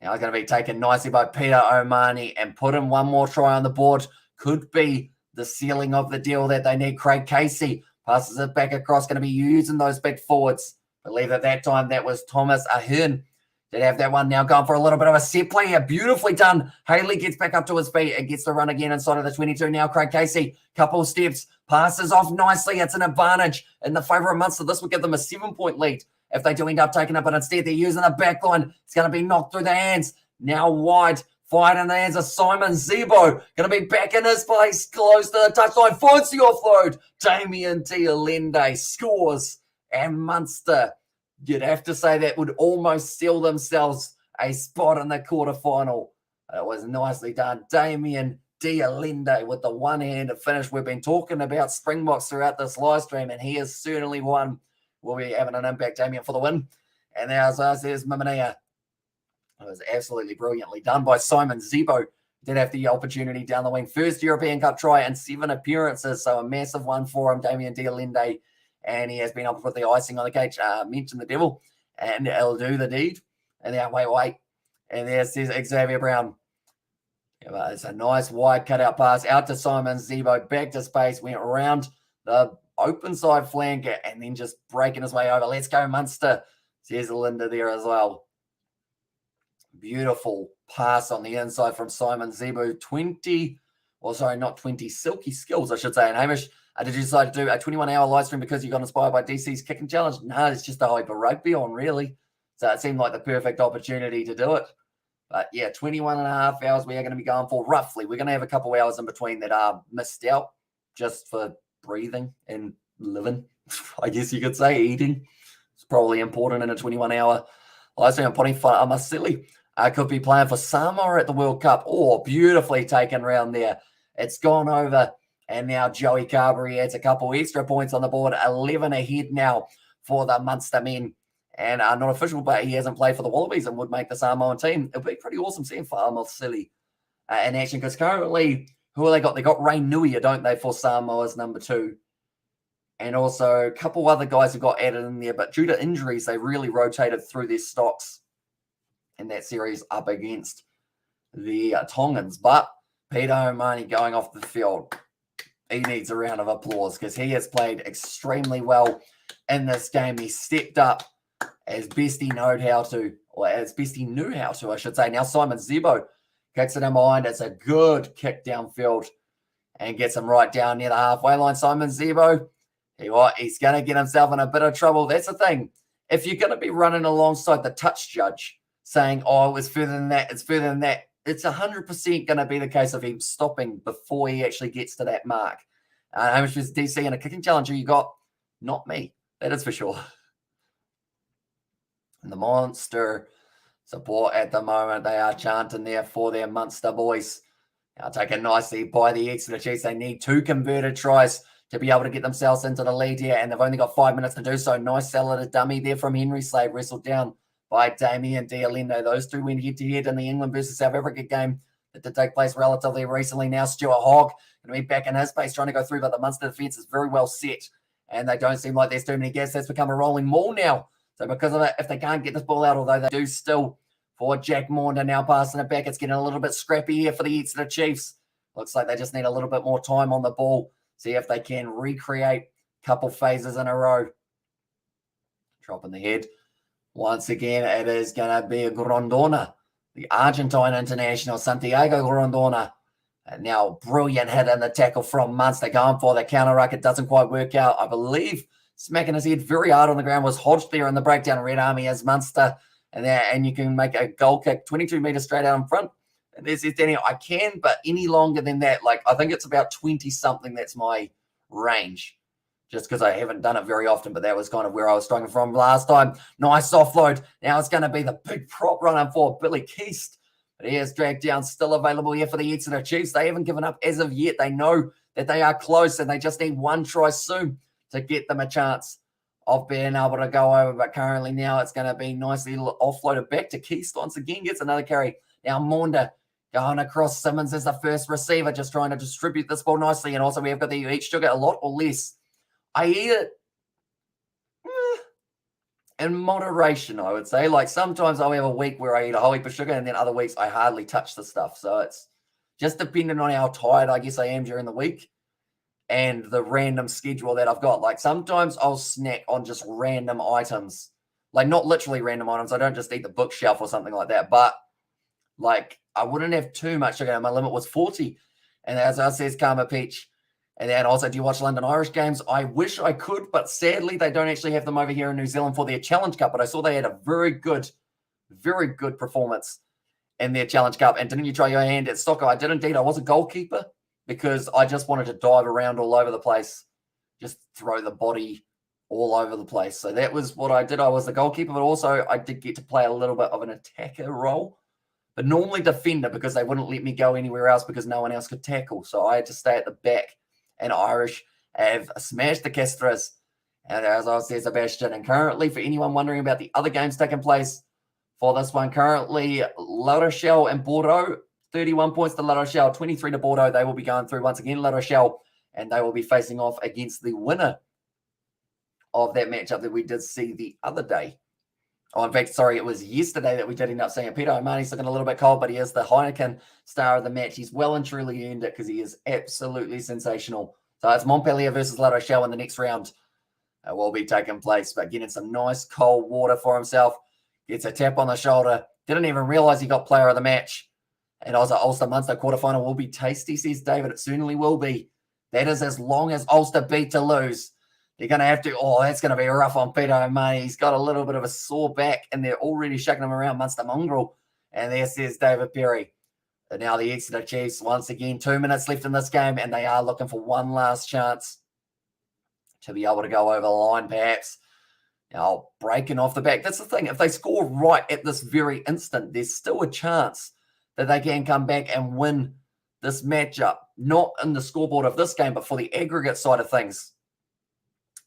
Now it's going to be taken nicely by Peter O'Mahony and put in one more try on the board. Could be the sealing of the deal that they need. Craig Casey Passes it back across, going to be using those big forwards. I believe at that time that was Thomas Ahern. Did have that one now going for a little bit of a set play here. Beautifully done. Haley gets back up to his feet and gets the run again inside of the 22 now. Craig Casey, couple steps, passes off nicely. It's an advantage in the favour of Munster. This will give them a 7-point lead if they do end up taking it, but instead they're using the back line. It's going to be knocked through the hands. Now wide. Fight in the hands of Simon Zebo. Going to be back in his place, close to the touchline. Finds the offload. Damien Dialende scores. And Munster, you'd have to say that would almost seal themselves a spot in the quarterfinal. It was nicely done. Damien Dialende with the one-handed finish. We've been talking about Springboks throughout this live stream, and he is certainly one. We'll be having an impact, Damien, for the win. And there's Mimania. It was absolutely brilliantly done by Simon Zebo. Did have the opportunity down the wing. First European Cup try and 7 appearances, so a massive one for him, Damien Dialende. And he has been able to put the icing on the cake. Mention the devil, and it'll do the deed. And now, wait. And there's Xavier Brown. Yeah, it's a nice wide cutout pass out to Simon Zebo. Back to space, went around the open side flank, and then just breaking his way over. Let's go, Munster. There's Linda there as well. Beautiful pass on the inside from Simon Zebo. 20, not 20, silky skills, I should say. And Hamish, did you decide to do a 21-hour live stream because you got inspired by DC's kicking challenge? No, it's just a hyper rugby on, really. So it seemed like the perfect opportunity to do it. But yeah, 21 and a half hours we are going to be going for, roughly. We're going to have a couple hours in between that are missed out just for breathing and living, I guess you could say. Eating. It's probably important in a 21-hour live stream. I'm putting for silly. I could be playing for Samoa at the World Cup. Oh, beautifully taken round there. It's gone over. And now Joey Carberry adds a couple extra points on the board. 11 ahead now for the Munster men. And not official, but he hasn't played for the Wallabies and would make the Samoan team. It would be pretty awesome seeing Farmer Silly in action. Because currently, who have they got? They got Ray Nui, don't they, for Samoa's number 2. And also a couple other guys who got added in there. But due to injuries, they really rotated through their stocks in that series up against the Tongans. But Peter O'Mahony going off the field. He needs a round of applause because he has played extremely well in this game. He stepped up as best he knew how to, I should say. Now Simon Zebo kicks it in behind. It's a good kick downfield and gets him right down near the halfway line. Simon Zebo, he's going to get himself in a bit of trouble. That's the thing. If you're going to be running alongside the touch judge saying, oh, it was further than that, it's further than that, it's 100% going to be the case of him stopping before he actually gets to that mark. How much is DC in a kicking challenger you got? Not me. That is for sure. And the Munster support at the moment, they are chanting there for their Munster boys. Now taken nicely by the Exeter Chiefs. They need 2 converted tries to be able to get themselves into the lead here, and they've only got 5 minutes to do so. Nice sell at a dummy there from Henry Slade, wrestled down by Damien Dialende. Those 2 went head-to-head in the England versus South Africa game that did take place relatively recently. Now Stuart Hogg going to be back in his space trying to go through, but the Munster defence is very well set, and they don't seem like there's too many gaps. That's become a rolling maul now. So because of that, if they can't get this ball out, although they do still, for Jack Maunder now passing it back, it's getting a little bit scrappy here for the Exeter Chiefs. Looks like they just need a little bit more time on the ball. See if they can recreate a couple phases in a row. Dropping the head. Once again, it is going to be a Grondona, the Argentine international, Santiago Grondona. And now, brilliant hit in the tackle from Munster. Going for the counter ruck. It doesn't quite work out. I believe smacking his head very hard on the ground was Hodge there in the breakdown. Red Army as Munster. And you can make a goal kick 22 metres straight out in front. And there's Daniel. I can, but any longer than that, like I think it's about 20-something. That's my range. Just because I haven't done it very often, but that was kind of where I was struggling from last time. Nice offload. Now it's going to be the big prop runner for Billy Keast. But he is dragged down, still available here for the Exeter Chiefs. They haven't given up as of yet. They know that they are close, and they just need 1 try soon to get them a chance of being able to go over. But currently now it's going to be nicely offloaded back to Keast. Once again, gets another carry. Now Maunder going across. Simmons as the first receiver, just trying to distribute this ball nicely. And also we have got the each sugar a lot or less. I eat it in moderation, I would say. Like sometimes I'll have a week where I eat a whole heap of sugar, and then other weeks I hardly touch the stuff. So it's just depending on how tired I guess I am during the week. and the random schedule that I've got. Like sometimes I'll snack on just random items, like not literally random items. I don't just eat the bookshelf or something like that, but like I wouldn't have too much sugar. My limit was 40. And as I says, Karma Peach. And then also, do you watch London Irish games? I wish I could, but sadly they don't actually have them over here in New Zealand for their Challenge Cup. But I saw they had a very good performance in their Challenge Cup. And didn't you try your hand at soccer? I did indeed. I was a goalkeeper because I just wanted to dive around all over the place, just throw the body all over the place. So that was what I did. I was the goalkeeper, but also I did get to play a little bit of an attacker role, but normally defender because they wouldn't let me go anywhere else because no one else could tackle. So I had to stay at the back. And Irish have smashed the Castras. And as I said, Sebastian. And currently, for anyone wondering about the other games taking place for this one, currently La Rochelle and Bordeaux, 31 points to La Rochelle, 23 to Bordeaux. They will be going through once again, La Rochelle, and they will be facing off against the winner of that matchup that we did see the other day. Oh, in fact, sorry, it was yesterday that we did end up seeing it. Peter O'Mahony's looking a little bit cold, but he is the Heineken star of the match. He's well and truly earned it because he is absolutely sensational. So it's Montpellier versus La Rochelle in the next round. It will be taking place, but getting some nice cold water for himself. Gets a tap on the shoulder. Didn't even realize he got player of the match. And also Ulster Munster quarterfinal will be tasty, says David. It certainly will be. That is as long as Ulster beat to lose. They're going to have to, that's going to be rough on Peter O'Mahony. He's got a little bit of a sore back, and they're already shaking him around Munster Mongrel. And there says David Perry. And now the Exeter Chiefs, once again, 2 minutes left in this game, and they are looking for one last chance to be able to go over the line, perhaps. Now, breaking off the back. That's the thing. If they score right at this very instant, there's still a chance that they can come back and win this matchup. Not in the scoreboard of this game, but for the aggregate side of things.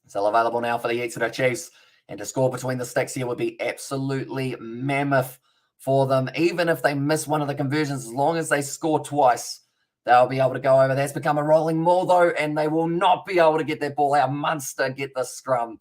Still available now for the Exeter Chiefs. And to score between the sticks here would be absolutely mammoth for them. Even if they miss one of the conversions, as long as they score twice, they'll be able to go over. That's become a rolling maul, though, and they will not be able to get that ball out. Munster get the scrum.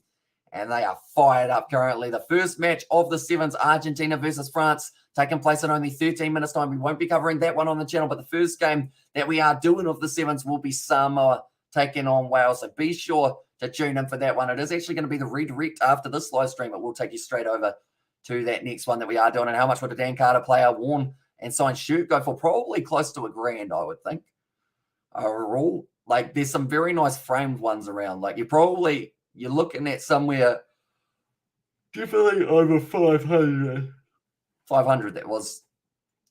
And they are fired up currently. The first match of the sevens, Argentina versus France, taking place in only 13 minutes' time. We won't be covering that one on the channel, but the first game that we are doing of the sevens will be Samoa taking on Wales. So be sure to tune in for that one. It is actually going to be the redirect after this live stream. It will take you straight over to that next one that we are doing. And how much would a Dan Carter player worn and signed shirt go for? Probably close to $1,000, I would think. Overall, like there's some very nice framed ones around. Like you're looking at somewhere definitely over 500. 500, that was,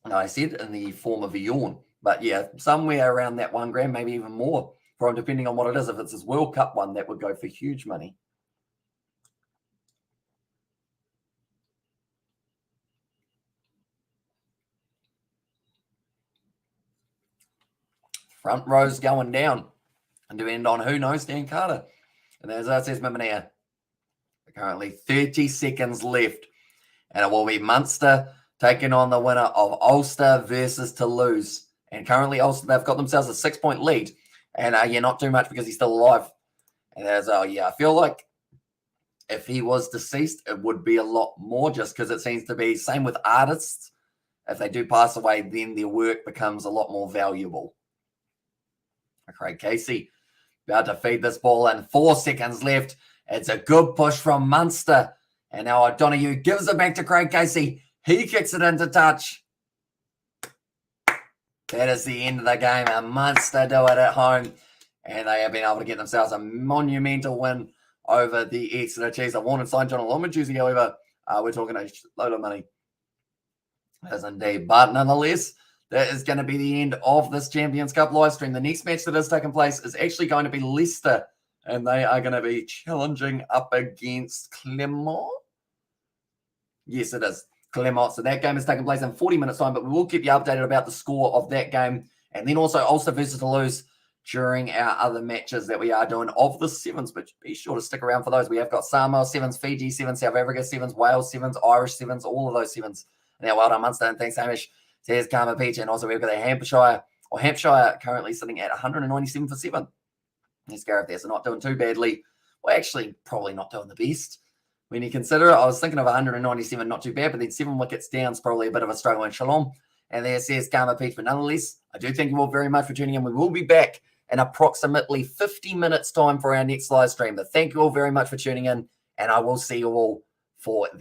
I said, in the form of a yawn. But yeah, somewhere around that $1,000, maybe even more, from depending on what it is. If it's this World Cup one, that would go for huge money. Front row's going down. And depending on who knows Dan Carter. And as I says, Mimania, currently 30 seconds left. And it will be Munster taking on the winner of Ulster versus Toulouse. And currently Ulster, they've got themselves a 6-point lead. And not too much because he's still alive. And as I feel like if he was deceased, it would be a lot more just because it seems to be same with artists. If they do pass away, then their work becomes a lot more valuable. Craig Casey about to feed this ball in. 4 seconds left. It's a good push from Munster. And now O'Donoghue gives it back to Craig Casey. He kicks it into touch. That is the end of the game. And Munster do it at home. And they have been able to get themselves a monumental win over the Exeter Chiefs. I wanted to sign John Alomba jersey, however, we're talking a load of money. As indeed. But nonetheless, that is going to be the end of this Champions Cup live stream. The next match that is taking place is actually going to be Leicester. And they are going to be challenging up against Clermont. Yes, it is. Clermont. So that game is taking place in 40 minutes' time, but we will keep you updated about the score of that game. And then also Ulster versus Toulouse during our other matches that we are doing of the sevens. But be sure to stick around for those. We have got Samoa sevens, Fiji sevens, South Africa sevens, Wales sevens, Irish sevens, all of those sevens. Now, well done, Munster. And thanks, Hamish. Says Karma Peach. And also we've got the Hampshire currently sitting at 197 for 7. There's Gareth there, so not doing too badly. Well, actually, probably not doing the best. When you consider it, I was thinking of 197, not too bad, but then 7 wickets down is probably a bit of a struggle in Shalom. And there says Karma Peach, but nonetheless, I do thank you all very much for tuning in. We will be back in approximately 50 minutes time for our next live stream. But thank you all very much for tuning in, and I will see you all for